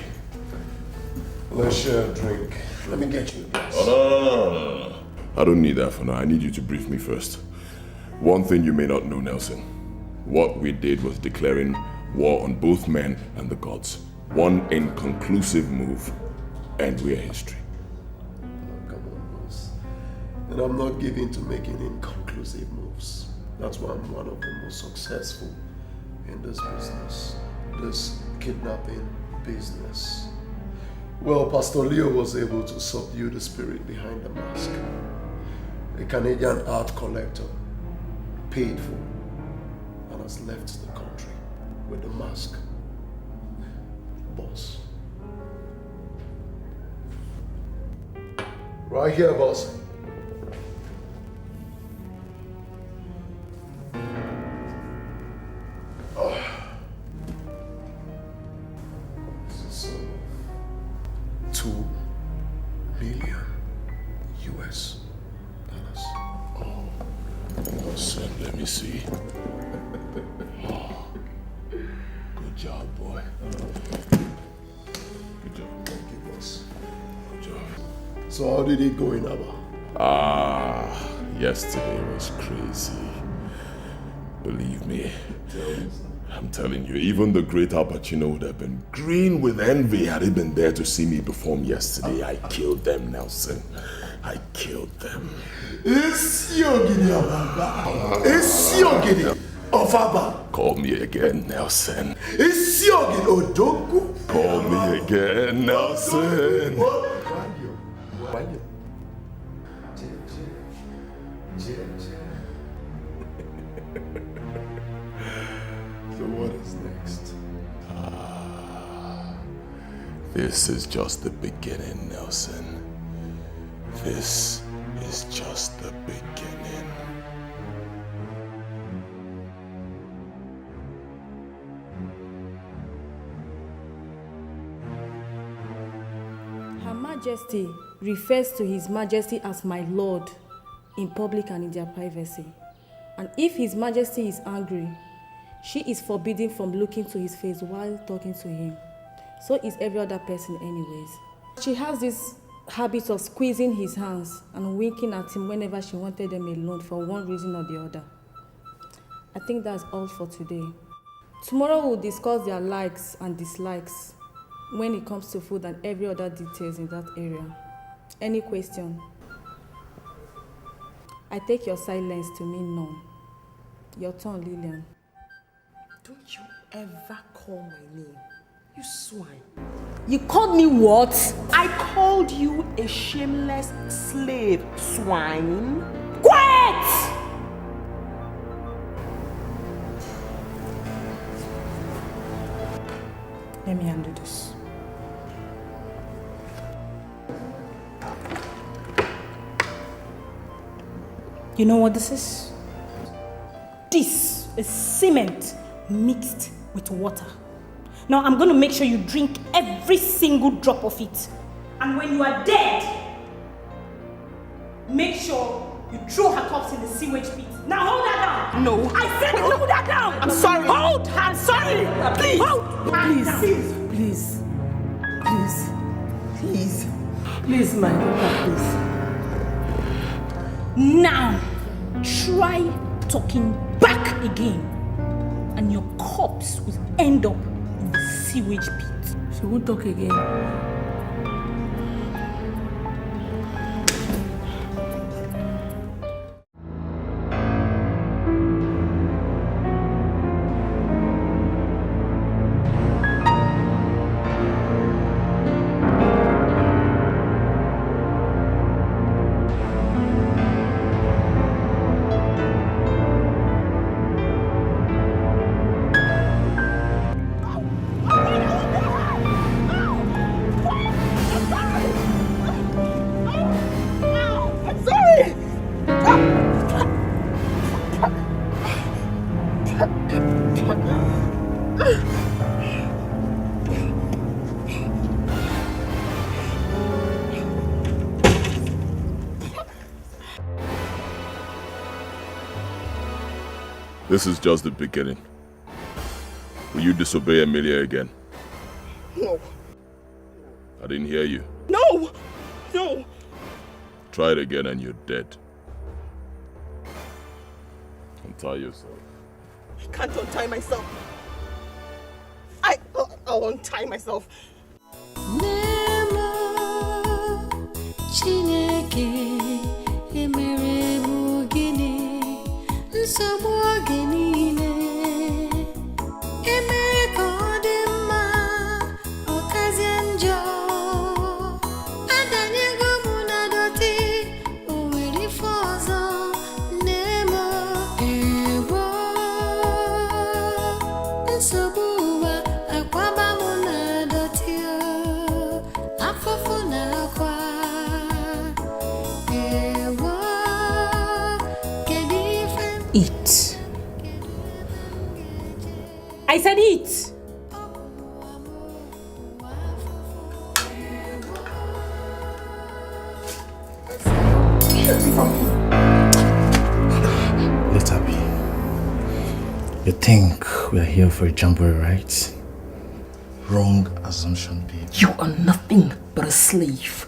Let's share a drink. Let me get you a glass.
Oh, no. I don't need that for now. I need you to brief me first. One thing you may not know, Nelson. What we did was declaring war on both men and the gods. One inconclusive move, and we're history.
Oh, come on, boss. And I'm not given to making inconclusive moves. That's why I'm one of the most successful in this business. This kidnapping business. Well, Pastor Leo was able to subdue the spirit behind the mask. A Canadian art collector, paid for, and has left the country with the mask. Boss. Right here, boss. This is 2 million US dollars.
Oh, Nelson, let me see. Oh, good job, boy. Good job.
Thank you, boss.
Good job.
So how did it go in Abba?
Yesterday was crazy. Believe me. I'm telling you, even the great Al Pacino would have been green with envy had he been there to see me perform yesterday. I killed them, Nelson. I killed them.
It's Yogini of Abba. It's Yogini of Abba.
Call me again, Nelson.
It's Yogini Odogu.
Call me again, Nelson.
So what is next?
This is just the beginning, Nelson. This is just the beginning.
Her Majesty refers to His Majesty as my Lord in public and in their privacy. And if His Majesty is angry, she is forbidden from looking to his face while talking to him. So is every other person anyways. She has this habit of squeezing his hands and winking at him whenever she wanted them alone for one reason or the other. I think that's all for today. Tomorrow we'll discuss their likes and dislikes when it comes to food and every other details in that area. Any question? I take your silence to mean none. Your turn, Lillian.
Don't you ever call my name, you swine.
You called me what?
I called you a shameless slave, swine.
Quiet!
Let me undo this. You know what this is? This
is cement mixed with water. Now I'm going to make sure you drink every single drop of it. And when you are dead, make sure you throw her corpse in the sewage pit. Now hold that down.
No.
I said hold that down.
I'm sorry.
Hold. I'm sorry.
Please.
Hold.
Please. Please, my daughter, please.
Now, try talking back again, and your corpse will end up in the sewage pit.
She won't talk again.
This is just the beginning. Will you disobey Emilia again?
No.
I didn't hear you.
No! No!
Try it again and you're dead. Untie yourself.
I can't untie myself. I'll untie myself.
Eat. I said eat.
Let her be. You think we are here for a jamboree, right? Wrong assumption, babe.
You are nothing but a slave.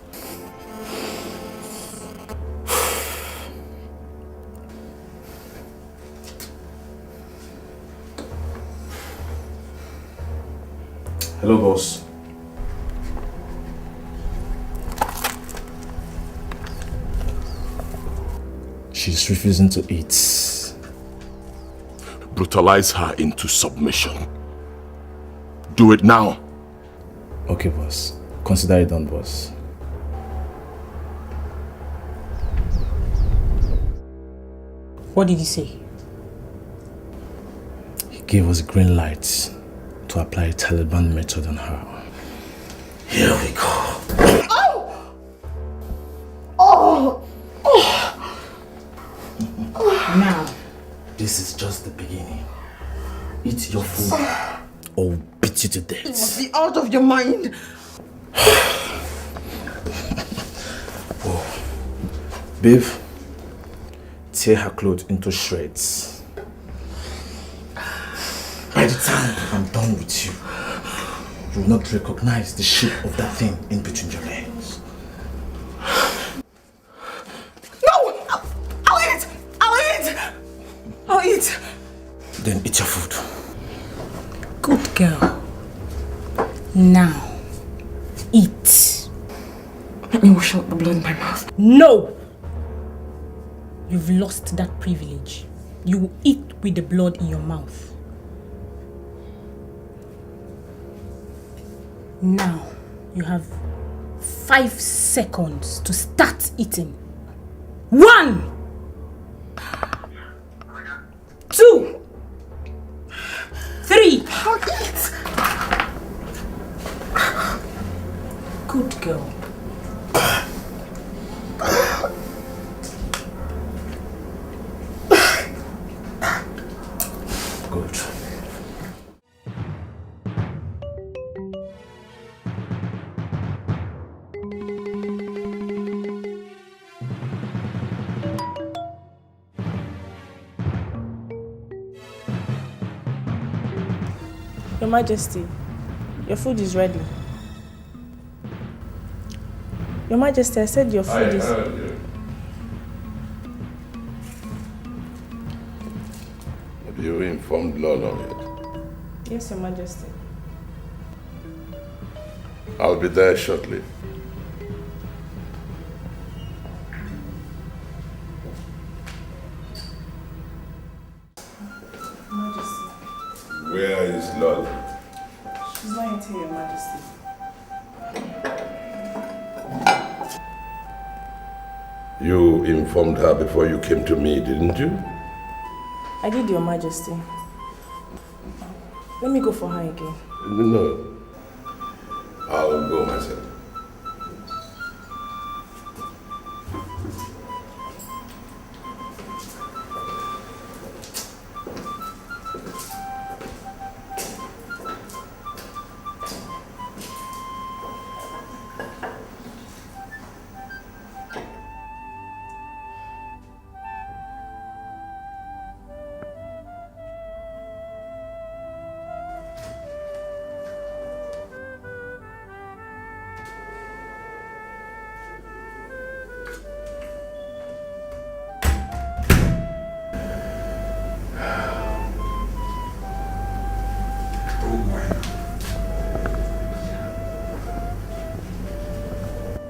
Hello, boss. She's refusing to eat.
Brutalize her into submission. Do it now.
Okay, boss. Consider it done, boss.
What did he say?
He gave us green light to apply a Taliban method on her. Here we go.
Oh! Oh! Oh!
Now.
This is just the beginning. Eat your food or we'll beat you to death.
You must be out of your mind.
Whoa. Babe, tear her clothes into shreds. By the time I'm done with you, you will not recognize the shape of that thing in between your legs.
No! I'll eat! I'll eat! I'll eat!
Then eat your food.
Good girl. Now, eat.
Let me wash out the blood in my mouth.
No! You've lost that privilege. You will eat with the blood in your mouth. Now, you have 5 seconds to start eating. 1, 2, 3.
I'll eat.
Good girl.
Good.
Your Majesty, your food is ready. Your Majesty, I said your food is...
Have you informed Lolo yet?
Yes, Your Majesty.
I'll be there shortly.
Majesty.
Where is Lolo?
She's not yet here, Your Majesty.
You informed her before you came to me, didn't you?
I did, Your Majesty. Let me go for her again.
No. I'll go myself.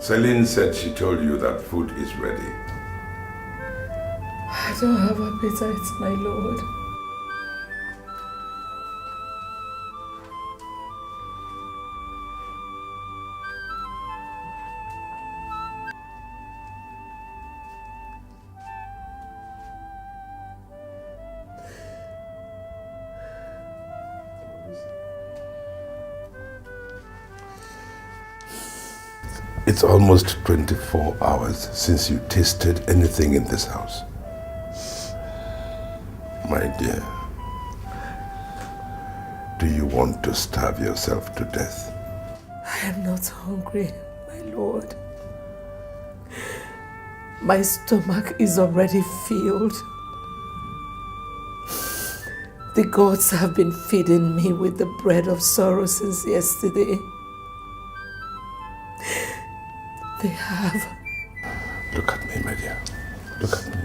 Celine said she told you that food is ready.
I don't have appetite, my lord.
It's almost 24 hours since you tasted anything in this house. My dear, do you want to starve yourself to death?
I am not hungry, my lord. My stomach is already filled. The gods have been feeding me with the bread of sorrow since yesterday. They have.
Look at me, my dear. Look at me.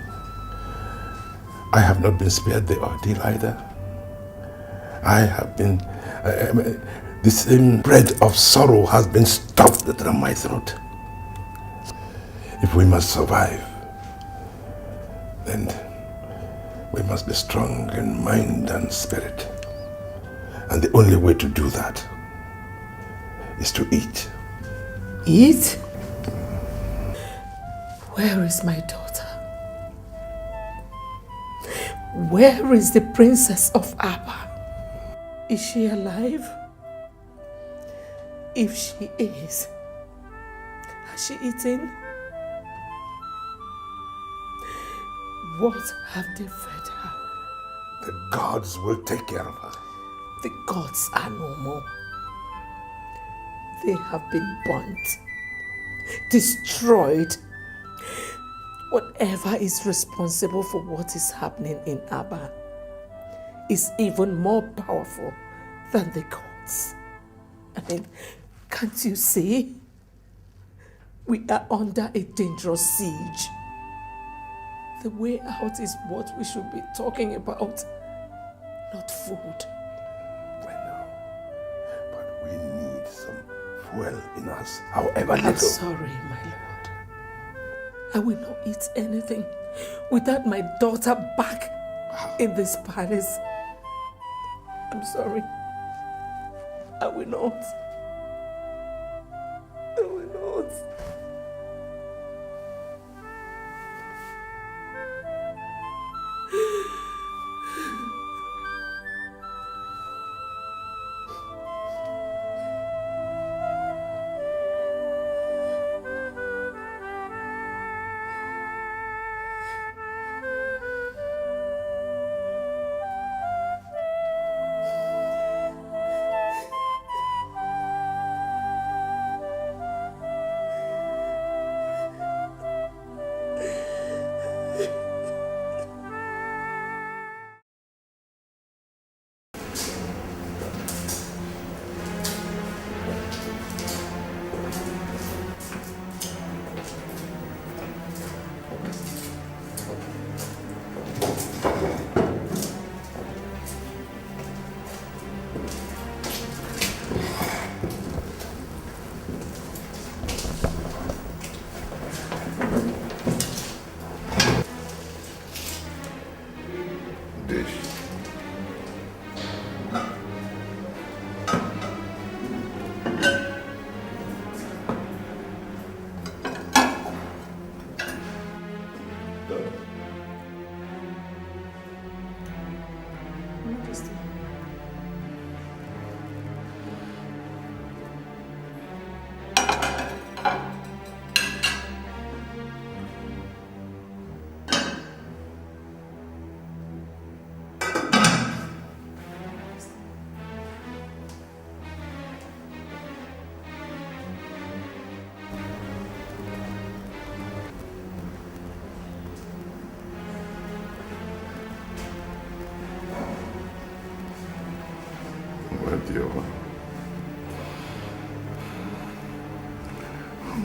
I have not been spared the ordeal either. I have been... the same bread of sorrow has been stuffed down my throat. If we must survive, then we must be strong in mind and spirit. And the only way to do that is to eat.
Eat? Where is my daughter? Where is the princess of Abba? Is she alive? If she is, has she eaten? What have they fed her?
The gods will take care of her.
The gods are no more. They have been burnt, destroyed. Whatever is responsible for what is happening in Abba is even more powerful than the gods. I mean, can't you see? We are under a dangerous siege. The way out is what we should be talking about, not food.
But we need some fuel in us, however little.
I'm sorry, my lord. I will not eat anything without my daughter back in this palace. I'm sorry. I will not. I will not.
you.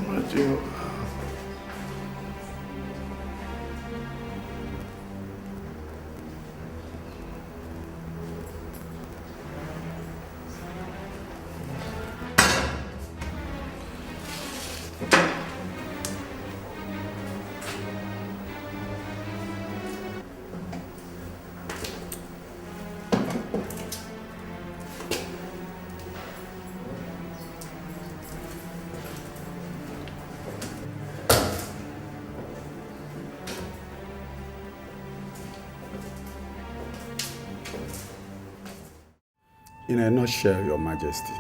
Would you?
In a nutshell, Your Majesty,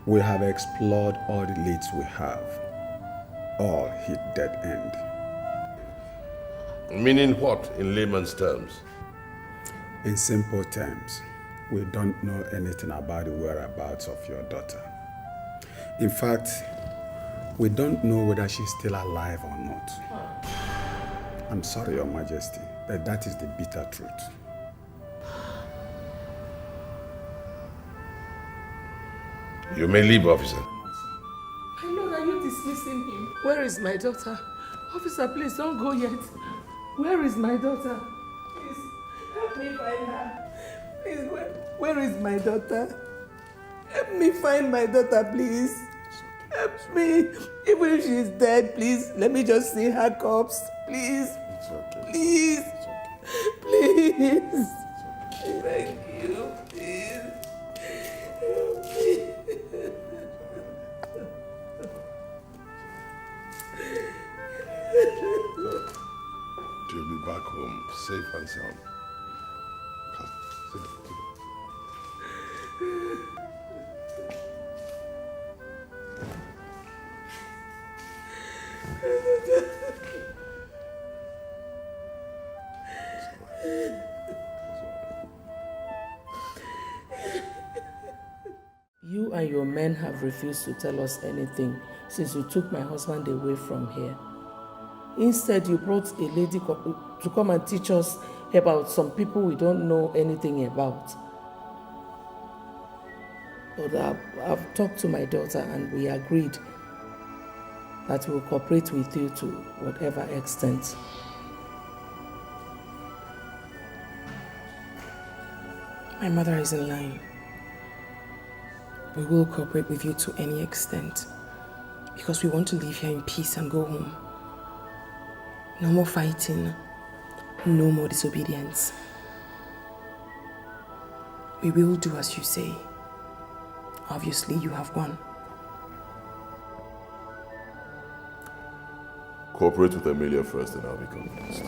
we have explored all the leads we have. All hit dead end.
Meaning what, in layman's terms?
In simple terms, we don't know anything about the whereabouts of your daughter. In fact, we don't know whether she's still alive or not. I'm sorry, Your Majesty, but that is the bitter truth.
You may leave, officer.
My lord, are you dismissing him? Where is my daughter? Officer, please don't go yet. Where is my daughter? Please, help me find her. Please, where is my daughter? Help me find my daughter, please. Help me. Even if she's dead, please, let me just see her corpse. Please.
It's okay.
Please. Please. Thank you. Please. Help me.
You'll be back home, safe and sound. Come, sit down.
You and your men have refused to tell us anything since you took my husband away from here. Instead, you brought a lady to come and teach us about some people we don't know anything about. But I've talked to my daughter and we agreed that we'll cooperate with you to whatever extent.
My mother is in line. We will cooperate with you to any extent because we want to live here in peace and go home. No more fighting, no more disobedience. We will do as you say. Obviously, you have won.
Cooperate with Emilia first and I'll be convinced.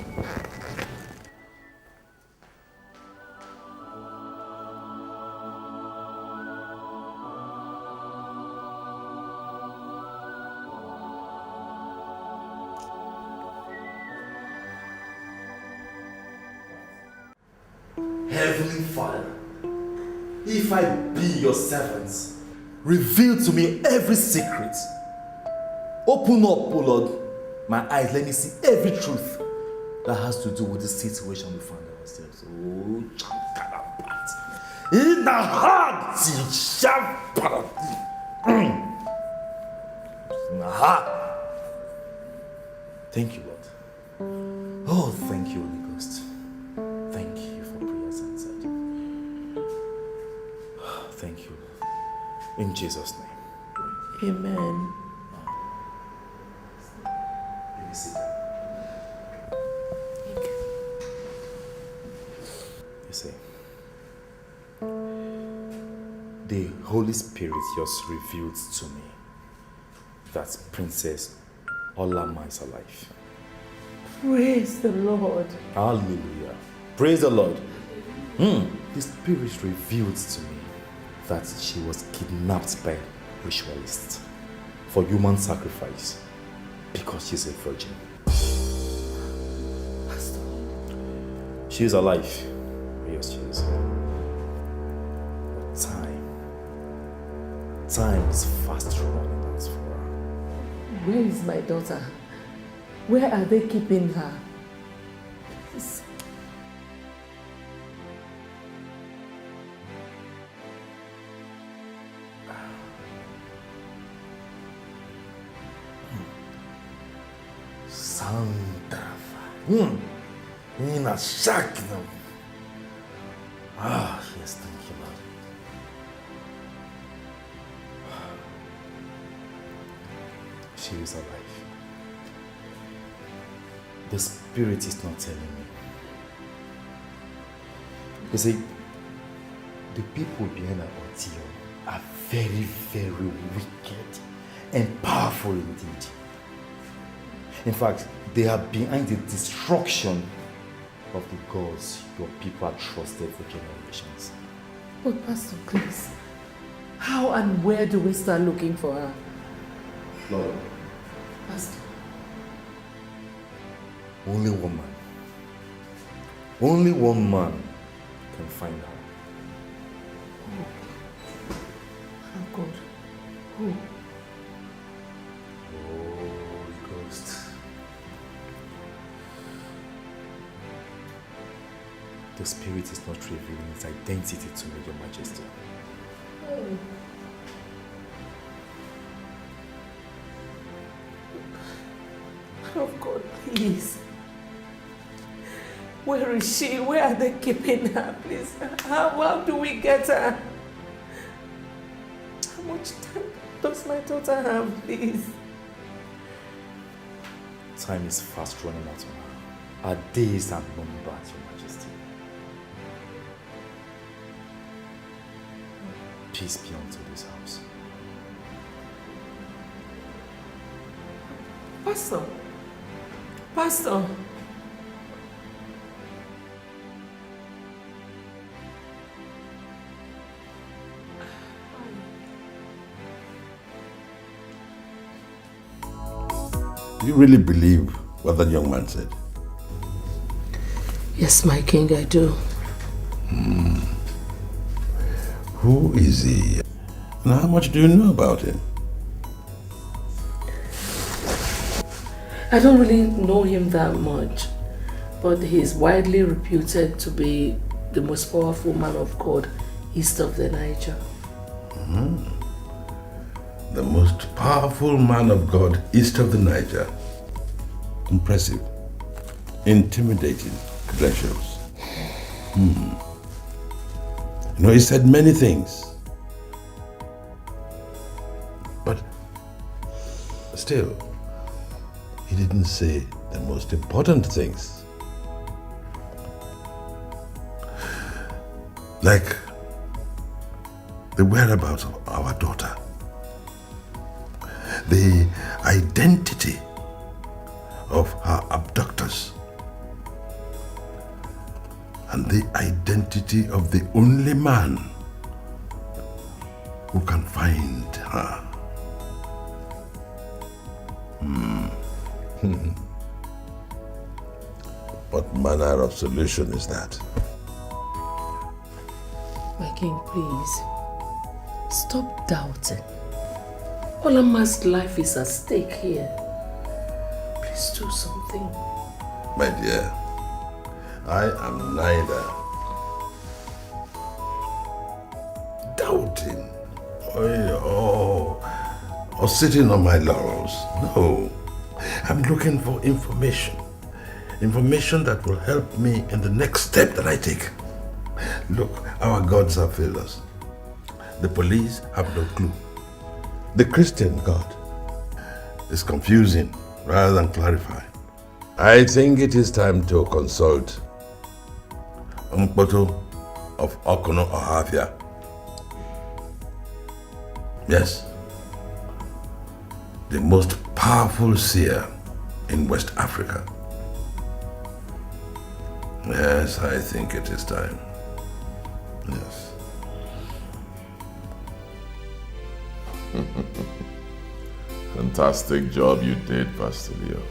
Heavenly Father, if I be your servant, reveal to me every secret. Open up, O Lord, my eyes, let me see every truth that has to do with the situation we find ourselves. Oh, Chankarabat. In the heart, in the heart. Thank you, Lord. Oh, thank you, Holy Ghost. Thank you for prayers answered. Thank you. In Jesus' name.
Amen.
Let me sit down. You see, the Holy Spirit just revealed to me that Princess Olama is alive.
Praise the Lord.
Hallelujah. Praise the Lord. The Spirit revealed to me that she was kidnapped by ritualists for human sacrifice because she's a virgin. She is alive. Yes, she is. But time is fast running out for her.
Where is my daughter? Where are they keeping her? Please.
In a shack. Ah, yes, thank you, Lord.
She is alive. The spirit is not telling me. You see, the people behind our ordeal are very, very wicked and powerful indeed. In fact, they are behind the destruction of the gods your people have trusted for generations.
But Pastor, please, how and where do we start looking for her?
Lord,
Pastor.
only one man can find her.
Oh God. Who?
Holy Ghost.
The spirit is not revealing its identity to me, Your Majesty.
Oh God, please. Where is she? Where are they keeping her, please? How do we get her? How much time does my daughter have, please?
Time is fast running out on her. Our days are numbered, Your Majesty. Peace be unto this house.
Pastor. Pastor.
Do you really believe what that young man said?
Yes, my king, I do.
Who is he? And how much do you know about him?
I don't really know him that much, but he's widely reputed to be the most powerful man of God east of the Niger.
The most powerful man of God east of the Niger. Impressive. Intimidating credentials. You know, he said many things. But still, he didn't say the most important things. Like the whereabouts of our daughter. The identity of her abductors. And the identity of the only man who can find her. What manner of solution is that?
My king, please, stop doubting. Olama's life is at stake here. Please do something.
My dear, I am neither doubting or sitting on my laurels. No, I'm looking for information. Information that will help me in the next step that I take. Look, our gods have failed us. The police have no clue. The Christian God is confusing rather than clarifying. I think it is time to consult Mkpoto of Okono Ohafia. Yes, the most powerful seer in West Africa. Yes, I think it is time. Yes. Fantastic job you did, Pastor Leo.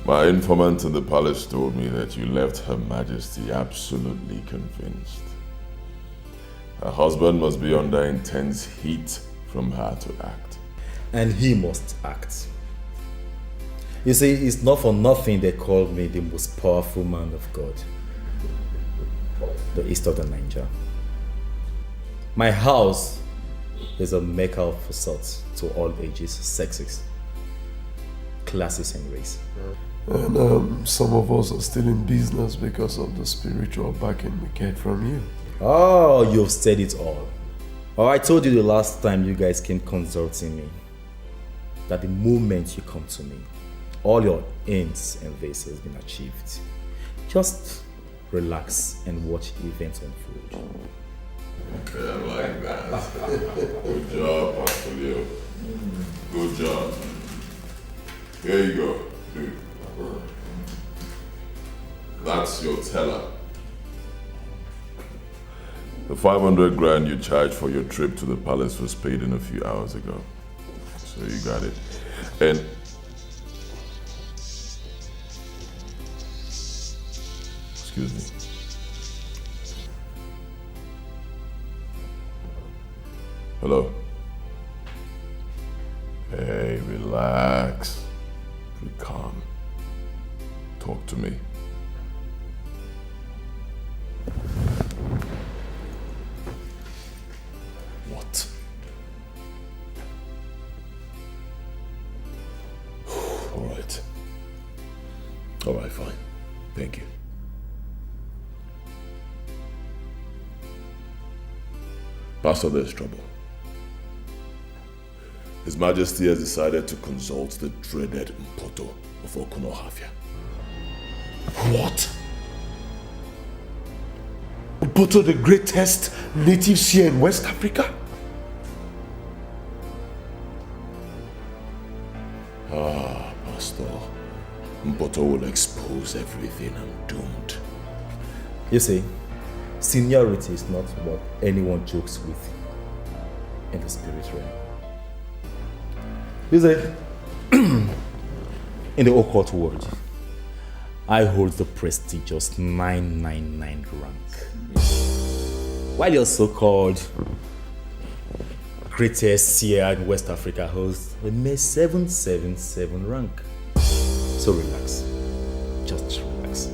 My informant in the palace told me that you left Her Majesty absolutely convinced. Her husband must be under intense heat from her to act.
And he must act. You see, it's not for nothing they call me the most powerful man of God, the east of the Niger. My house is a mecca of sorts to all ages, sexes, classes and race.
And some of us are still in business because of the spiritual backing we get from you.
Oh, you've said it all. Oh, I told you the last time you guys came consulting me that the moment you come to me, all your aims and visions has been achieved. Just relax and watch events unfold.
Okay, I like that. Good job, Pastor Leo. Good job. Here you go, dude. That's your teller. The 500 grand you charged for your trip to the palace was paid in a few hours ago. So you got it. And excuse me. Hello? Hey, relax. Be calm. Talk to me. What? All right. All right, fine. Thank you. Pastor, there's trouble. His Majesty has decided to consult the dreaded Mpoto of Okunohafia.
What? Mpoto, the greatest natives here in West Africa?
Ah, Pastor. Mpoto will expose everything. I'm doomed.
You see, seniority is not what anyone jokes with in the spirit realm. You see, in the occult world, I hold the prestigious 999 rank. While your so-called greatest seer in West Africa holds the mere 777 rank. So relax. Just relax.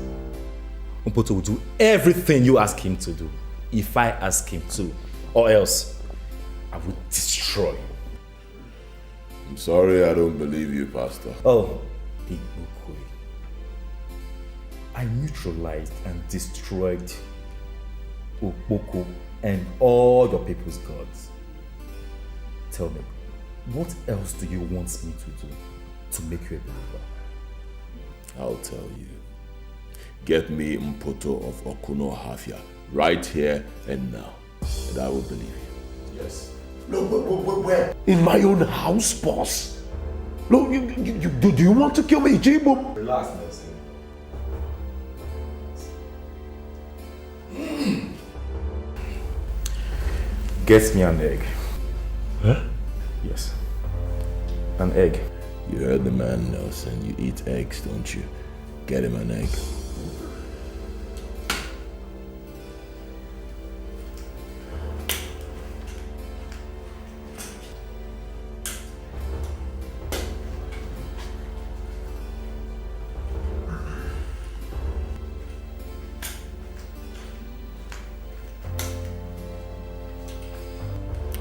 Mpoto will do everything you ask him to do, if I ask him to, or else I will destroy you.
I'm sorry I don't believe you, Pastor.
Oh, Big Bukwe. I neutralized and destroyed Okpoko and all your people's gods. Tell me, what else do you want me to do to make you a believer?
I'll tell you. Get me Mpoto of Okunohafia right here and now, and I will believe you. Yes.
No, where? In my own house, boss? No, do you want to kill me, Jibo?
Relax, Nelson. Get me an egg.
Huh?
Yes. An egg.
You heard the man, Nelson. You eat eggs, don't you? Get him an egg.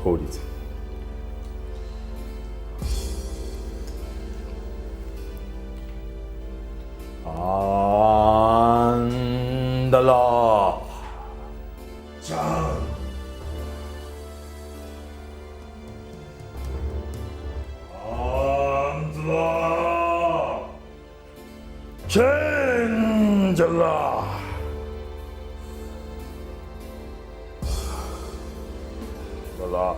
Hold it. Andala.
John.
Andala. Chandala. Andala.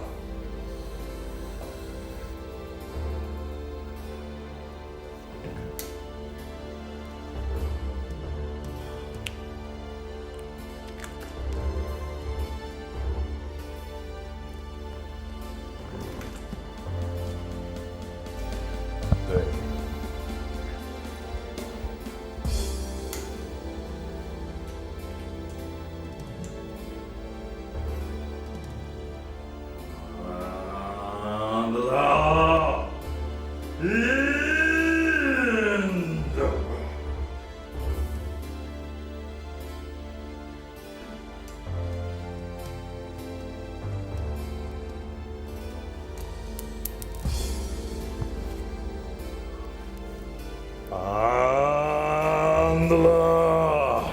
Chandler.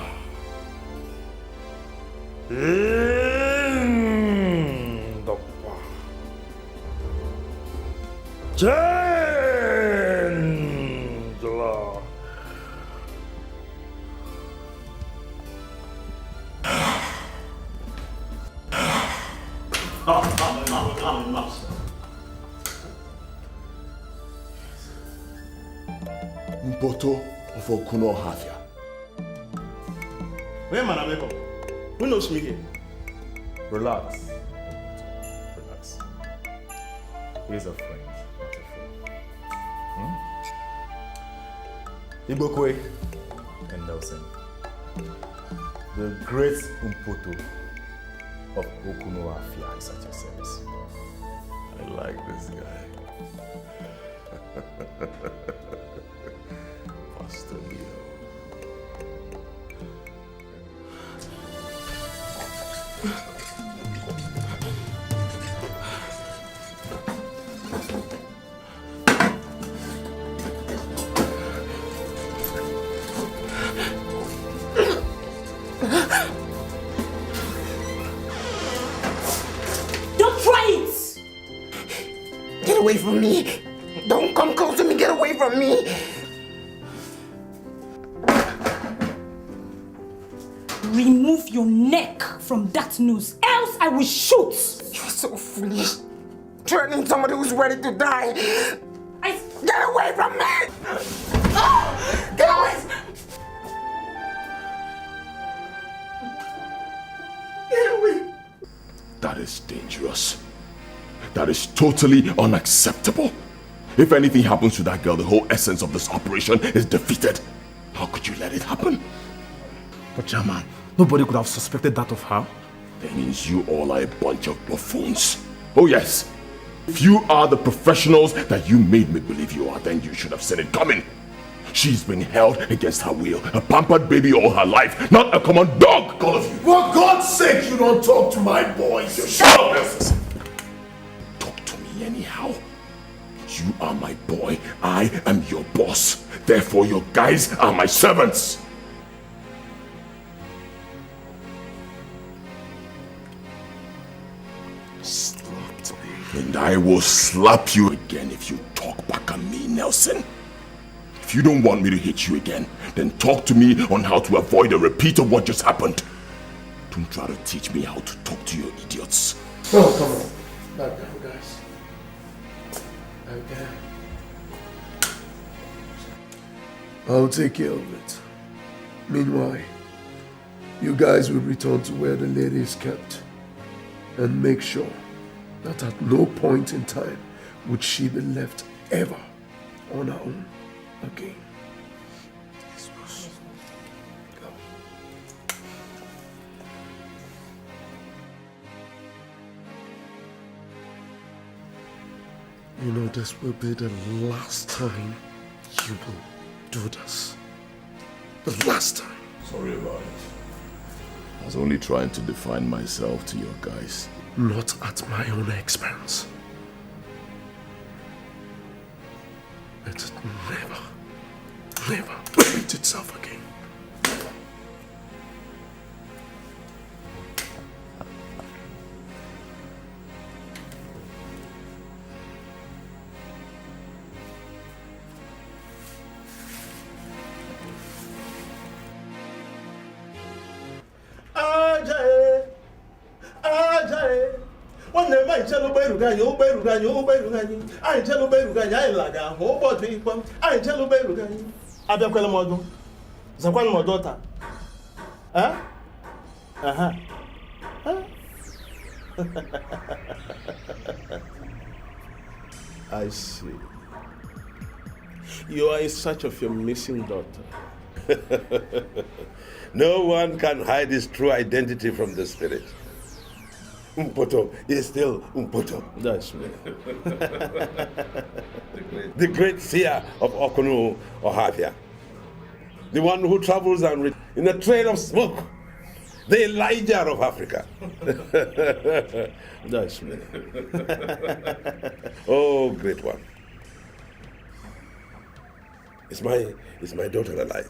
In the Chandler.
Mpoto of Okunohafia.
Where man am I? Who knows me here?
Relax. Relax. He's a friend, not a fool. Ibokwe and Nelson. The great Mpoto of Okunohafia is at your service.
I like this guy. Pastor Leo.
Don't try it! Get away from me! Don't come close to me! Get away from me!
Remove your neck from that noose, else I will shoot!
You're so foolish. Threatening somebody who's ready to die. Get away from me! Get away! Get away!
That is dangerous. That is totally unacceptable. If anything happens to that girl, the whole essence of this operation is defeated. How could you let it happen?
But Chairman, nobody could have suspected that of her.
That means you all are a bunch of buffoons. Oh yes. If you are the professionals that you made me believe you are, then you should have seen it coming. She's been held against her will, a pampered baby all her life, not a common dog, all of you.
For God's sake, you don't talk to my boys.
Shut up, Nelson. Talk to me anyhow. You are my boy. I am your boss. Therefore, your guys are my servants. Slapped me. And I will slap you again if you talk back at me, Nelson. If you don't want me to hit you again, then talk to me on how to avoid a repeat of what just happened. Don't try to teach me how to talk to you idiots.
Oh, come on. Back down, guys. Okay. I'll take care of it. Meanwhile, you guys will return to where the lady is kept and make sure that at no point in time would she be left ever on her own again. Go. You know, this will be the last time you will do this. The last time.
Sorry about it. I was only trying to define myself to your guys.
Not at my own expense. Let it never repeat itself again.
Abịakwala m ọdụ. Zakwanụ m ọdụ taa. I see. You are in search of your missing daughter.
No one can hide his true identity from the spirit. Mpoto is still Mpoto.
That's me.
The great seer of Okunohafia. The one who travels and in a trail of smoke. The Elijah of Africa.
That's me.
Oh, great one. Is my daughter alive?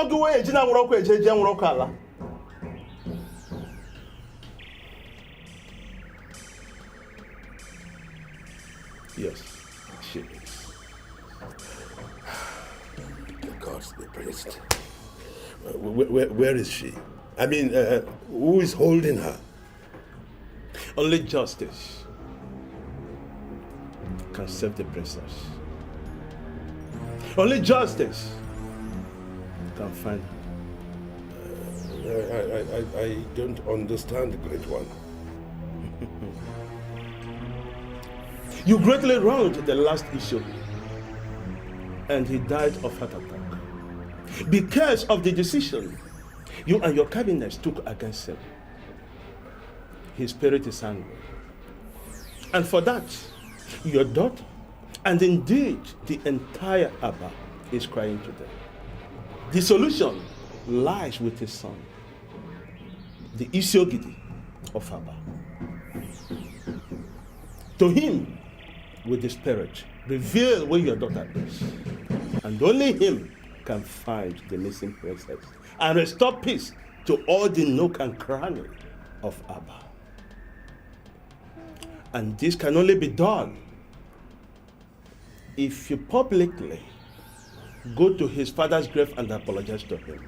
Oguwe ejina nwuroko ejeje nwuroko ala. Yes, she is.
The gods be praised. Where is she? I mean, who is holding her?
Only justice can save the princess. Only justice can find her.
I don't understand, Great One.
You greatly wronged the last issue, and he died of heart attack because of the decision you and your cabinet took against him. His spirit is angry, and for that, your daughter, and indeed the entire Abba, is crying today. The solution lies with his son, the Isiogidi of Abba. To him, with the spirit, reveal where your daughter is, and only him can find the missing princess and restore peace to all the nook and cranny of Abba. And this can only be done if you publicly go to his father's grave and apologize to him.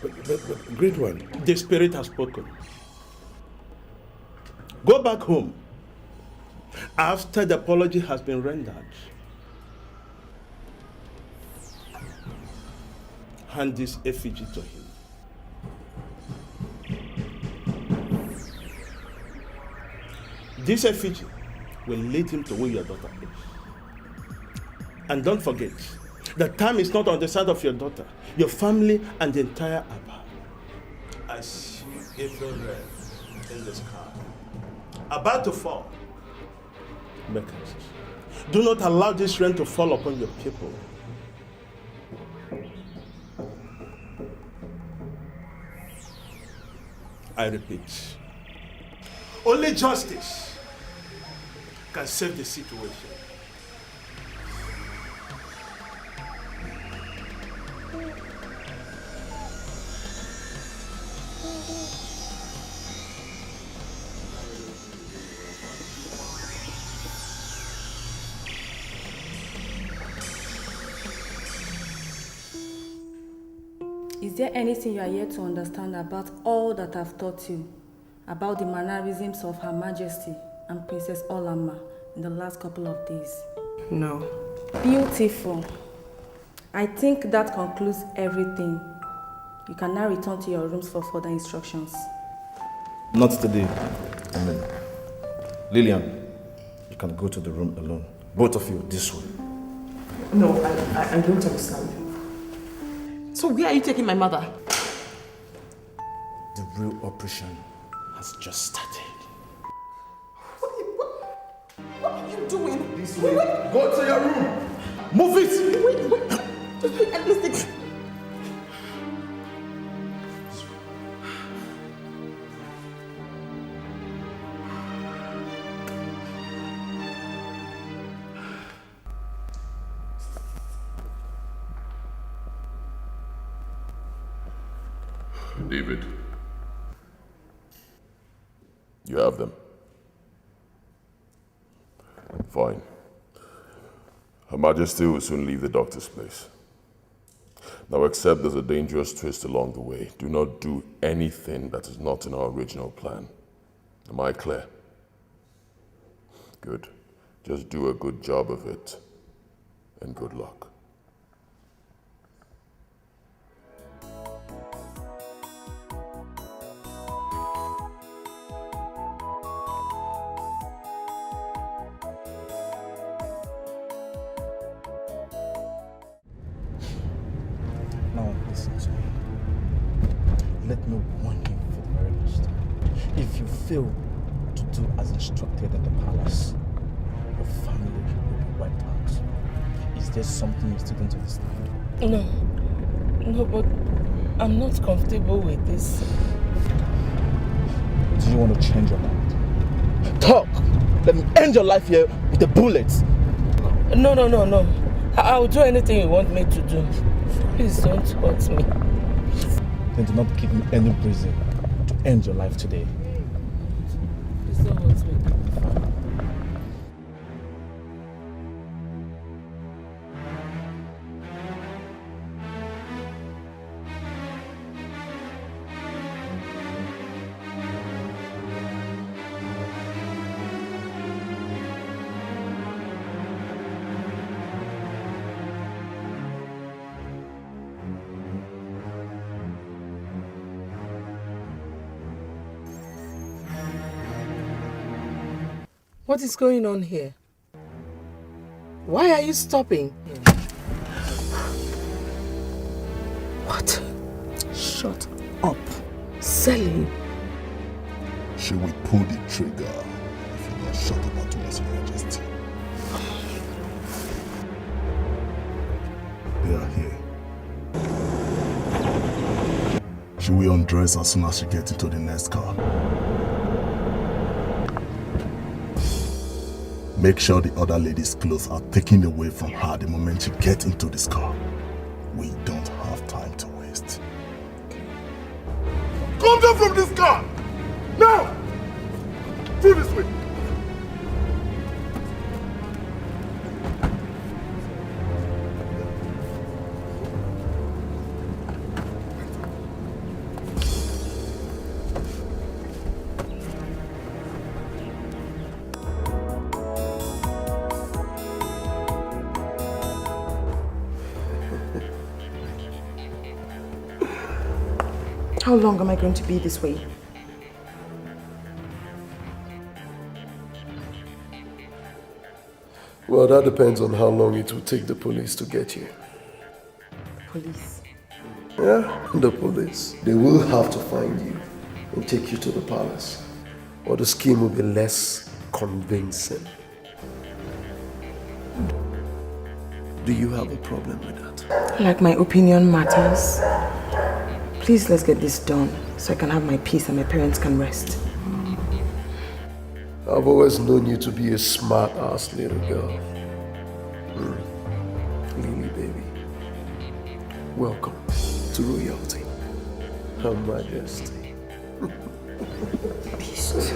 But Great One,
the spirit has spoken. Go back home after the apology has been rendered. Hand this effigy to him. This effigy will lead him to where your daughter is. And don't forget, the time is not on the side of your daughter, your family, and the entire Abba. I see April red in the sky, about to fall. Make haste. Do not allow this rain to fall upon your people. I repeat, only justice can save the situation.
Is there anything you are yet to understand about all that I've taught you about the mannerisms of Her Majesty and Princess Olama in the last couple of days?
No.
Beautiful. I think that concludes everything. You can now return to your rooms for further instructions.
Not today. I mean, Lillian, you can go to the room alone. Both of you, this way.
No, I don't understand. So where are you taking my mother?
The real operation has just started.
What are you doing?
This way. Go to your room. Move it.
Wait. Just wait, listen.
David, you have them. Fine. Her Majesty will soon leave the doctor's place. Now, except there's a dangerous twist along the way, do not do anything that is not in our original plan. Am I clear? Good. Just do a good job of it, and good luck.
Now, listen to me. Let me warn you for the very last time. If you fail to do as instructed at the palace, your family will be wiped out. Is there something you still don't understand?
No, but I'm not comfortable with this.
Do you want to change your mind? Talk! Let me end your life here with a bullet.
No. I'll do anything you want me to do. Please don't hurt me.
Then do not give me any reason to end your life today.
Please don't hurt me. What is going on here? Why are you stopping? What?
Shut up.
Sally.
She will pull the trigger if you not shut up at once, Your Majesty. They are here. She will undress as soon as she gets into the next car. Make sure the other lady's clothes are taken away from her the moment she gets into this car. We don't have time to waste. Come down from this car! Now! Through this way!
How long am I going to be this way?
Well, that depends on how long it will take the police to get you.
Police?
Yeah, the police. They will have to find you and take you to the palace, or the scheme will be less convincing. Do you have a problem with that?
Like my opinion matters. Please, let's get this done so I can have my peace and my parents can rest.
I've always known you to be a smart-ass little girl. Lily, baby. Welcome to royalty. Her Majesty.
Beast.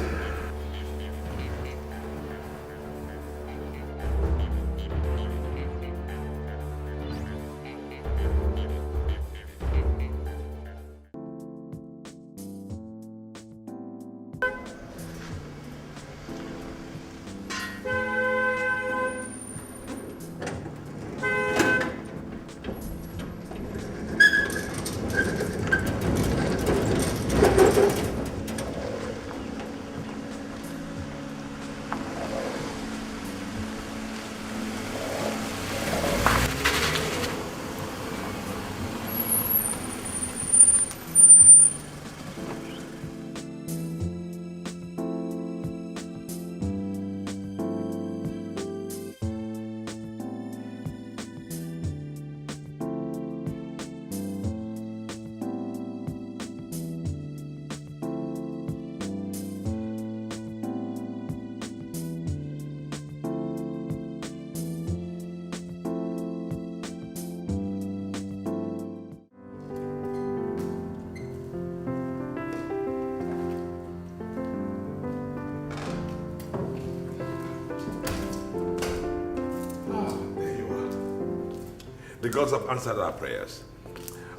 The gods have answered our prayers.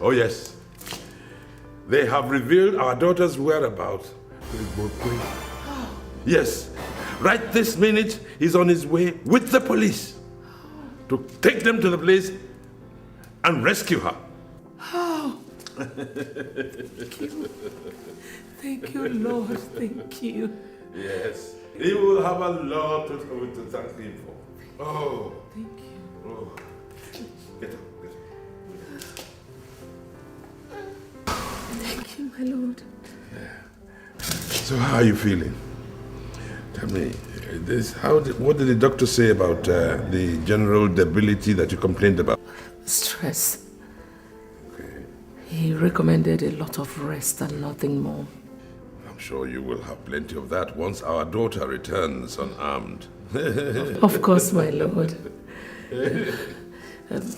Oh yes, they have revealed our daughter's whereabouts. Yes, right this minute he's on his way with the police to take them to the place and rescue her.
Oh. Thank you. Thank you, Lord. Thank you.
Yes, he will have a lot to thank him for. Oh.
Thank you.
Oh. Get up,
Thank you, my Lord.
So how are you feeling? Tell me, what did the doctor say about the general debility that you complained about?
Stress. Okay. He recommended a lot of rest and nothing more.
I'm sure you will have plenty of that once our daughter returns unarmed.
Of course, my Lord.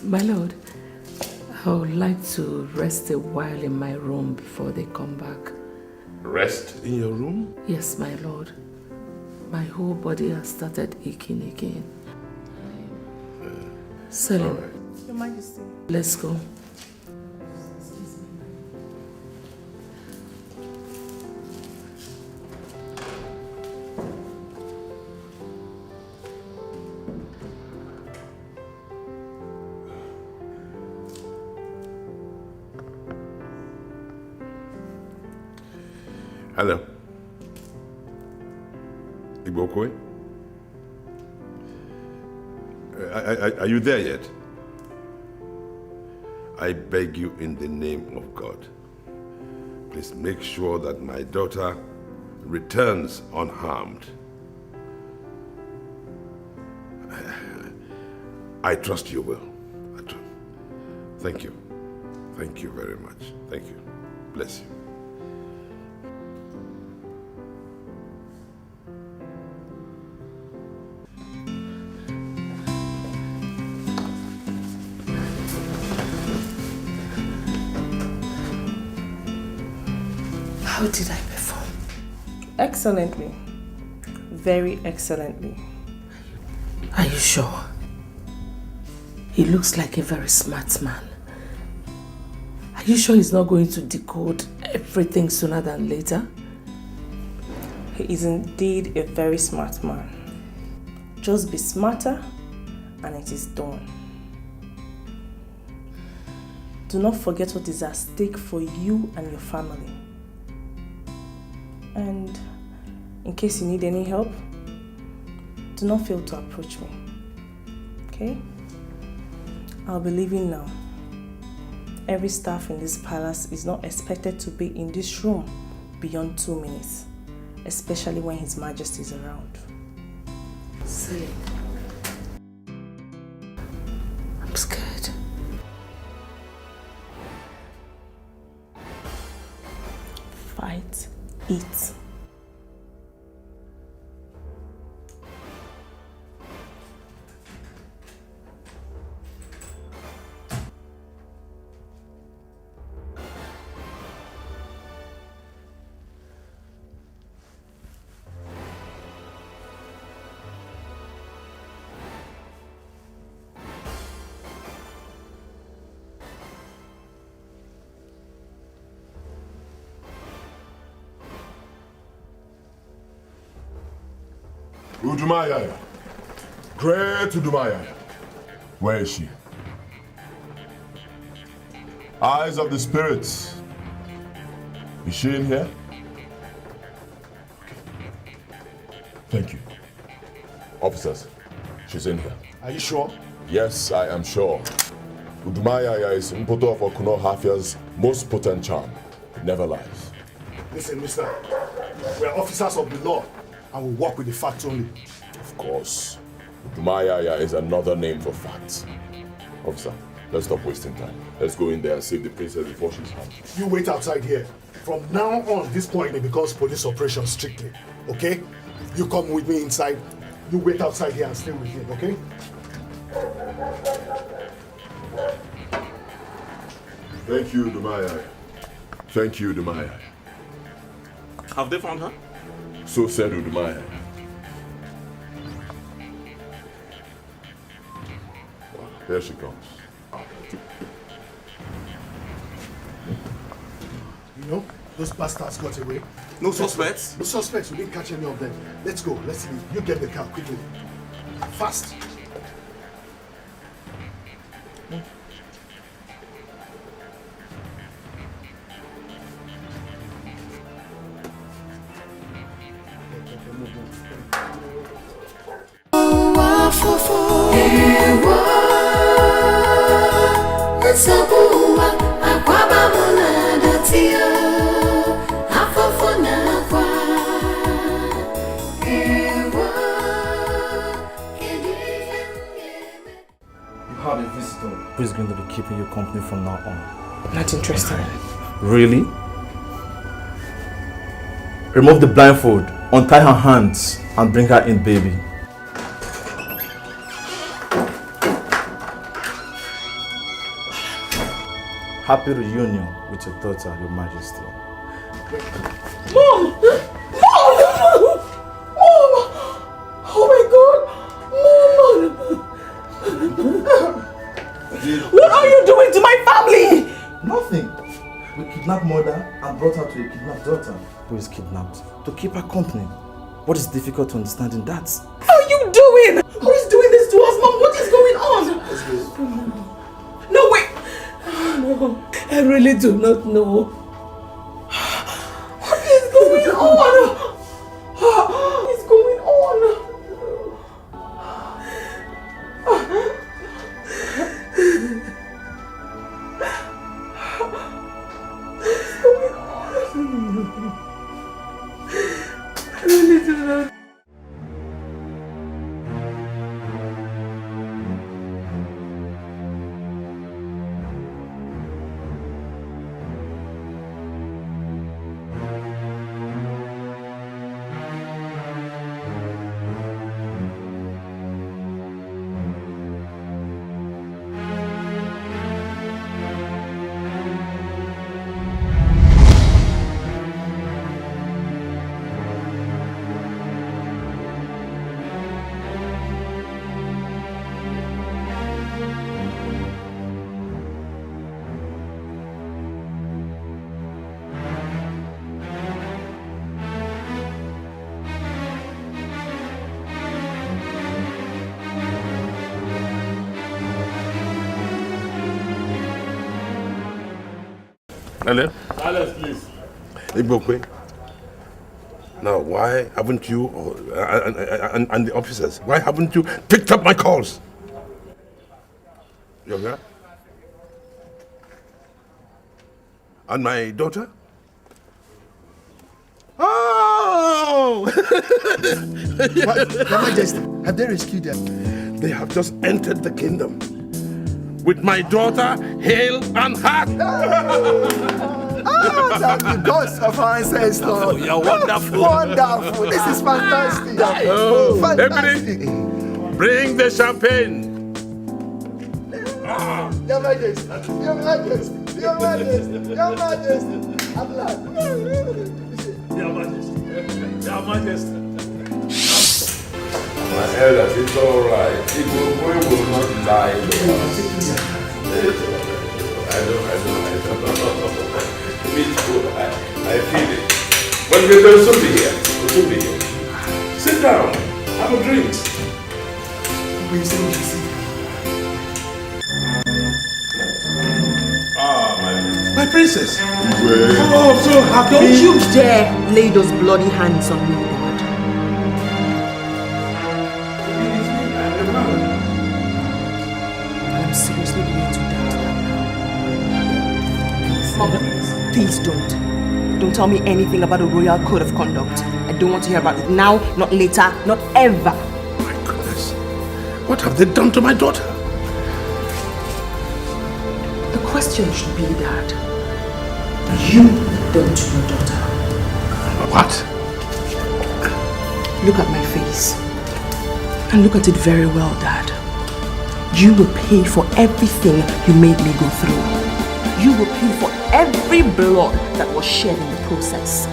My lord, I would like to rest a while in my room before they come back.
Rest in your room?
Yes, my lord. My whole body has started aching again. Selim,
Your Majesty.
let's go.
Hello. Ibokwe? Are you there yet? I beg you in the name of God, please make sure that my daughter returns unharmed. I trust you will. Thank you. Thank you very much. Thank you. Bless you.
How did I perform?
Excellently. Very excellently.
Are you sure? He looks like a very smart man. Are you sure he's not going to decode everything sooner than later?
He is indeed a very smart man. Just be smarter and it is done. Do not forget what is at stake for you and your family. And in case you need any help, do not fail to approach me. Okay? I'll be leaving now. Every staff in this palace is not expected to be in this room beyond 2 minutes, especially when His Majesty is around.
Selim, I'm scared.
Fight, eat.
Udumaya. Great Udumaya. Where is she? Eyes of the spirits. Is she in here? Thank you. Officers, she's in here.
Are you sure?
Yes, I am sure. Udumaya is Mpoto of Okuno Hafia's most potent charm. It never lies.
Listen, mister. We are officers of the law and we work with the facts only.
Of course. Udumaya is another name for facts. Officer, let's stop wasting time. Let's go in there and save the princess before she's harmed.
You wait outside here. From now on, this point it becomes police operation strictly. Okay? You come with me inside. You wait outside here and stay with him, okay?
Thank you, Udumaya. Thank you, Udumaya.
Have they found her?
So said Udumaya. Here she comes.
You know, those bastards got away.
No suspects?
No suspects. We didn't catch any of them. Let's go. Let's leave. You get the car quickly. Fast.
Who's going to be keeping you company from now on?
Not interested.
Really? Remove the blindfold, untie her hands, and bring her in, baby.
Happy reunion with your daughter, Your Majesty.
Mom! Mom! Oh my God! Mom! What are you doing to my family?
Nothing. We kidnapped mother and brought her to a kidnapped daughter who is kidnapped to keep her company. What is difficult to understand in that?
What are you doing? Who is doing this to us, Mom? What is going on? No, wait! No, I really do not know. What is going on? What is going on? I really do not.
Hello?
Silence, please.
Igbokwe. Now, why haven't you, and the officers, why haven't you picked up my calls? You hear? And my daughter? Oh!
Your Majesty, have they rescued them?
They have just entered the kingdom with my daughter, hale and heart.
Thank the gods of our ancestors.
Oh, you're wonderful.
Wonderful. This is fantastic.
Oh,
Fantastic.
Ebony, bring the champagne.
Your Majesty, Your Majesty, Your Majesty, Your Majesty. I'm glad.
Your Majesty, Your Majesty.
My elders, it's all right. Igbokwe will not die. I don't. Me too. I feel it. But we'll soon be here. We'll soon be here. Sit down. Have a drink.
My princess.
Oh, I'm so happy. Don't you dare lay those bloody hands on me, Lord. I'm seriously going to that now. Mom, please don't. Don't tell me anything about the royal code of conduct. I don't want to hear about it now, not later, not ever.
My goodness. What have they done to my daughter?
The question should be that you don't your daughter.
What?
Look at my face. And look at it very well, Dad. You will pay for everything you made me go through. You will pay for every blood that was shed in the process.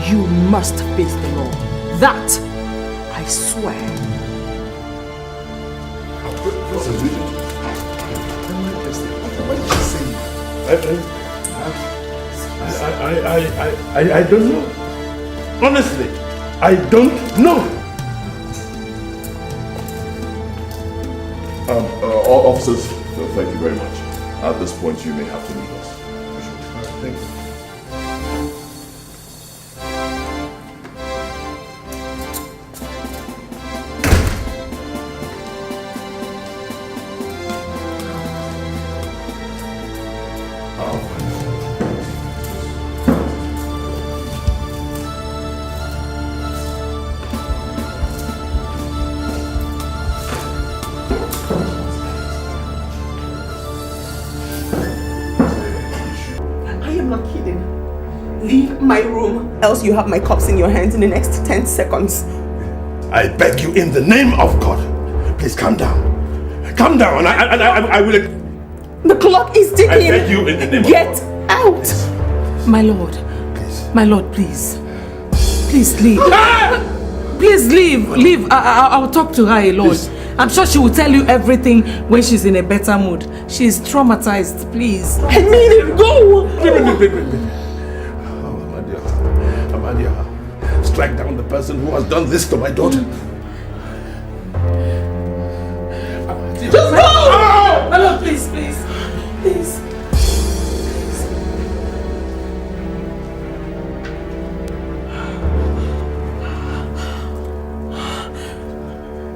You must face the law. That, I swear.
What's the reason? What did she say?
I don't know. Honestly, I don't know.
Officers, thank you very much. At this point, you may have to leave us. Thank you.
My room, else you have my cups in your hands in the next 10 seconds.
I beg you in the name of God, please calm down. Calm down, and I will.
The clock is ticking.
I beg you in the name
Get
of God.
out.
My lord. My lord, please. Please leave. Please leave. Leave. I'll talk to her alone. Please. I'm sure she will tell you everything when she's in a better mood. She's traumatized. Please.
I mean it. Go.
Oh, Amadia. Strike down the person who has done this to my daughter.
Just go!
My lord, please, please. Please.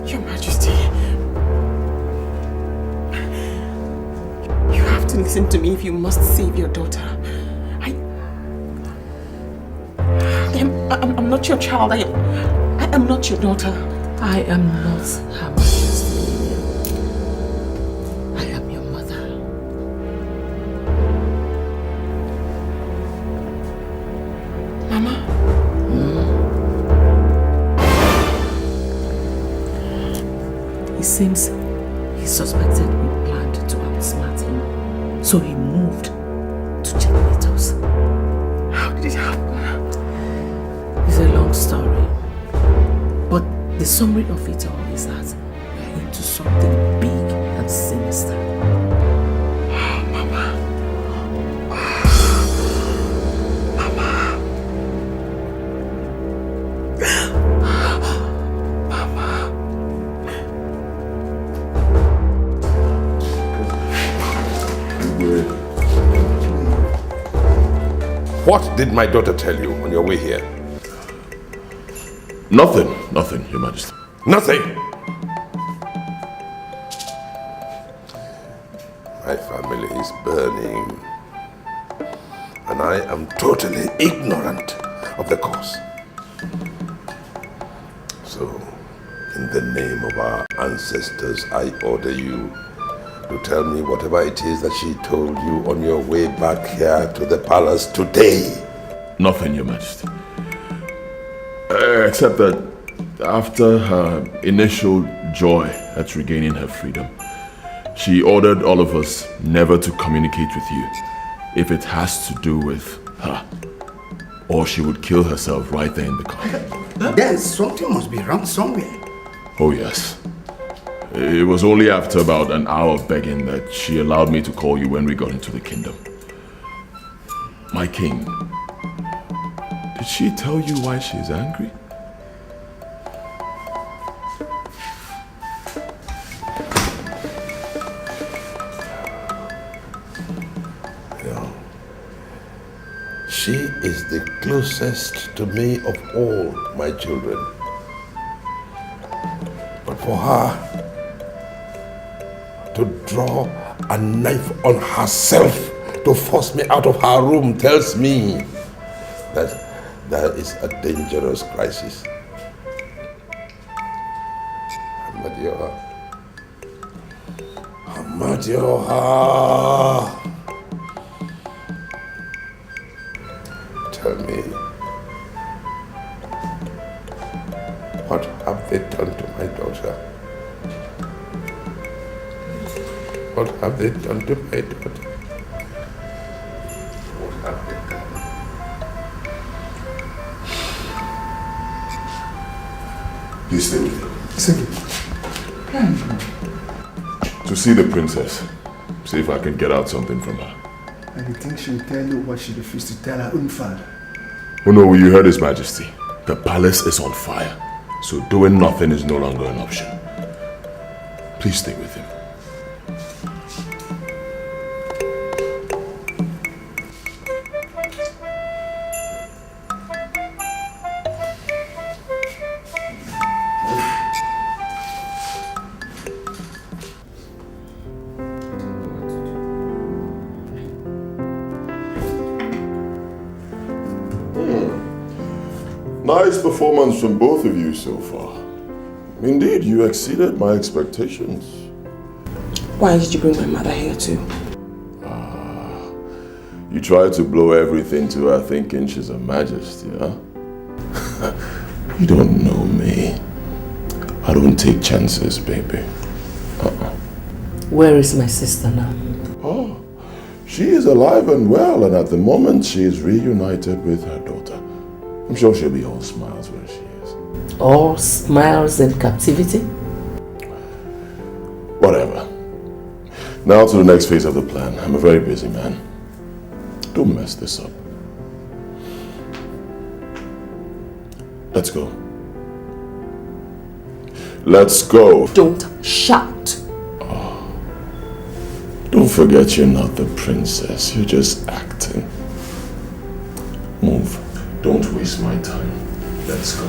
Your Majesty, you have to listen to me if you must save your daughter. I'm not your child. I am not your daughter.
I am not Her Majesty. I am your mother.
Mama?
It seems he suspected we planned to outsmart him, so he moved to checkmate us.
How did it happen?
It's a long story, but the summary of it all is that we're into something big and sinister.
Mama. Mama.
What did my daughter tell you on your way here?
Nothing, Your Majesty.
Nothing? My family is burning, and I am totally ignorant of the cause. So, in the name of our ancestors, I order you to tell me whatever it is that she told you on your way back here to the palace today.
Nothing, Your Majesty. Except that after her initial joy at regaining her freedom, she ordered all of us never to communicate with you if it has to do with her, or she would kill herself right there in the car.
Then something must be wrong somewhere.
Oh yes. It was only after about an hour of begging that she allowed me to call you when we got into the kingdom. My king, did she tell you why she's angry?
She is the closest to me of all my children. But for her to draw a knife on herself to force me out of her room tells me that there is a dangerous crisis. Amadioha. Tell me, what have they done to my daughter? What have they done to my daughter? What have they done?
Please stay with me. To see the princess. See if I can get out something from her.
And you think she'll tell you what she refused to tell her own father?
Oh no, you heard His Majesty. The palace is on fire, so doing nothing is no longer an option. Please stay with him. Nice performance from both of you so far. Indeed, you exceeded my expectations.
Why did you bring my mother here too?
You tried to blow everything to her thinking she's a majesty, huh? You don't know me. I don't take chances, baby.
Where is my sister now?
Oh, She is alive and well, and at the moment she is reunited with her daughter. I'm sure she'll be all smiles where she is.
All smiles and captivity?
Whatever. Now to the next phase of the plan. I'm a very busy man. Don't mess this up. Let's go. Let's go.
Don't shout.
Oh. Don't forget you're not the princess. You're just acting. Move. Don't waste my time. Let's go.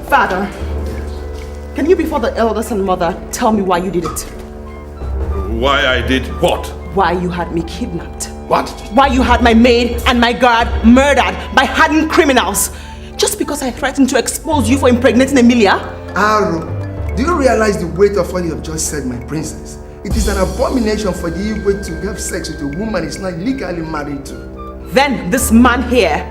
Father, can you before the elders and mother tell me why you did it?
Why I did what?
Why you had me kidnapped.
What?
Why you had my maid and my guard murdered by hardened criminals. Just because I threatened to expose you for impregnating Emilia?
Aro, do you realize the weight of what you have just said, my princess? It is an abomination for the Igwe to have sex with a woman he's not legally married to.
Then this man here,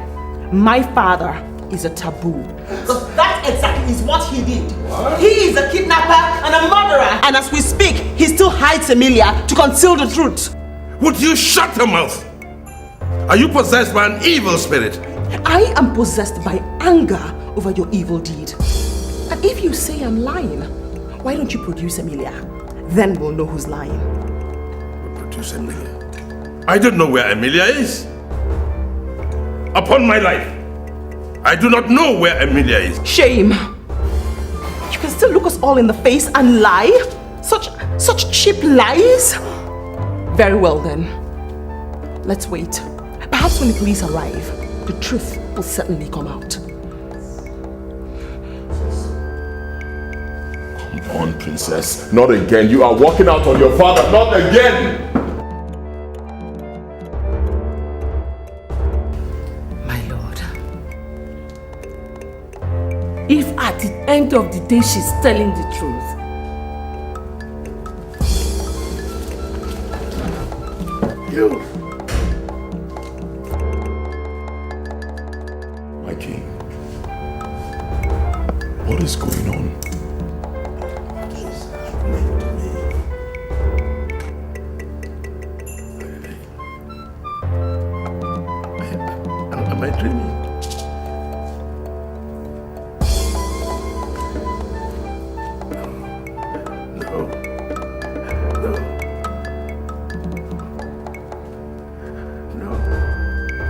my father, is a taboo. Because that exactly is what he did. What? He is a kidnapper and a murderer. And as we speak, he still hides Emilia to conceal the truth.
Would you shut your mouth? Are you possessed by an evil spirit?
I am possessed by anger over your evil deed. And if you say I'm lying, why don't you produce Emilia? Then we'll know who's lying.
Produce Emilia? I don't know where Emilia is. Upon my life, I do not know where Emilia is.
Shame. You can still look us all in the face and lie? Such cheap lies? Very well then. Let's wait. Perhaps when the police arrive, the truth will certainly come out.
Come on, princess. Not again. You are walking out on your father. Not again!
If at the end of the day she's telling the truth.
You. My king. What is going on?
Am I dreaming?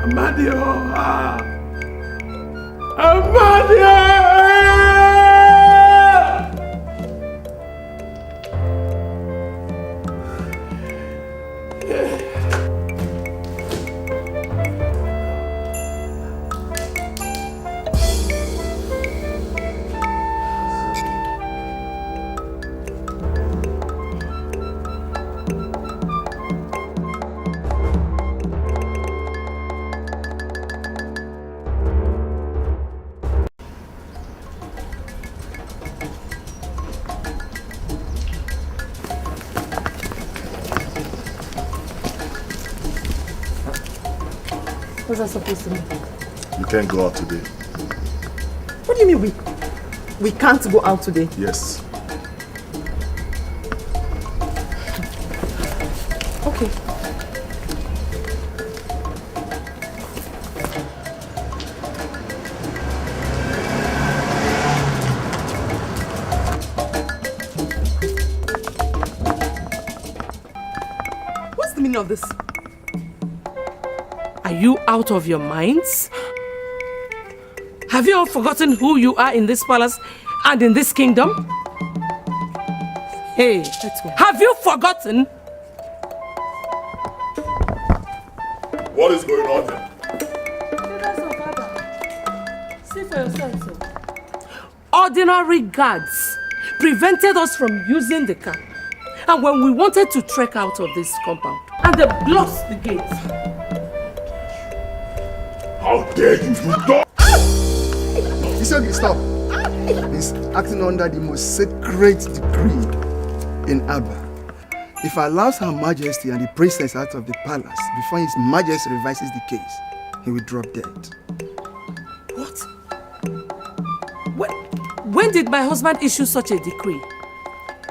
Amadio! Amadio!
What's that supposed to mean?
You can't go out today.
What do you mean we can't go out today?
Yes.
Okay. What's the meaning of this?
Are you out of your minds? Have you all forgotten who you are in this palace and in this kingdom? Hey, let's go. Have you forgotten?
What is going on here?
See for yourself, sir. Ordinary guards prevented us from using the car. And when we wanted to trek out of this compound, and they blocked the gates.
How dare you stop?
It's okay, stop. He's acting under the most sacred decree in Abba. If I allow Her Majesty and the princess out of the palace before His Majesty revises the case, he will drop dead.
What? When did my husband issue such a decree?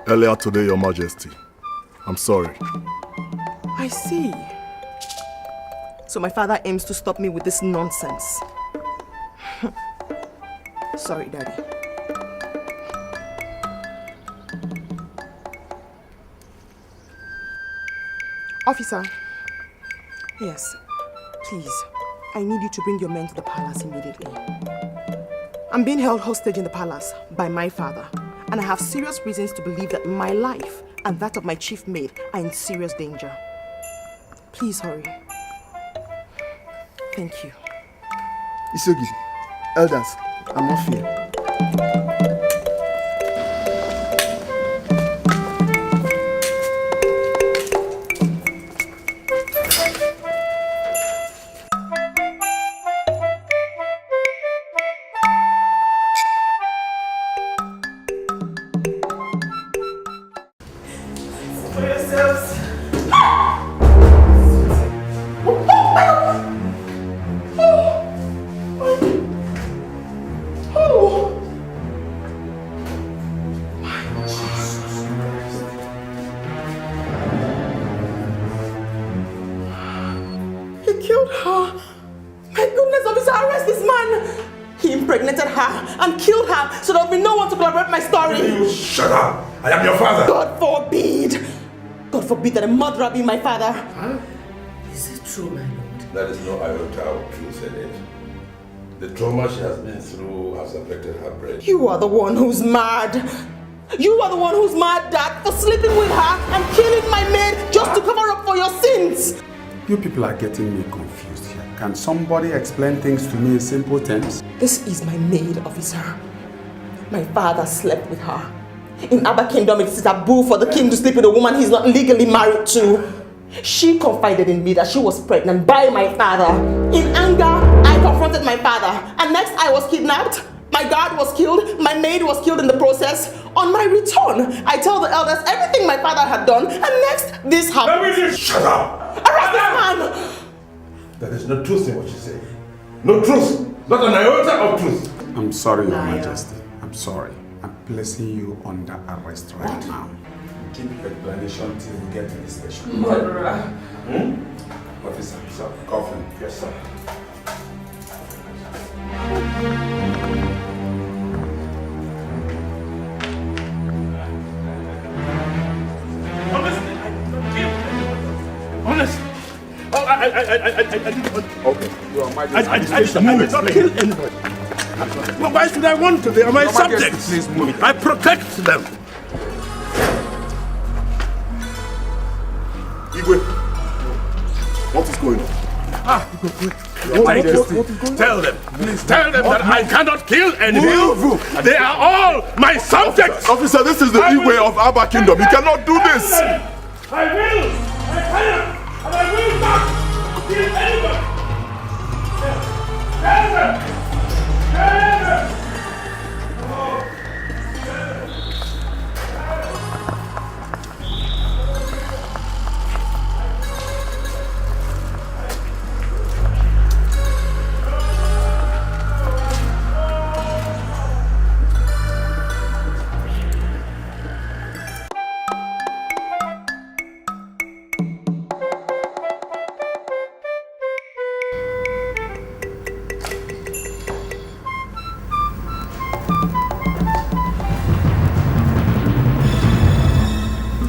Earlier today, Your Majesty. I'm sorry.
I see. So my father aims to stop me with this nonsense. Sorry, Daddy. Officer. Yes, please. I need you to bring your men to the palace immediately. I'm being held hostage in the palace by my father, and I have serious reasons to believe that my life and that of my chief maid are in serious danger. Please hurry. Thank you.
Isogi, elders, I'm off here.
And killed her so there will be no one to corroborate my story.
You shut up! I am your father!
God forbid! God forbid that a murderer be my father.
Huh? Is it true, my lord?
There is no iota of truth in it. The trauma she has been through has affected her brain.
You are the one who's mad. You are the one who's mad, Dad, for sleeping with her and killing my maid just to cover up for your sins.
You people are getting me confused here. Can somebody explain things to me in simple terms?
This is my maid, officer. My father slept with her. In Abba Kingdom, it is taboo for the king to sleep with a woman he's not legally married to. She confided in me that she was pregnant by my father. In anger, I confronted my father. And next, I was kidnapped. My guard was killed. My maid was killed in the process. On my return, I tell the elders everything my father had done. And next, this happened.
Let me just shut up!
Arrest this man!
There is no truth in what you say. No truth! Not an iota of truth!
I'm sorry, Your Majesty. I'm sorry. I'm placing you under arrest right now. Keep your explanation till we get to the station.
Murderer!
Officer, sir, coffin.
Yes, sir.
Honestly, I didn't want to.
Okay, Your Majesty.
I did not kill anybody. Well, why should I want to? They are my subjects.
Please move.
I protect them.
Igwe, what is going on?
Your Majesty, tell them, please tell them that I cannot kill anyone. They are all my subjects.
Officer, this is the Igwe of Abba Kingdom. You cannot do this.
I will! I cannot! And I will not kill anyone! Tell them! Tell them!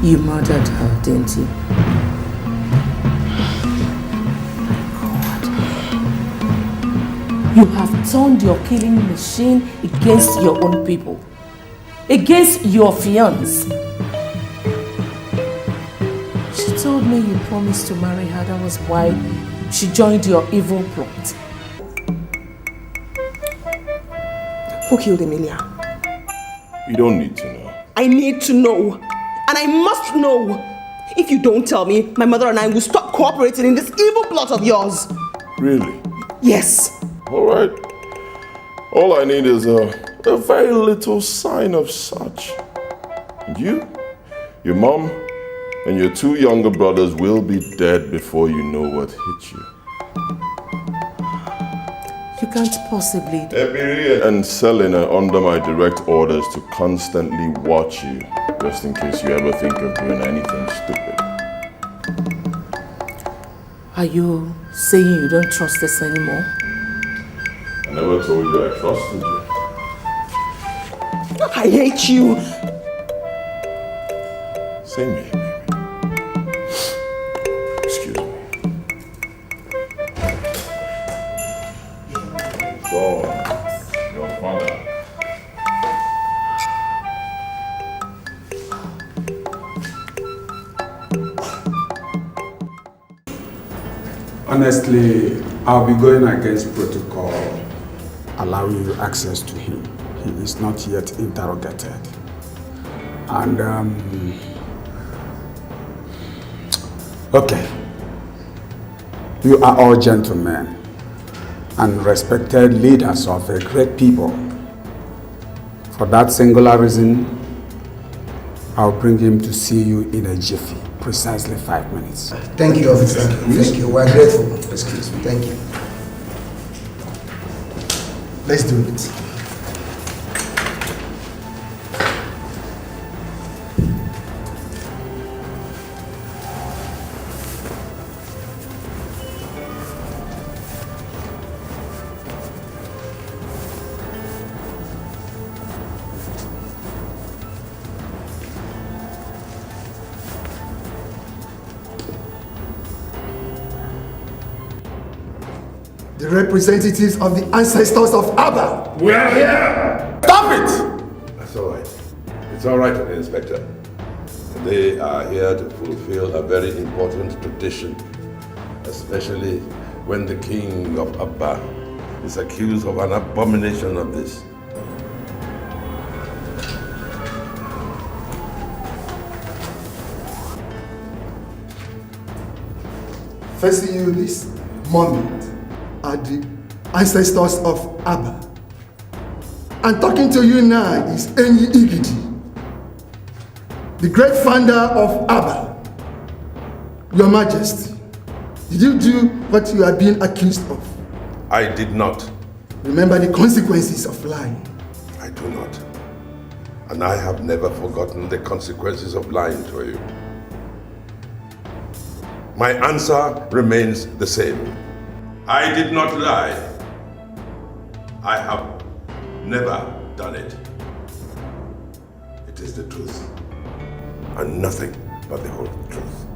You murdered her, didn't you? You have turned your killing machine against your own people. Against your fiancé. She told me you promised to marry her. That was why she joined your evil plot.
Who killed Emilia?
You don't need to know.
I need to know. And I must know. If you don't tell me, my mother and I will stop cooperating in this evil plot of yours.
Really?
Yes.
All right. All I need is a very little sign of such. You, your mom, and your 2 younger brothers will be dead before you know what hit you.
You can't possibly do.
Ebiri and Selin are under my direct orders to constantly watch you, just in case you ever think of doing anything stupid.
Are you saying you don't trust us anymore?
I never told you I trusted you.
I hate you.
Same here, baby. Excuse me. So, your father.
Honestly, I'll be going against protocol, allowing you access to him. He is not yet interrogated. And, okay. You are all gentlemen and respected leaders of a great people. For that singular reason, I'll bring him to see you in a jiffy. Precisely 5 minutes.
Thank you, officer. Thank you. We're grateful. Excuse me. Thank you. Let's do it.
The representatives of the ancestors of Abba.
We are here!
Stop it!
That's all right. It's all right, Inspector. They are here to fulfill a very important tradition, especially when the king of Abba is accused of an abomination of this.
Facing you this moment are the ancestors of Abba. And talking to you now is Enyi Igidi, the great founder of Abba. Your Majesty, did you do what you are being accused of?
I did not.
Remember the consequences of lying.
I do not. And I have never forgotten the consequences of lying to you. My answer remains the same. I did not lie. I have never done it. It is the truth, and nothing but the whole truth.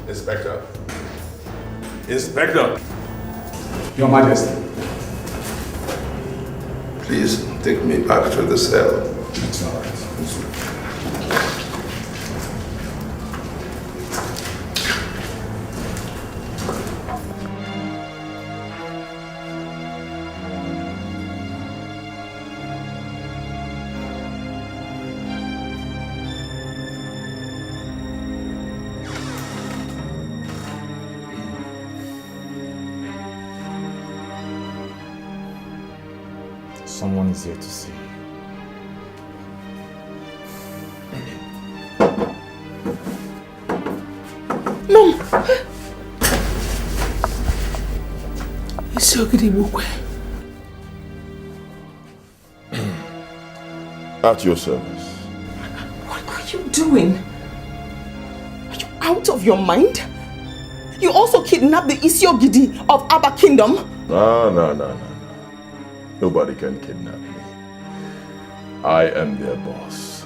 Inspector. Inspector!
Your Majesty.
Please take me back to the cell.
It's all right.
Someone is here to see you.
Mom! It's Ogidi Bukwe.
At your service.
What are you doing? Are you out of your mind? You also kidnapped the Isiogidi of Abba Kingdom?
No. Nobody can kidnap me. I am their boss.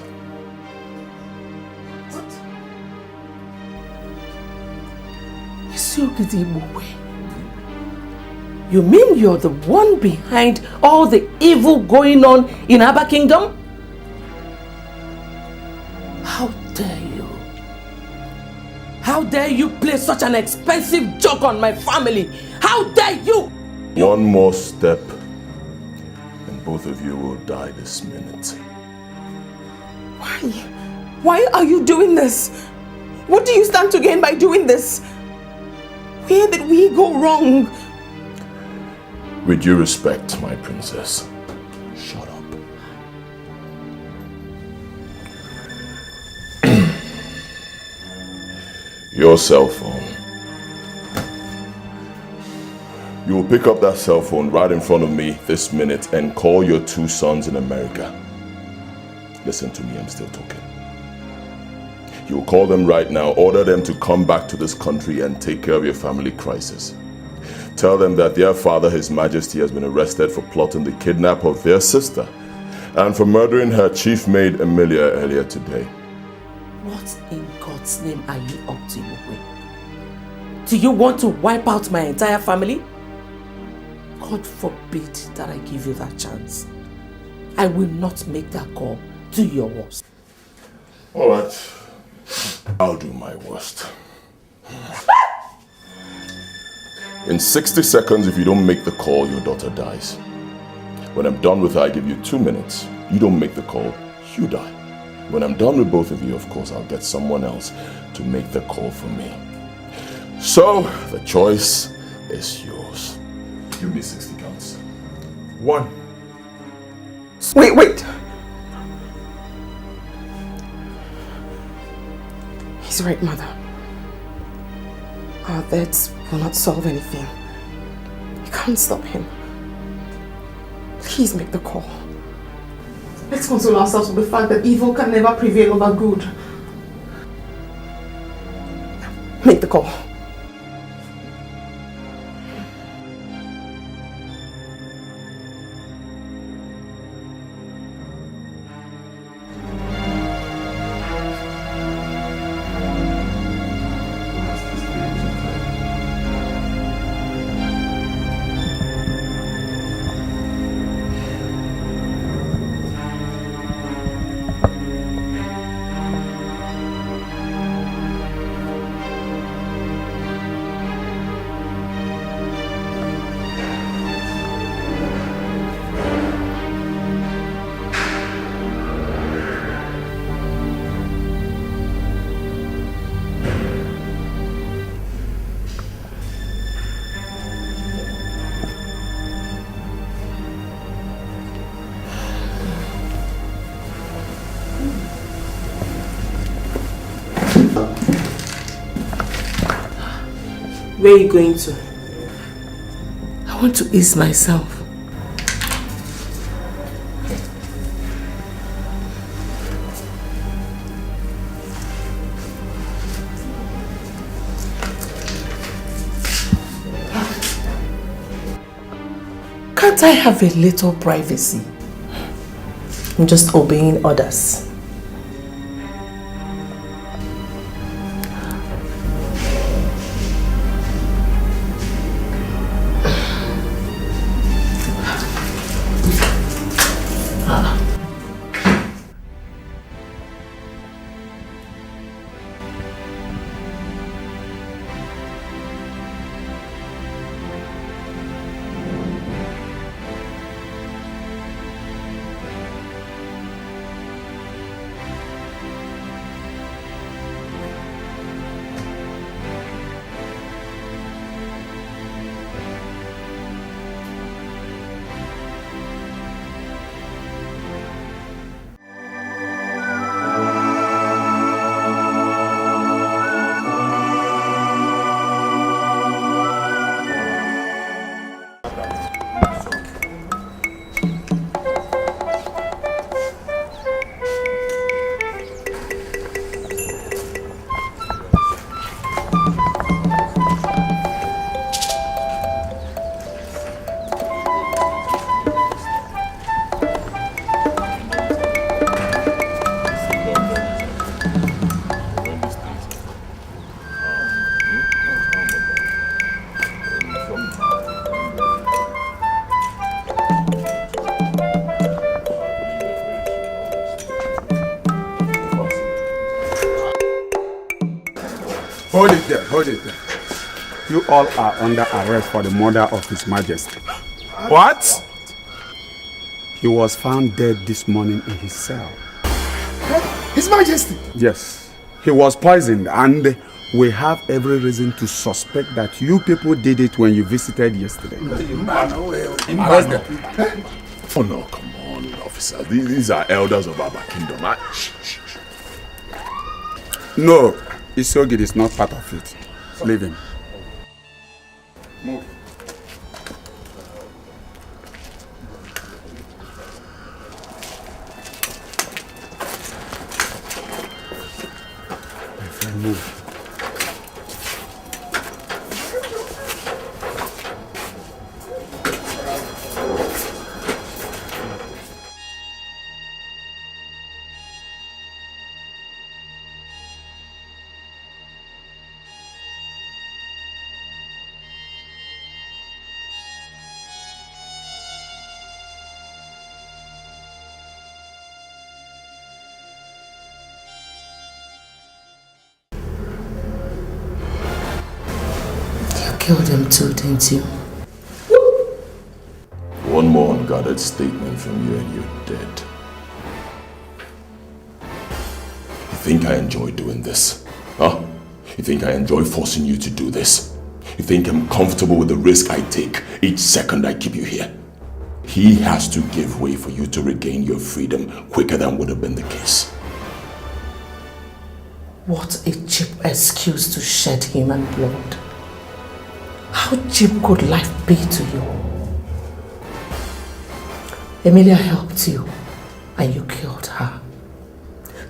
Isiogidi Bukwe. You mean you're the one behind all the evil going on in Abba Kingdom? How dare you? How dare you play such an expensive joke on my family? How dare you?
One more step and both of you will die this minute.
Why? Why are you doing this? What do you stand to gain by doing this? Where did we go wrong?
With due respect, my princess, shut up. Your cell phone. You will pick up that cell phone right in front of me this minute and call your 2 sons in America. Listen to me, I'm still talking. You will call them right now, order them to come back to this country and take care of your family crisis. Tell them that their father, His Majesty, has been arrested for plotting the kidnap of their sister and for murdering her chief maid, Emilia, earlier today.
What in God's name are you up to, Igwe? Do you want to wipe out my entire family? God forbid that I give you that chance. I will not make that call. Do your worst.
All right. I'll do my worst. In 60 seconds, if you don't make the call, your daughter dies. When I'm done with her, I give you 2 minutes. You don't make the call, you die. When I'm done with both of you, of course, I'll get someone else to make the call for me. So, the choice is yours. Give me 60 counts.
1. Wait.
He's right, Mother. Our deaths will not solve anything. You can't stop him. Please make the call. Let's console ourselves with the fact that evil can never prevail over good. Make the call.
Where are you going to? I want to ease myself. Can't I have a little privacy? I'm just obeying orders.
there, hold it there. You all are under arrest for the murder of His Majesty.
What?
He was found dead this morning in his cell.
His Majesty!
Yes, he was poisoned, and we have every reason to suspect that you people did it when you visited yesterday.
Arrest them. Oh no, come on, officer. These are elders of our kingdom.
No, Isogid is not part of it. Leave him. Move. My friend, move.
Killed him too, didn't you?
One more unguarded statement from you and you're dead. You think I enjoy doing this? Huh? You think I enjoy forcing you to do this? You think I'm comfortable with the risk I take each second I keep you here? He has to give way for you to regain your freedom quicker than would have been the case.
What a cheap excuse to shed human blood. How cheap could life be to you? Emilia helped you and you killed her.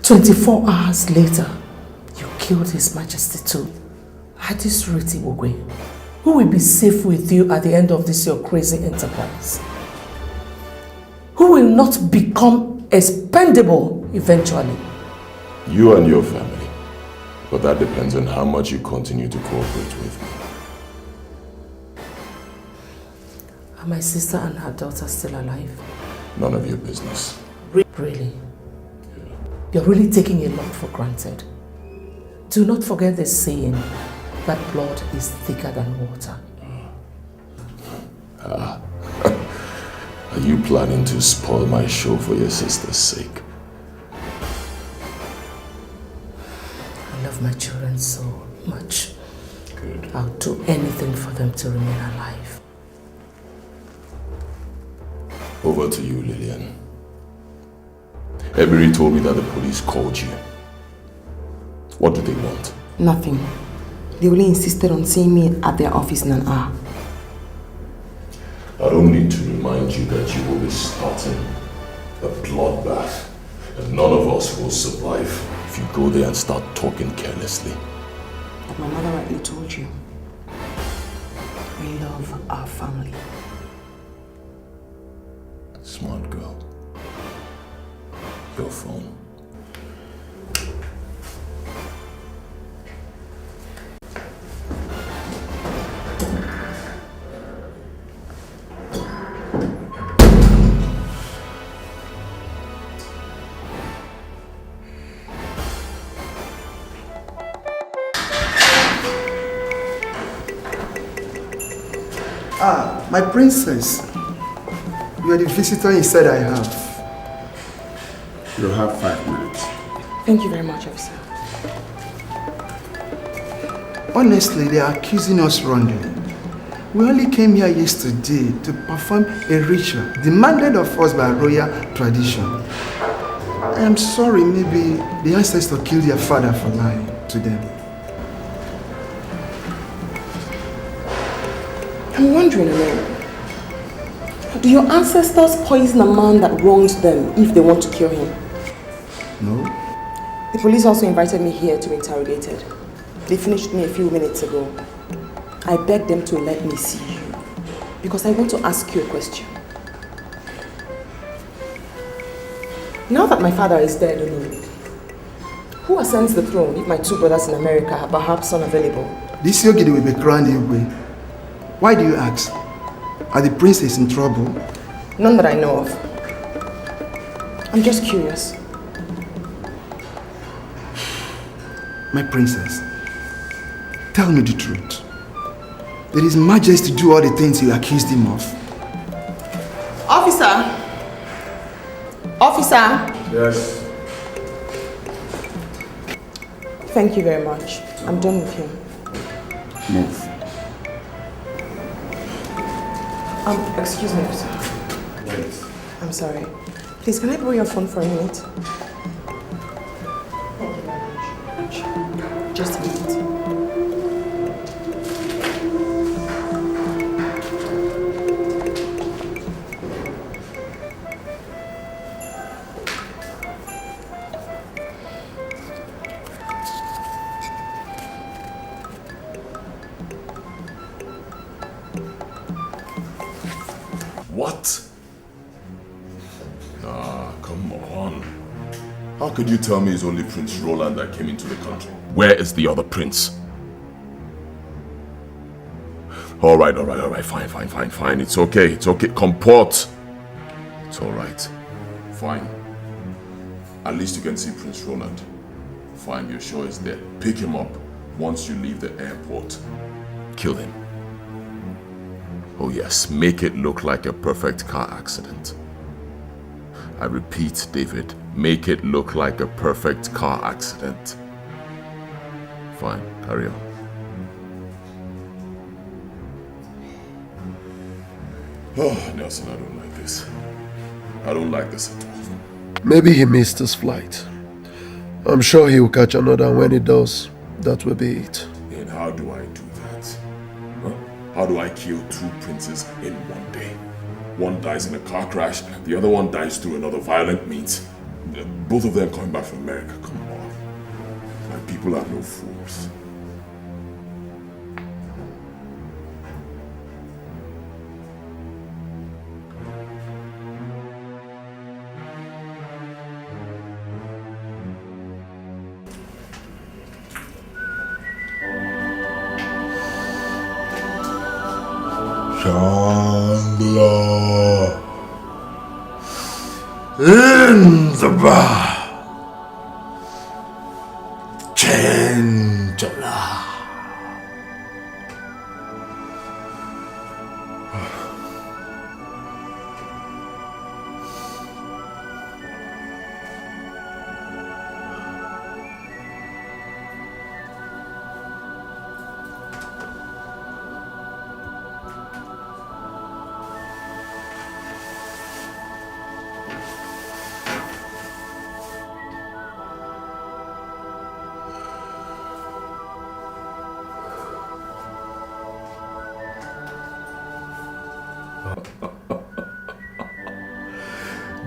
24 hours later, you killed His Majesty too. At this rate, Ibugwe, who will be safe with you at the end of this your crazy enterprise? Who will not become expendable eventually?
You and your family. But that depends on how much you continue to cooperate with me.
Are my sister and her daughter still alive?
None of your business.
Really? You're really taking a lot for granted. Do not forget the saying that blood is thicker than water.
Are you planning to spoil my show for your sister's sake?
I love my children so much.
Good.
I'll do anything for them to remain alive.
Over to you, Lillian. Ebery told me that the police called you. What do they want?
Nothing. They only insisted on seeing me at their office in an hour.
I don't need to remind you that you will be starting a bloodbath, and none of us will survive if you go there and start talking carelessly.
Like my mother rightly told you, we love our family.
Smart girl. Your phone.
Ah, my princess. You are the visitor he said I have.
You have 5 minutes.
Thank you very much, officer.
Honestly, they are accusing us wrongly. We only came here yesterday to perform a ritual demanded of us by royal tradition. I am sorry, maybe the ancestors killed their father for lying to them.
I'm wondering, Elaine, do your ancestors poison a man that wronged them if they want to kill him?
No.
The police also invited me here to be interrogated. They finished me a few minutes ago. I begged them to let me see you because I want to ask you a question. Now that my father is dead, who ascends the throne if my 2 brothers in America are perhaps unavailable?
This Yogidi will be crowned Igwe. Why do you ask? Are the princes in trouble?
None that I know of. I'm just curious.
My princess, Tell me the truth. Did His Majesty do all the things you accused him of?
Officer! Officer!
Yes.
Thank you very much. I'm done with him.
Move.
Excuse me, officer.
Wait.
I'm sorry. Please, can I borrow your phone for a minute? Thank you very much. Just a minute.
What? Nah, come on. How could you tell me it's only Prince Roland that came into the country? Where is the other prince? Alright, fine. It's okay. Comport. It's alright. Fine. At least you can see Prince Roland. Fine, you're sure he's there. Pick him up once you leave the airport. Kill him. Oh yes, make it look like a perfect car accident. I repeat, David, make it look like a perfect car accident. Fine, carry on. Oh, Nelson, I don't like this. I don't like this at all.
Maybe he missed his flight. I'm sure he will catch another, and when he does, that will be it.
Then how do I do that? Huh? How do I kill two princes in one day? One dies in a car crash, the other one dies through another violent means. Both of them coming back from America. Come on. My people are no fools.
Shangla in the bar. Chandala.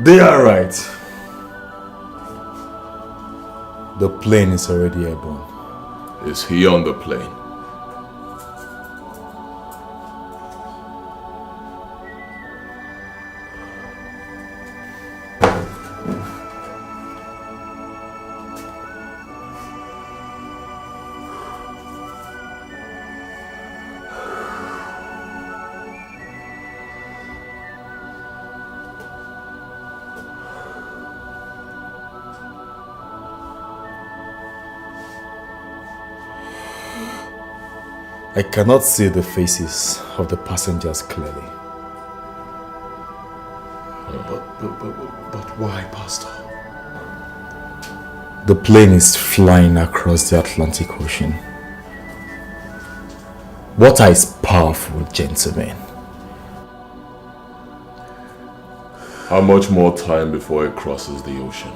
They are right. The plane is already airborne.
Is he on the plane?
I cannot see the faces of the passengers clearly.
But why, Pastor?
The plane is flying across the Atlantic Ocean. Water is powerful, gentlemen.
How much more time before it crosses the ocean?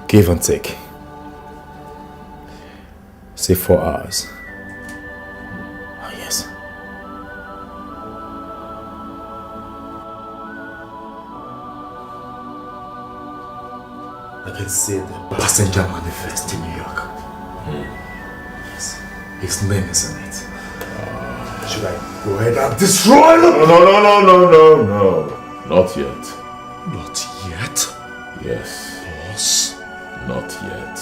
Give and take. Say 4 hours. Oh, yes. I can see the passenger manifest in New York. Yes. His name is on it. Should I go ahead and destroy them?
No. Not yet.
Not yet?
Yes.
Boss?
Not yet.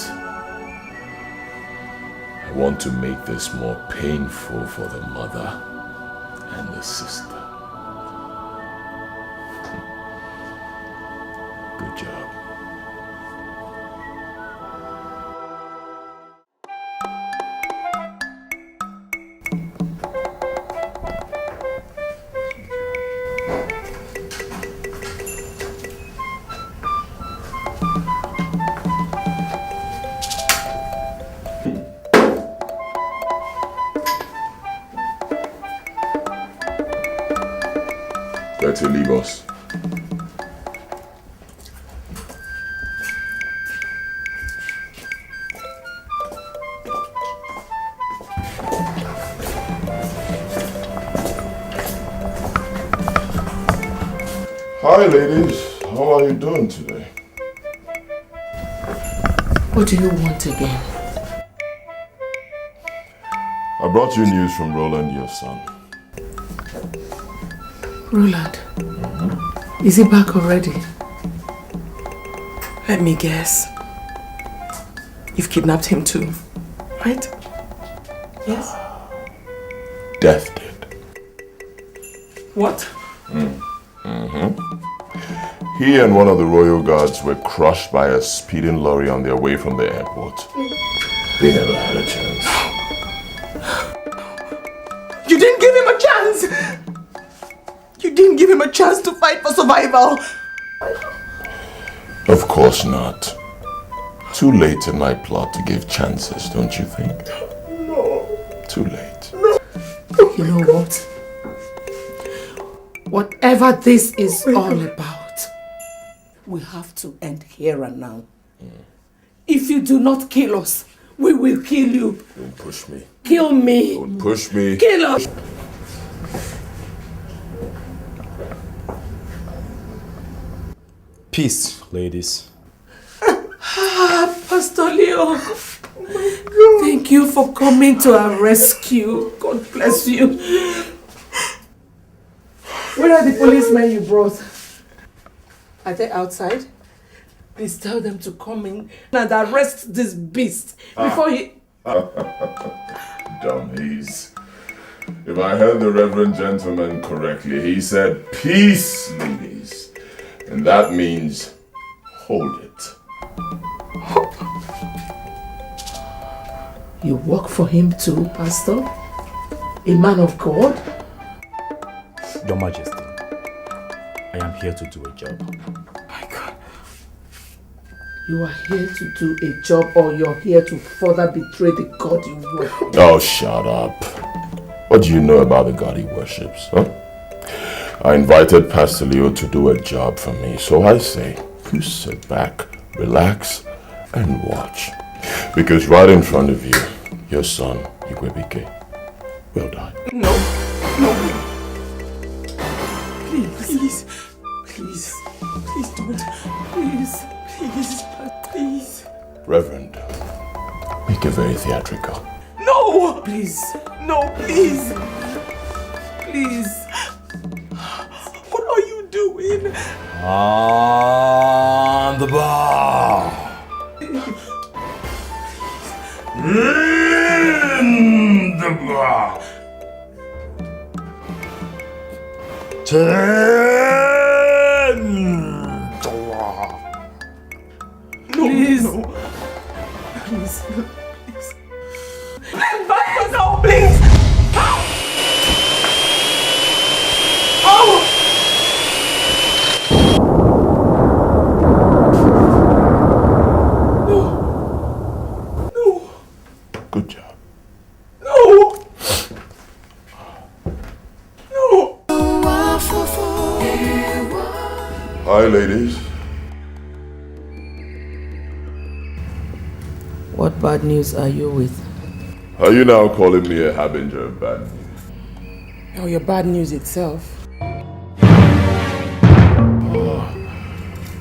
I want to make this more painful for the mother and the sister. Good job. To Lagos. Hi ladies, how are you doing today?
What do you want again?
I brought you news from Roland, your son.
Roland, is he back already? Let me guess. You've kidnapped him too, right? Yes?
Death did.
What?
He and one of the royal guards were crushed by a speeding lorry on their way from the airport. They never had a chance.
You didn't give him a chance! You didn't give him a chance to fight for survival!
Of course not. Too late in my plot to give chances, don't you think?
No.
Too late.
No.
You know what? Whatever this is all about, we have to end here and now. If you do not kill us, we will kill you.
Don't push me.
Kill me.
Don't push me.
Kill us.
Peace, ladies.
Pastor Leo. Oh my God. Thank you for coming to our rescue. God bless you. Where are the policemen you brought? Are they outside? Please tell them to come in and arrest this beast before he...
Dummies. If I heard the reverend gentleman correctly, he said, peace, ladies. And that means, hold it.
You work for him too, Pastor? A man of God?
Your Majesty, I am here to do a job.
My God. You are here to do a job, or you're here to further betray the God you worship?
Oh, shut up. What do you know about the God he worships, huh? I invited Pastor Leo to do a job for me, so I say, you sit back, relax, and watch. Because right in front of you, your son, Igwebike, will die.
No, no. Please, please, please don't. Please.
Reverend, make it very theatrical.
No! Please. No, please. Please. What are you doing?
On the bar. In the bar.
Please. No. Please. Please. Please, no, please. Oh! No. No.
Good job.
No. No.
Hi, ladies.
What bad news are you with?
Are you now calling me a harbinger of bad news?
Oh, your bad news itself.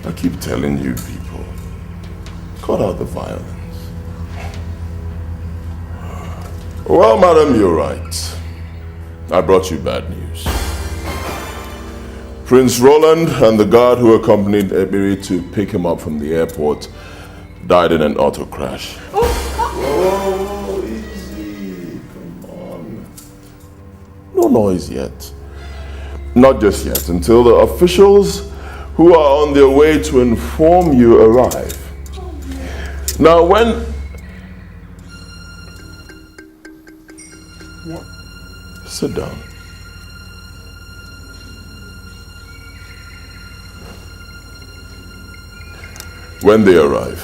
I keep telling you people, cut out the violence. Well, madam, you're right. I brought you bad news. Prince Roland and the guard who accompanied Ebiri to pick him up from the airport died in an auto crash.
Oh, easy.
no noise yet. Not just yet, until the officials who are on their way to inform you arrive. Now when... Sit down. When they arrive,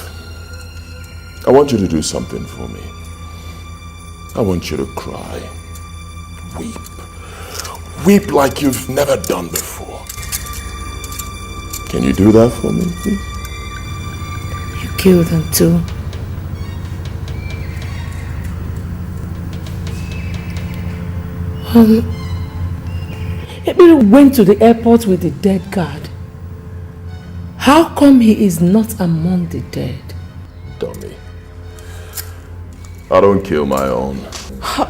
I want you to do something for me. I want you to cry. Weep. Weep like you've never done before. Can you do that for me, please?
You killed them too. Ebere went to the airport with the dead guard. How come he is not among the dead?
Dummy. I don't kill my own.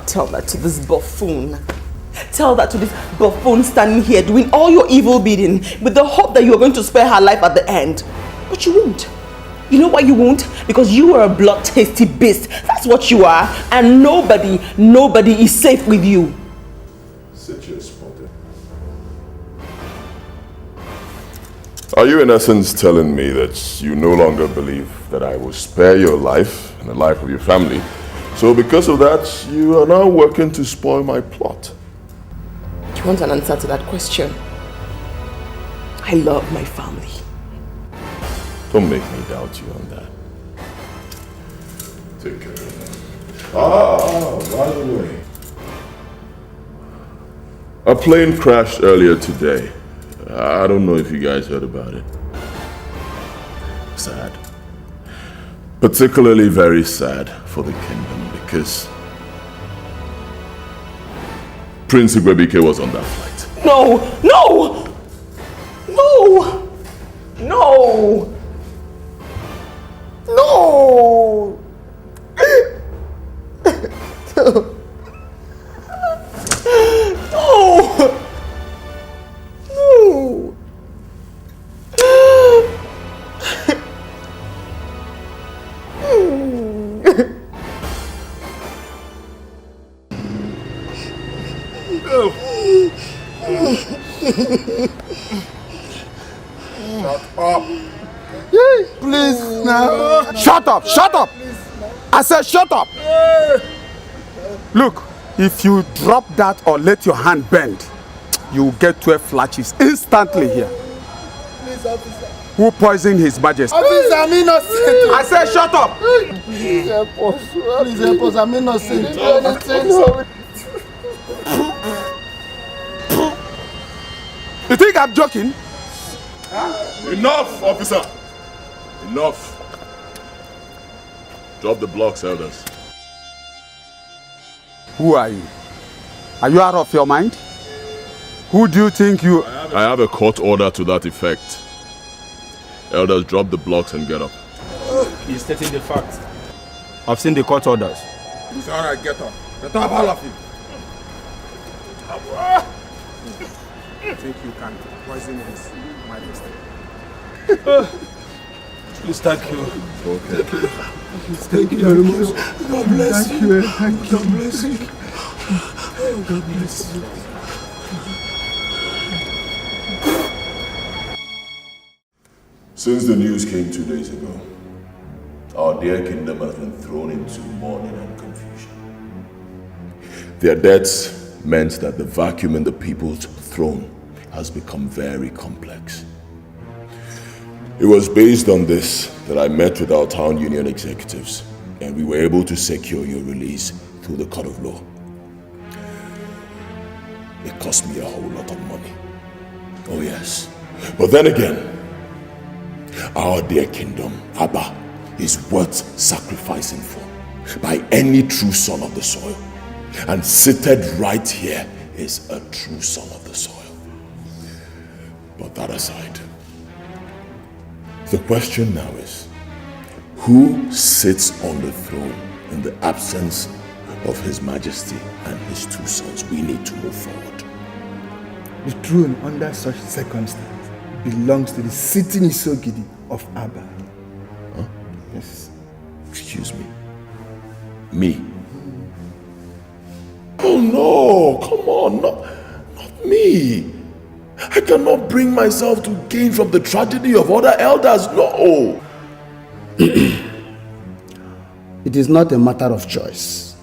Tell that to this buffoon. Tell that to this buffoon standing here doing all your evil bidding with the hope that you are going to spare her life at the end. But you won't. You know why you won't? Because you are a blood-tasty beast. That's what you are. And nobody is safe with you.
Sit your spot. Are you in essence telling me that you no longer believe that I will spare your life and the life of your family? So because of that, you are now working to spoil my plot.
Do you want an answer to that question? I love my family.
Don't make me doubt you on that. Take care of them. By the way. A plane crashed earlier today. I don't know if you guys heard about it. Sad. Particularly very sad for the kingdom because Prince Igwebike was on that flight.
No! No! No! No! No! No! No!
Shut up. Please now.
Shut up! Shut up! I said shut up! Look, if you drop that or let your hand bend, you will get 12 flashes instantly here.
Please, officer.
Who poisoned His Majesty?
Officer, I'm innocent.
I said shut up!
Please help us. Please help us. I'm innocent.
You think I'm joking?
Enough, officer! Enough! Drop the blocks, elders.
Who are you? Are you out of your mind? Who do you think you...
I have a court order to that effect. Elders, drop the blocks and get up.
He's stating the facts. I've seen the court orders.
It's alright, get up. Get up, all of you. I think you can poison His Majesty.
Please, thank you.
Okay.
Thank you very much. God bless you. Thank you. God bless you. God bless you.
Since the news came 2 days ago, our dear kingdom has been thrown into mourning and confusion. Their deaths meant that the vacuum in the people's throne has become very complex. It was based on this that I met with our town union executives, and we were able to secure your release through the court of law. It cost me a whole lot of money. Oh yes. But then again, our dear kingdom, Abba, is worth sacrificing for by any true son of the soil. And seated right here is a true son of the soil. But that aside, the question now is, who sits on the throne in the absence of His Majesty and His two sons? We need to move forward.
The throne under such circumstances belongs to the sitting Isogidi of Abba.
Huh? Yes. Excuse me. Me. Oh no, come on, not me. I cannot bring myself to gain from the tragedy of other elders, no.
It is not a matter of choice.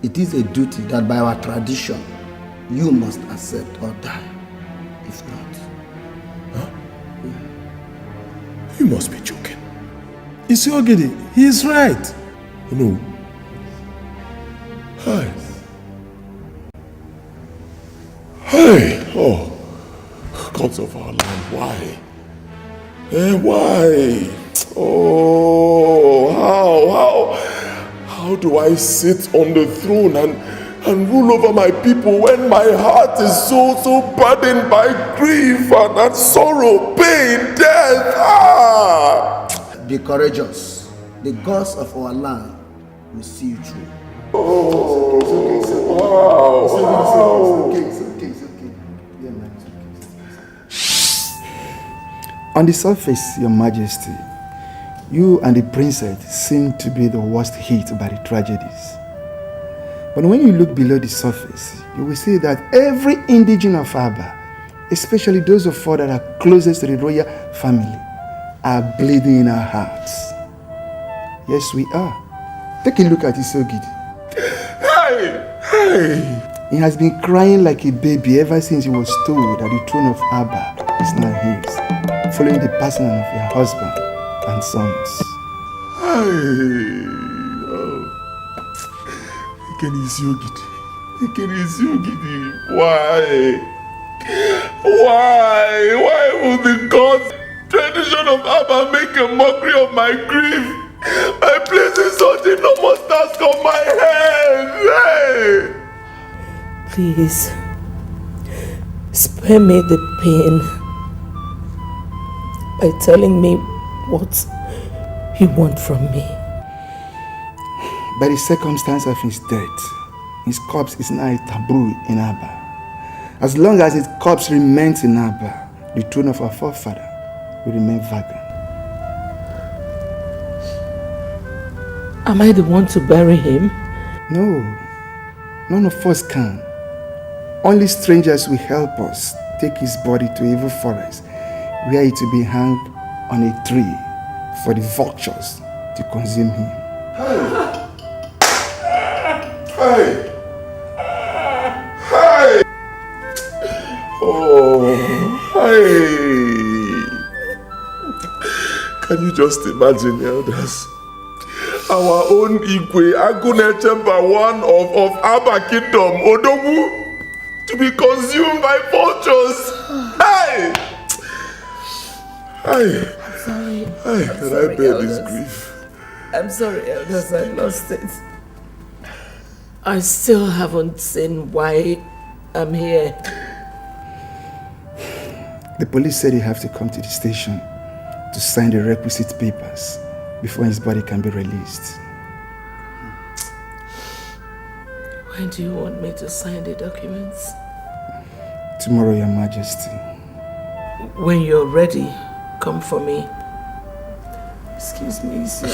It is a duty that by our tradition, you must accept or die. If not.
Huh? You must be joking.
Isiogidi, he is right.
No. Hi. Hey, oh, gods of our land, why? Why? Oh, how do I sit on the throne and rule over my people when my heart is so burdened by grief and sorrow, pain, death?
Be courageous. The gods of our land will see you through.
Oh,
It's okay. On the surface, Your Majesty, you and the princess seem to be the worst hit by the tragedies. But when you look below the surface, you will see that every indigene of Aba, especially those of us that are closest to the royal family, are bleeding in our hearts. Yes, we are. Take a look at Isogidi.
Hey!
He has been crying like a baby ever since he was told that the throne of Abba is now his, following the passing of your husband and sons.
Why? Why would the gods, tradition of Abba, make a mockery of my grief by placing such enormous task on my head? Hey!
Please, spare me the pain by telling me what you want from me.
By the circumstance of his death, his corpse is now a taboo in Abba. As long as his corpse remains in Abba, the throne of our forefather will remain vacant.
Am I the one to bury him?
No, none of us can. Only strangers will help us take his body to evil forest, where it will be hung on a tree for the vultures to consume him.
Hey! Oh, hey! Can you just imagine, elders? Our own Igwe, Agune Chamber 1 of Abba Kingdom, Odogu, to be consumed by vultures. Hey! Hey!
I'm sorry.
Hey, can I bear this grief?
I'm sorry, elders, I lost it. I still haven't seen why I'm here.
The police said you have to come to the station to sign the requisite papers before his body can be released.
When do you want me to sign the documents?
Tomorrow, Your Majesty.
When you're ready, come for me. Excuse me, sir.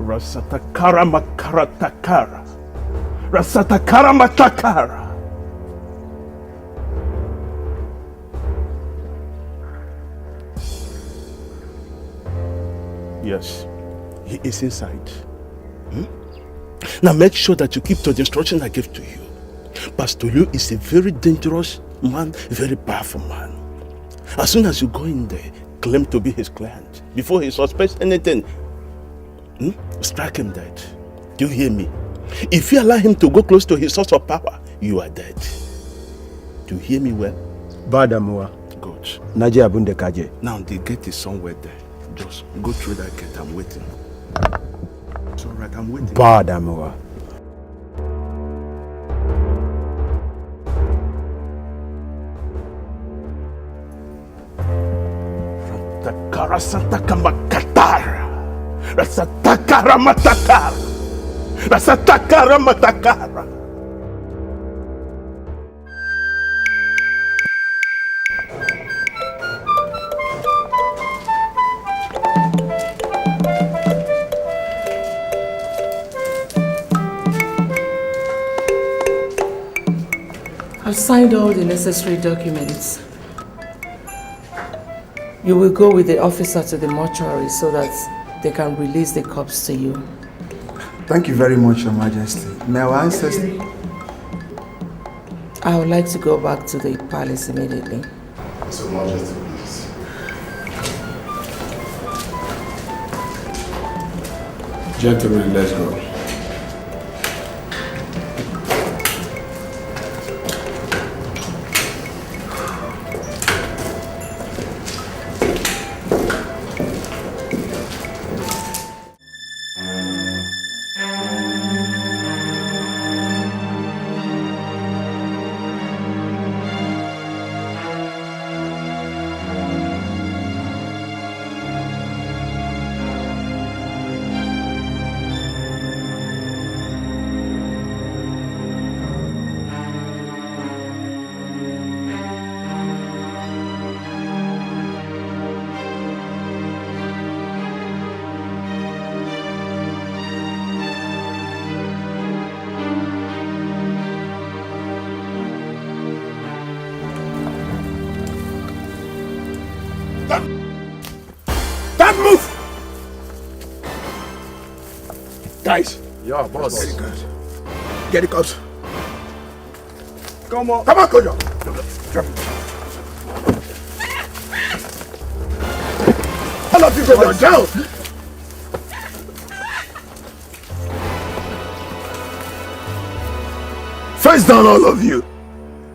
Rasatakara makaratakara. Rasatakara matakara. Yes, he is inside. Now make sure that you keep to the instruction I gave to you. Pastor Liu is a very dangerous man, a very powerful man. As soon as you go in there, claim to be his client. Before he suspects anything, strike him dead. Do you hear me? If you allow him to go close to his source of power, you are dead. Do you hear me well?
Badamua.
Good.
Naji Abunde Kaje.
Now the gate is somewhere there. Just go through that gate. I'm waiting. It's all right, I'm waiting.
Badamua.
Takara Rasataka Makatara. Rasataka Ramatakara. Rasataka Ramatakara.
I've signed all the necessary documents. You will go with the officer to the mortuary so that they can release the corpse to you.
Thank you very much, Your Majesty. May our ancestors...
I would like to go back to the palace immediately.
So, Majesty, please.
Gentlemen, let's go.
Guys.
Yeah, boss.
Very good. Get the cops. Come on, Kojo. All of you go down. Face down, all of you.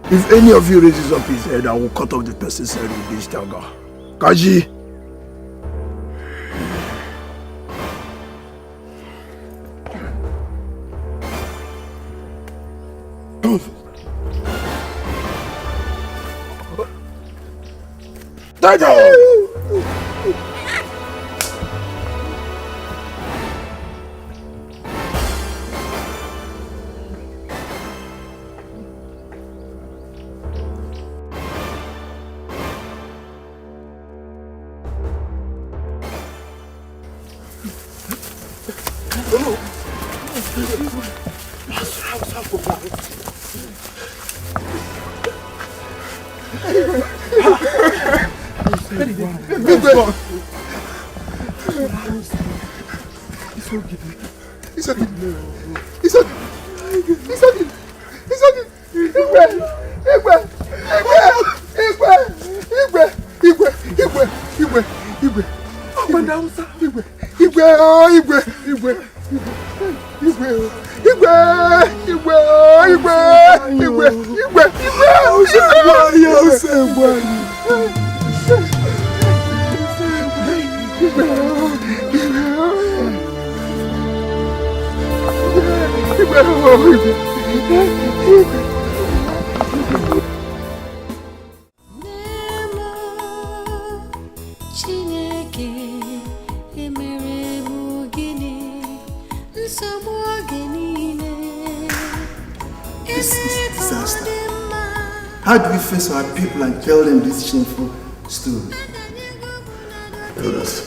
If any of you raises up his head, I will cut off the person's head with this dagger. Kaji.
How do we face our people and tell them this shameful story?
Elders.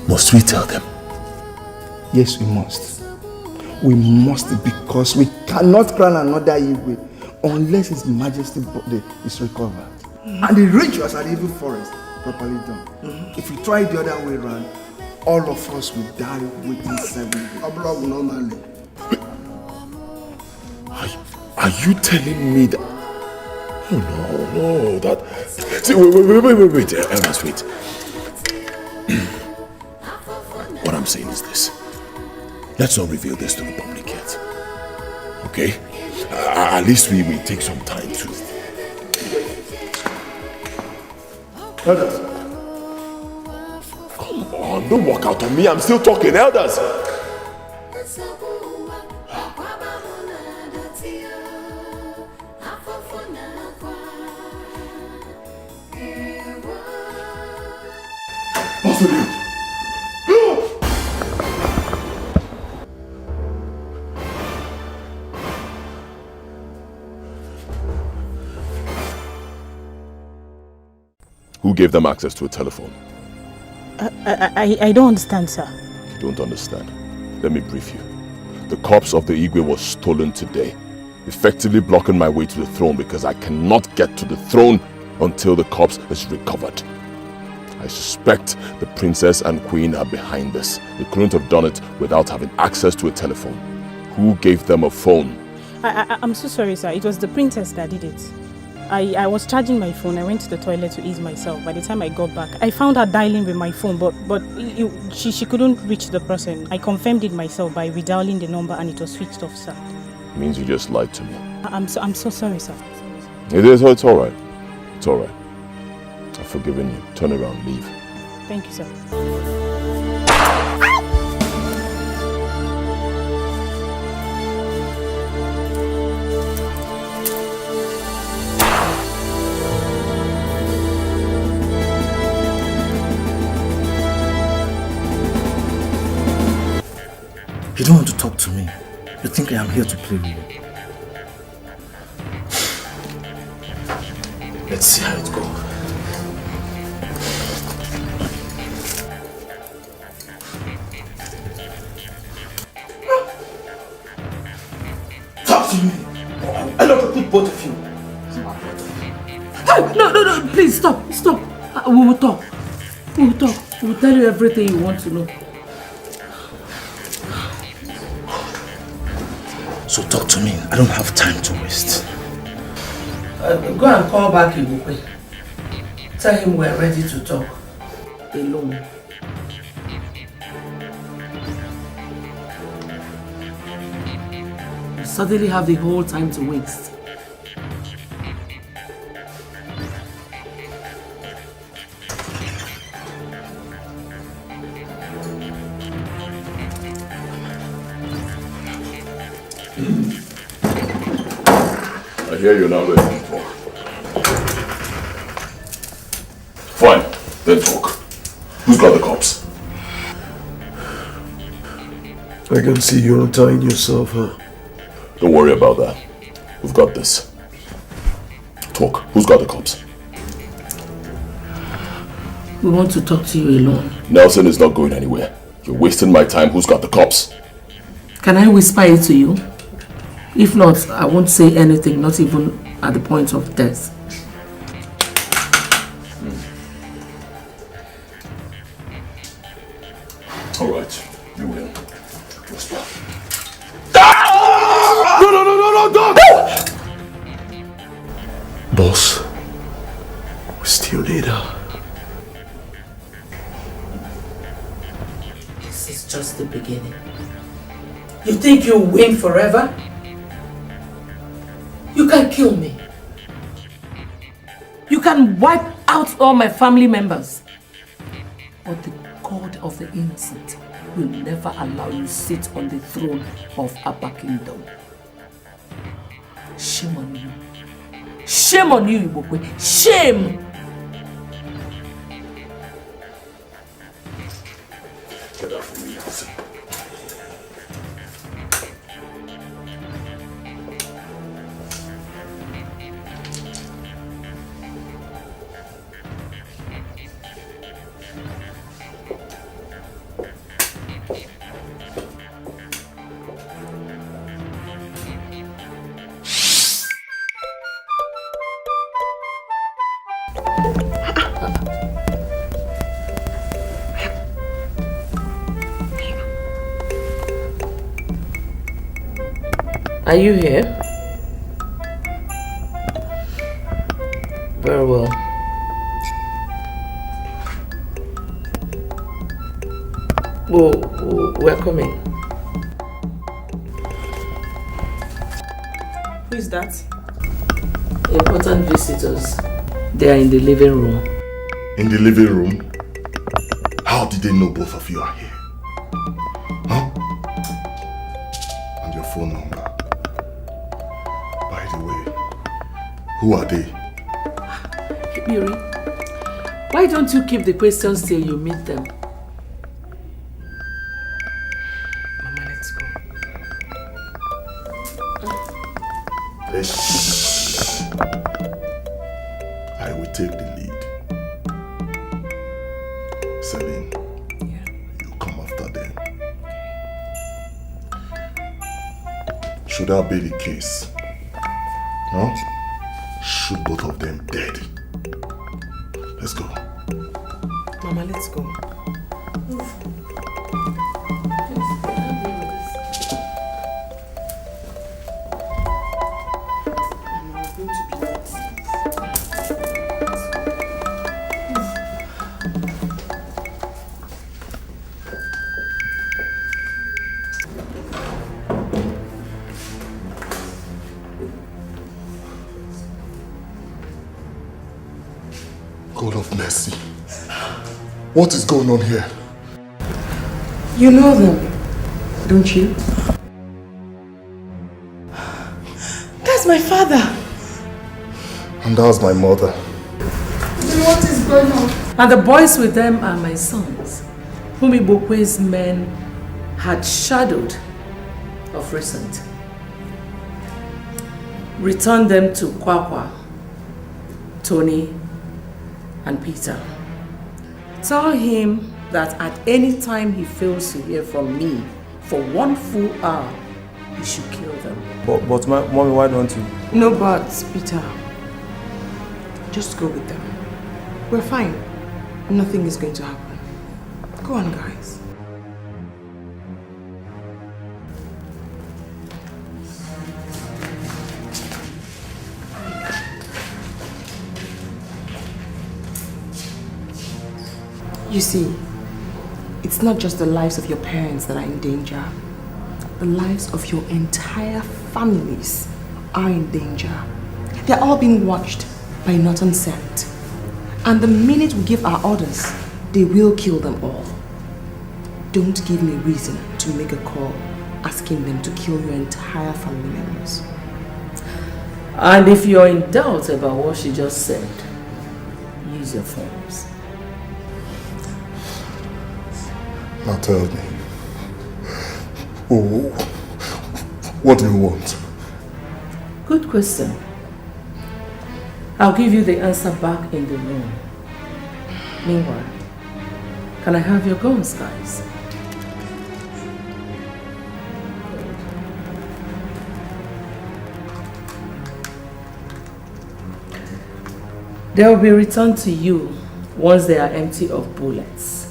Must we tell them?
Yes, we must. We must, because we cannot crown another Igwe unless His Majesty's body is recovered. And the rituals at the evil forest properly done. If we try the other way around, all of us will die within 7 days. Normally.
Are you telling me that? Oh no, that. See, wait, elders, wait. What I'm saying is this. Let's not reveal this to the public yet. Okay? At least we will take some time to. Elders. Come on, don't walk out on me. I'm still talking, elders. Who gave them access to a telephone?
I don't understand, sir.
You don't understand. Let me brief you. The corpse of the Igwe was stolen today, effectively blocking my way to the throne because I cannot get to the throne until the corpse is recovered. I suspect the princess and queen are behind this. They couldn't have done it without having access to a telephone. Who gave them a phone?
I'm so sorry, sir. It was the princess that did it. I was charging my phone. I went to the toilet to ease myself. By the time I got back, I found her dialing with my phone, but she couldn't reach the person. I confirmed it myself by redialing the number and it was switched off, sir.
It means you just lied to me.
I'm so sorry, sir.
It's all right. It's all right. I've forgiven you. Turn around, leave.
Thank you, sir.
You don't want to talk to me. You think I am here to play with you. Let's see how it goes. Talk to me. I love to put both of you.
No, please stop. We will talk. We will tell you everything you want to know.
So talk to me. I don't have time to waste.
Go and call back Ibukwe. Tell him we're ready to talk. Alone. You suddenly have the whole time to waste.
I hear you're not ready to talk. Fine, then talk. Who's got the cops?
I can see you're untying yourself, huh?
Don't worry about that. We've got this. Talk. Who's got the cops?
We want to talk to you alone.
Nelson is not going anywhere. You're wasting my time. Who's got the cops?
Can I whisper it to you? If not, I won't say anything, not even at the point of death.
All right, you win. Whisper.
No, don't! Boss, we still need her.
This is just the beginning. You think you'll win forever? You can kill me. You can wipe out all my family members. But the God of the innocent will never allow you to sit on the throne of Abba Kingdom. Shame on you. Shame on you, Ibukwe. Shame!
Get out from me, Nelson.
Are you here? Very well. We're coming.
Who is that?
Important visitors. They are in the living room.
In the living room? How did they know both of you are here? Huh? And your phone number. By the way, who are they?
Yuri, why don't you keep the questions till you meet them?
Mama, let's go.
I will take the lead.
Should that be the case, huh? Shoot both of them dead. Let's go.
Mama, let's go.
God of mercy. What is going on here?
You know them, don't you? That's my father.
And that's my mother.
Then what is going on? And the boys with them are my sons, whom Ibokwe's men had shadowed of recent. Return them to Kwakwa, Tony, and Peter. Tell him that at any time he fails to hear from me for 1 full hour, he should kill them.
But Mommy, why don't you?
No buts, Peter. Just go with them. We're fine. Nothing is going to happen. Go on, guys. You see, it's not just the lives of your parents that are in danger. The lives of your entire families are in danger. They're all being watched by Norton Scent. And the minute we give our orders, they will kill them all. Don't give me reason to make a call asking them to kill your entire family members.
And if you're in doubt about what she just said, use your phones.
Now tell me, what do you want?
Good question. I'll give you the answer back in the room. Meanwhile, can I have your guns, guys? They will be returned to you once they are empty of bullets.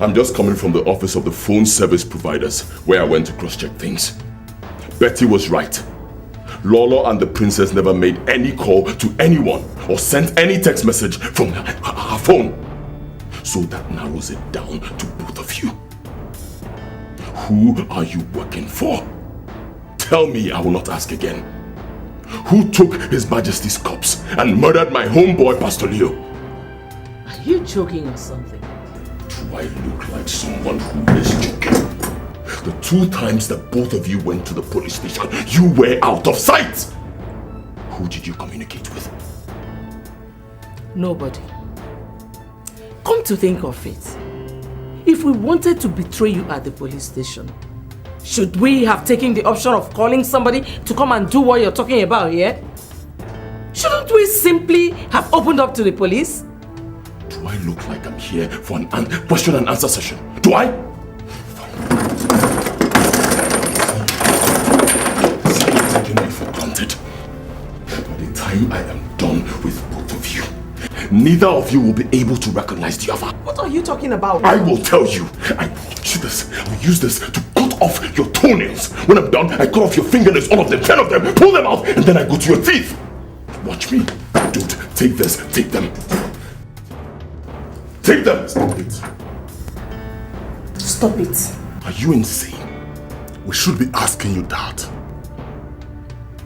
I'm just coming from the office of the phone service providers where I went to cross-check things. Betty was right. Lolo and the princess never made any call to anyone or sent any text message from her phone. So that narrows it down to both of you. Who are you working for? Tell me, I will not ask again. Who took His Majesty's corpse and murdered my homeboy, Pastor Leo?
Are you joking or something?
Do I look like someone who is joking? The 2 times that both of you went to the police station, you were out of sight! Who did you communicate with?
Nobody. Come to think of it, if we wanted to betray you at the police station, should we have taken the option of calling somebody to come and do what you're talking about here? Shouldn't we simply have opened up to the police?
Do I look like I'm here for an question and answer session? Do I? Taking me for granted. By the time I am done with both of you, neither of you will be able to recognize the other.
What are you talking about?
I will tell you. I will use this to cut off your toenails. When I'm done, I cut off your fingernails, all of them, 10 of them, pull them out, and then I go to your teeth. Watch me. Dude, take this, take them. Take them! Stop it.
Stop it.
Are you insane? We should be asking you that.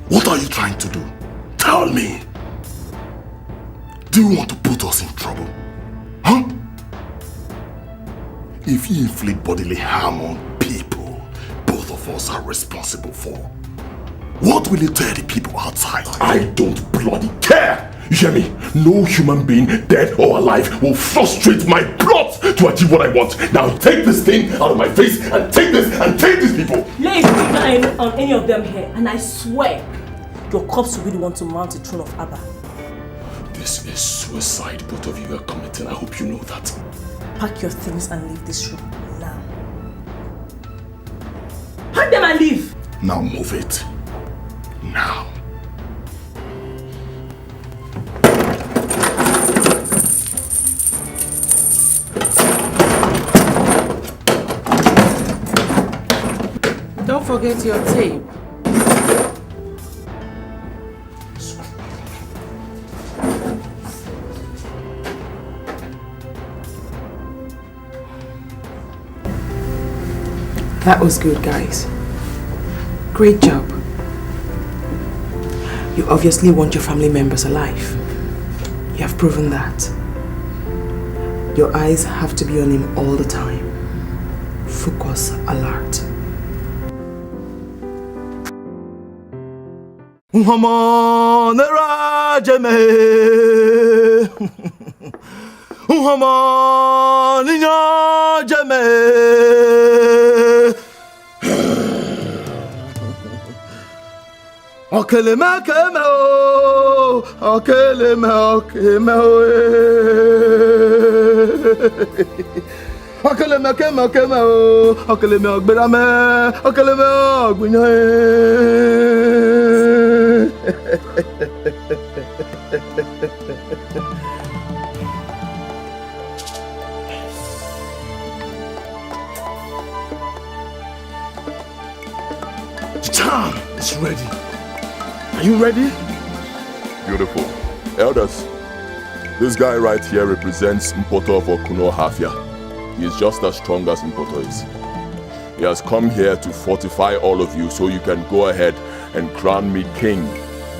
What are you trying to do? Tell me. Do you want to put us in trouble? Huh? If you inflict bodily harm on people, both of us are responsible for. What will it tell the people outside? I don't bloody care! You hear me? No human being, dead or alive, will frustrate my plot to achieve what I want. Now take this thing out of my face and take this and take these people!
Lay a finger on any of them here, and I swear your corpse will be the one to mount the throne of Abba.
This is suicide both of you are committing. I hope you know that.
Pack your things and leave this room now. Pack them and leave!
Now move it. Now.
Don't forget your tape.
That was good, guys. Great job. You obviously want your family members alive. You have proven that. Your eyes have to be on him all the time. Focus, alert.
Okeleme keme o, okeleme okeme o, okeleme keme keme o, okeleme ogberame, okeleme ogbunya.
The charm is ready. Are you ready? Beautiful. Elders, this guy right here represents Mpoto of Okuno Hafia. He is just as strong as Mpoto is. He has come here to fortify all of you so you can go ahead and crown me king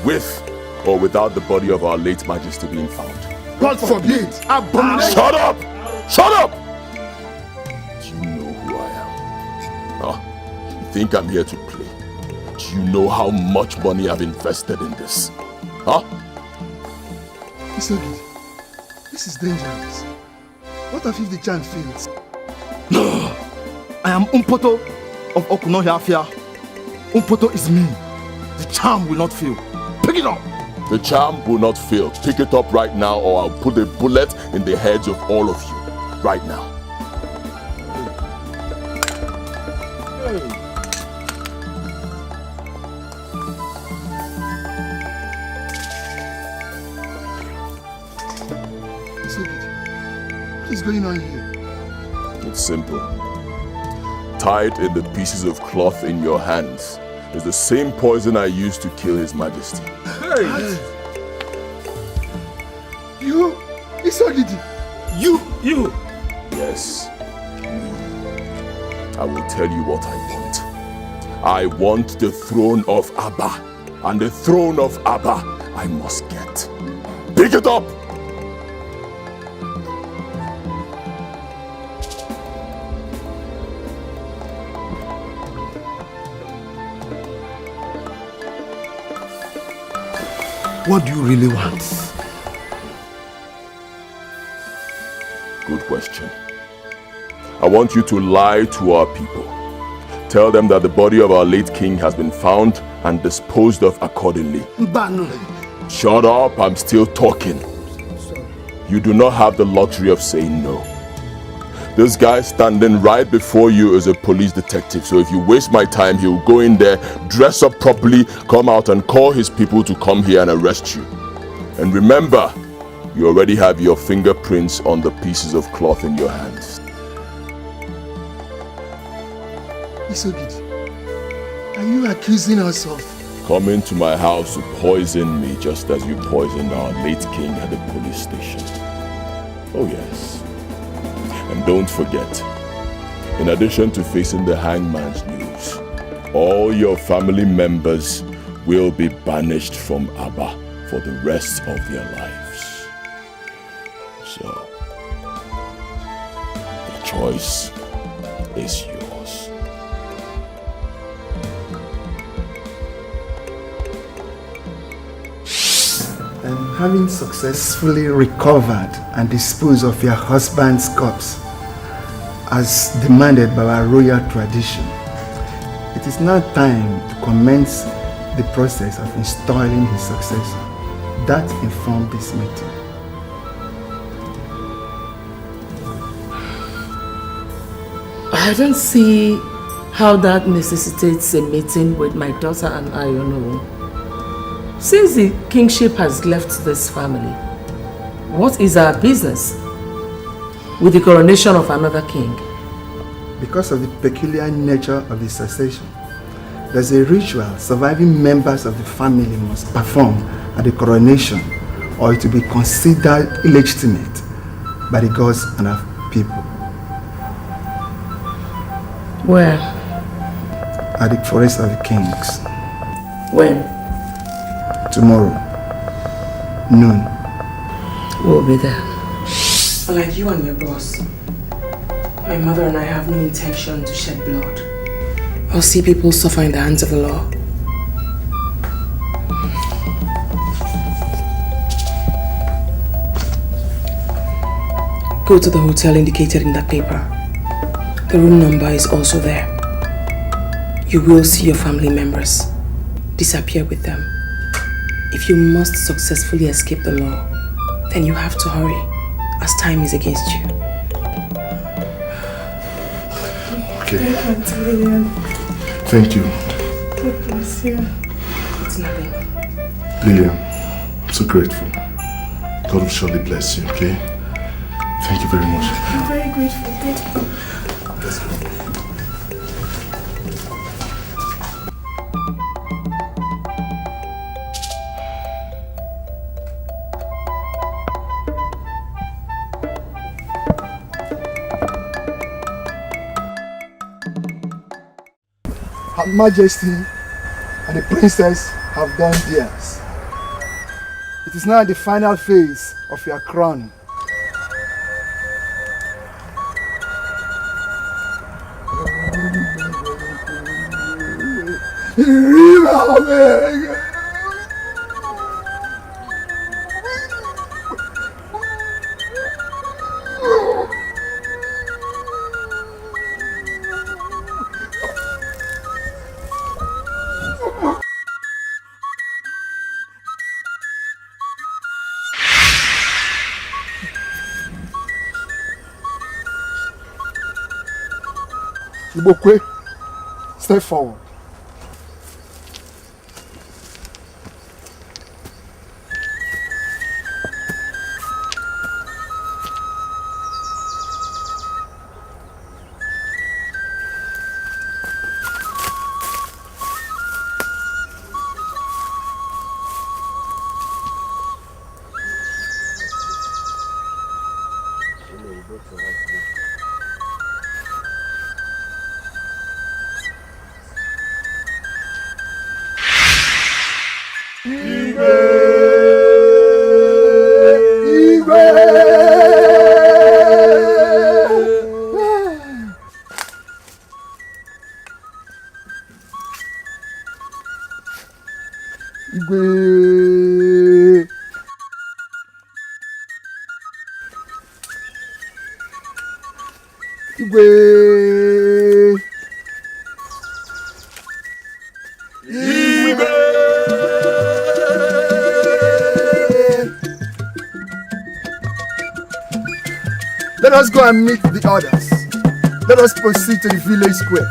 with or without the body of our late majesty being found.
God forbid!
Shut up! Shut up! Do you know who I am? Huh? You think I'm here to play? Do you know how much money I've invested in this? Huh?
Isogid, this is dangerous. What if the chant fails?
No! I am Mpoto of Okuno Hafia. Mpoto is me. The charm will not fail. Pick it up!
The charm will not fail. Pick it up right now or I'll put a bullet in the heads of all of you. Right now.
Hey.
What is going on here?
It's simple. Tied in the pieces of cloth in your hands is the same poison I used to kill His Majesty.
Hey!
You? Isogidi?
You!
Yes, you. I will tell you what I want. I want the throne of Abba. And the throne of Abba I must get. Pick it up!
What do you really want?
Good question. I want you to lie to our people. Tell them that the body of our late king has been found and disposed of accordingly. Shut up, I'm still talking. You do not have the luxury of saying no. This guy standing right before you is a police detective, so if you waste my time, he'll go in there, dress up properly, come out and call his people to come here and arrest you. And remember, you already have your fingerprints on the pieces of cloth in your hands.
Isogidi, are you accusing us of?
Come into my house to poison me just as you poisoned our late king at the police station. Oh yes. And don't forget, in addition to facing the hangman's noose, all your family members will be banished from Abba for the rest of their lives. So, the choice is yours.
And having successfully recovered and disposed of your husband's corpse, as demanded by our royal tradition, it is now time to commence the process of installing his successor. That informed this meeting.
I don't see how that necessitates a meeting with my daughter and I, you know. Since the kingship has left this family, what is our business with the coronation of another king?
Because of the peculiar nature of the succession, there's a ritual surviving members of the family must perform at the coronation, or it will be considered illegitimate by the gods and our people.
Where?
At the Forest of the Kings.
When?
Tomorrow, noon.
We'll be there.
Like you and your boss, my mother and I have no intention to shed blood or see people suffer in the hands of the law. Go to the hotel indicated in that paper. The room number is also there. You will see your family members. Disappear with them. If you must successfully escape the law, then you have to hurry, as time is against you.
Okay. Thank you.
God bless you. It's nothing.
Lillian, I'm so grateful. God will surely bless you, okay? Thank you very much.
I'm very grateful. Thank you.
Let's go.
Her Majesty and the princess have done theirs. It is now the final phase of your crowning. Ibokwe, step forward. Let us go and meet the others. Let us proceed to the village square.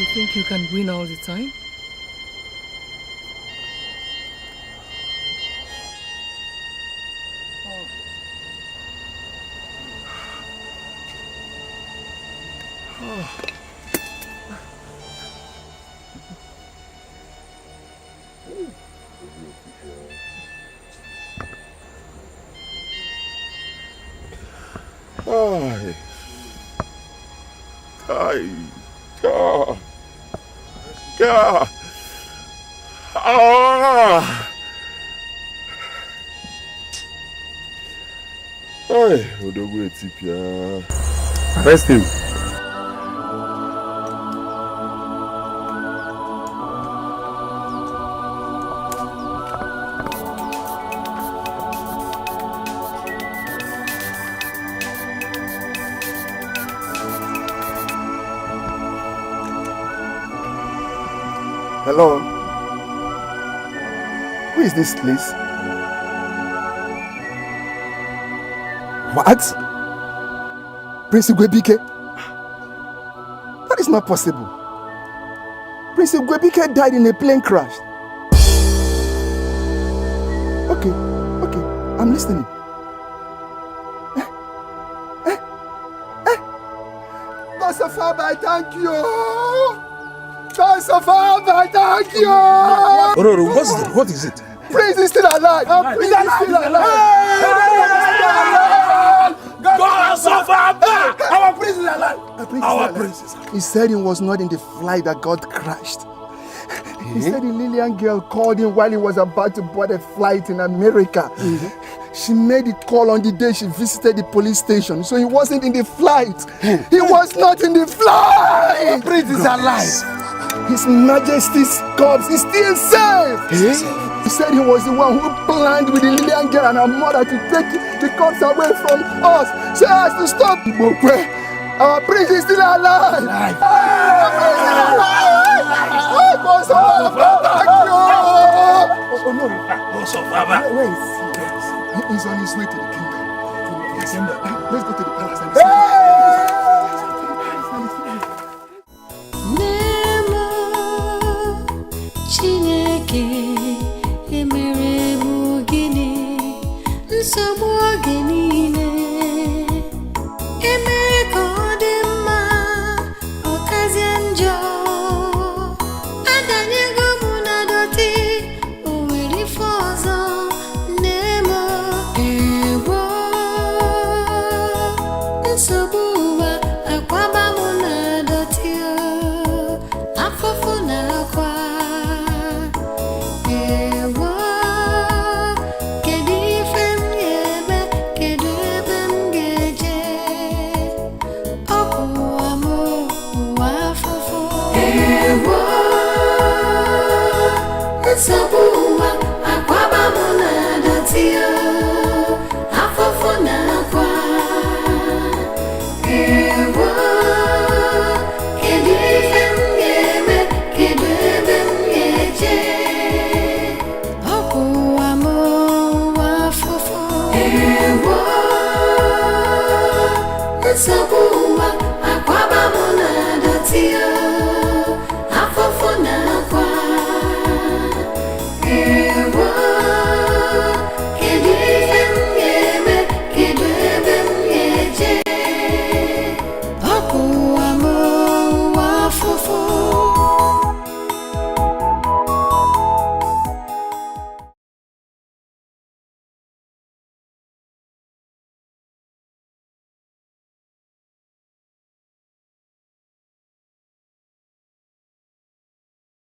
You think you can win all the time?
Arrest him.
Hello? Who is this, please? What? Prince Igwebike? That is not possible. Prince Igwebike died in a plane crash. Okay, I'm listening. God of Father, I thank you. God of Father, I thank you.
Ororo, what is it?
Prince is still alive. Prince is still alive.
God of Father, our prince is alive. Our prince is alive.
He said he was not in the flight that got crashed. He said the Lillian girl called him while he was about to board a flight in America. She made a call on the day she visited the police station, so he wasn't in the flight. He was not in the flight. The prince is alive. His Majesty's corpse is still safe. He said he was the one who planned with the Lillian girl and her mother to take the corpse away from us, so as to stop Ibokwe. Our prince is still alive. Our prince is alive. Where is he? He's on his way to the kingdom. Let's go to the palace and see.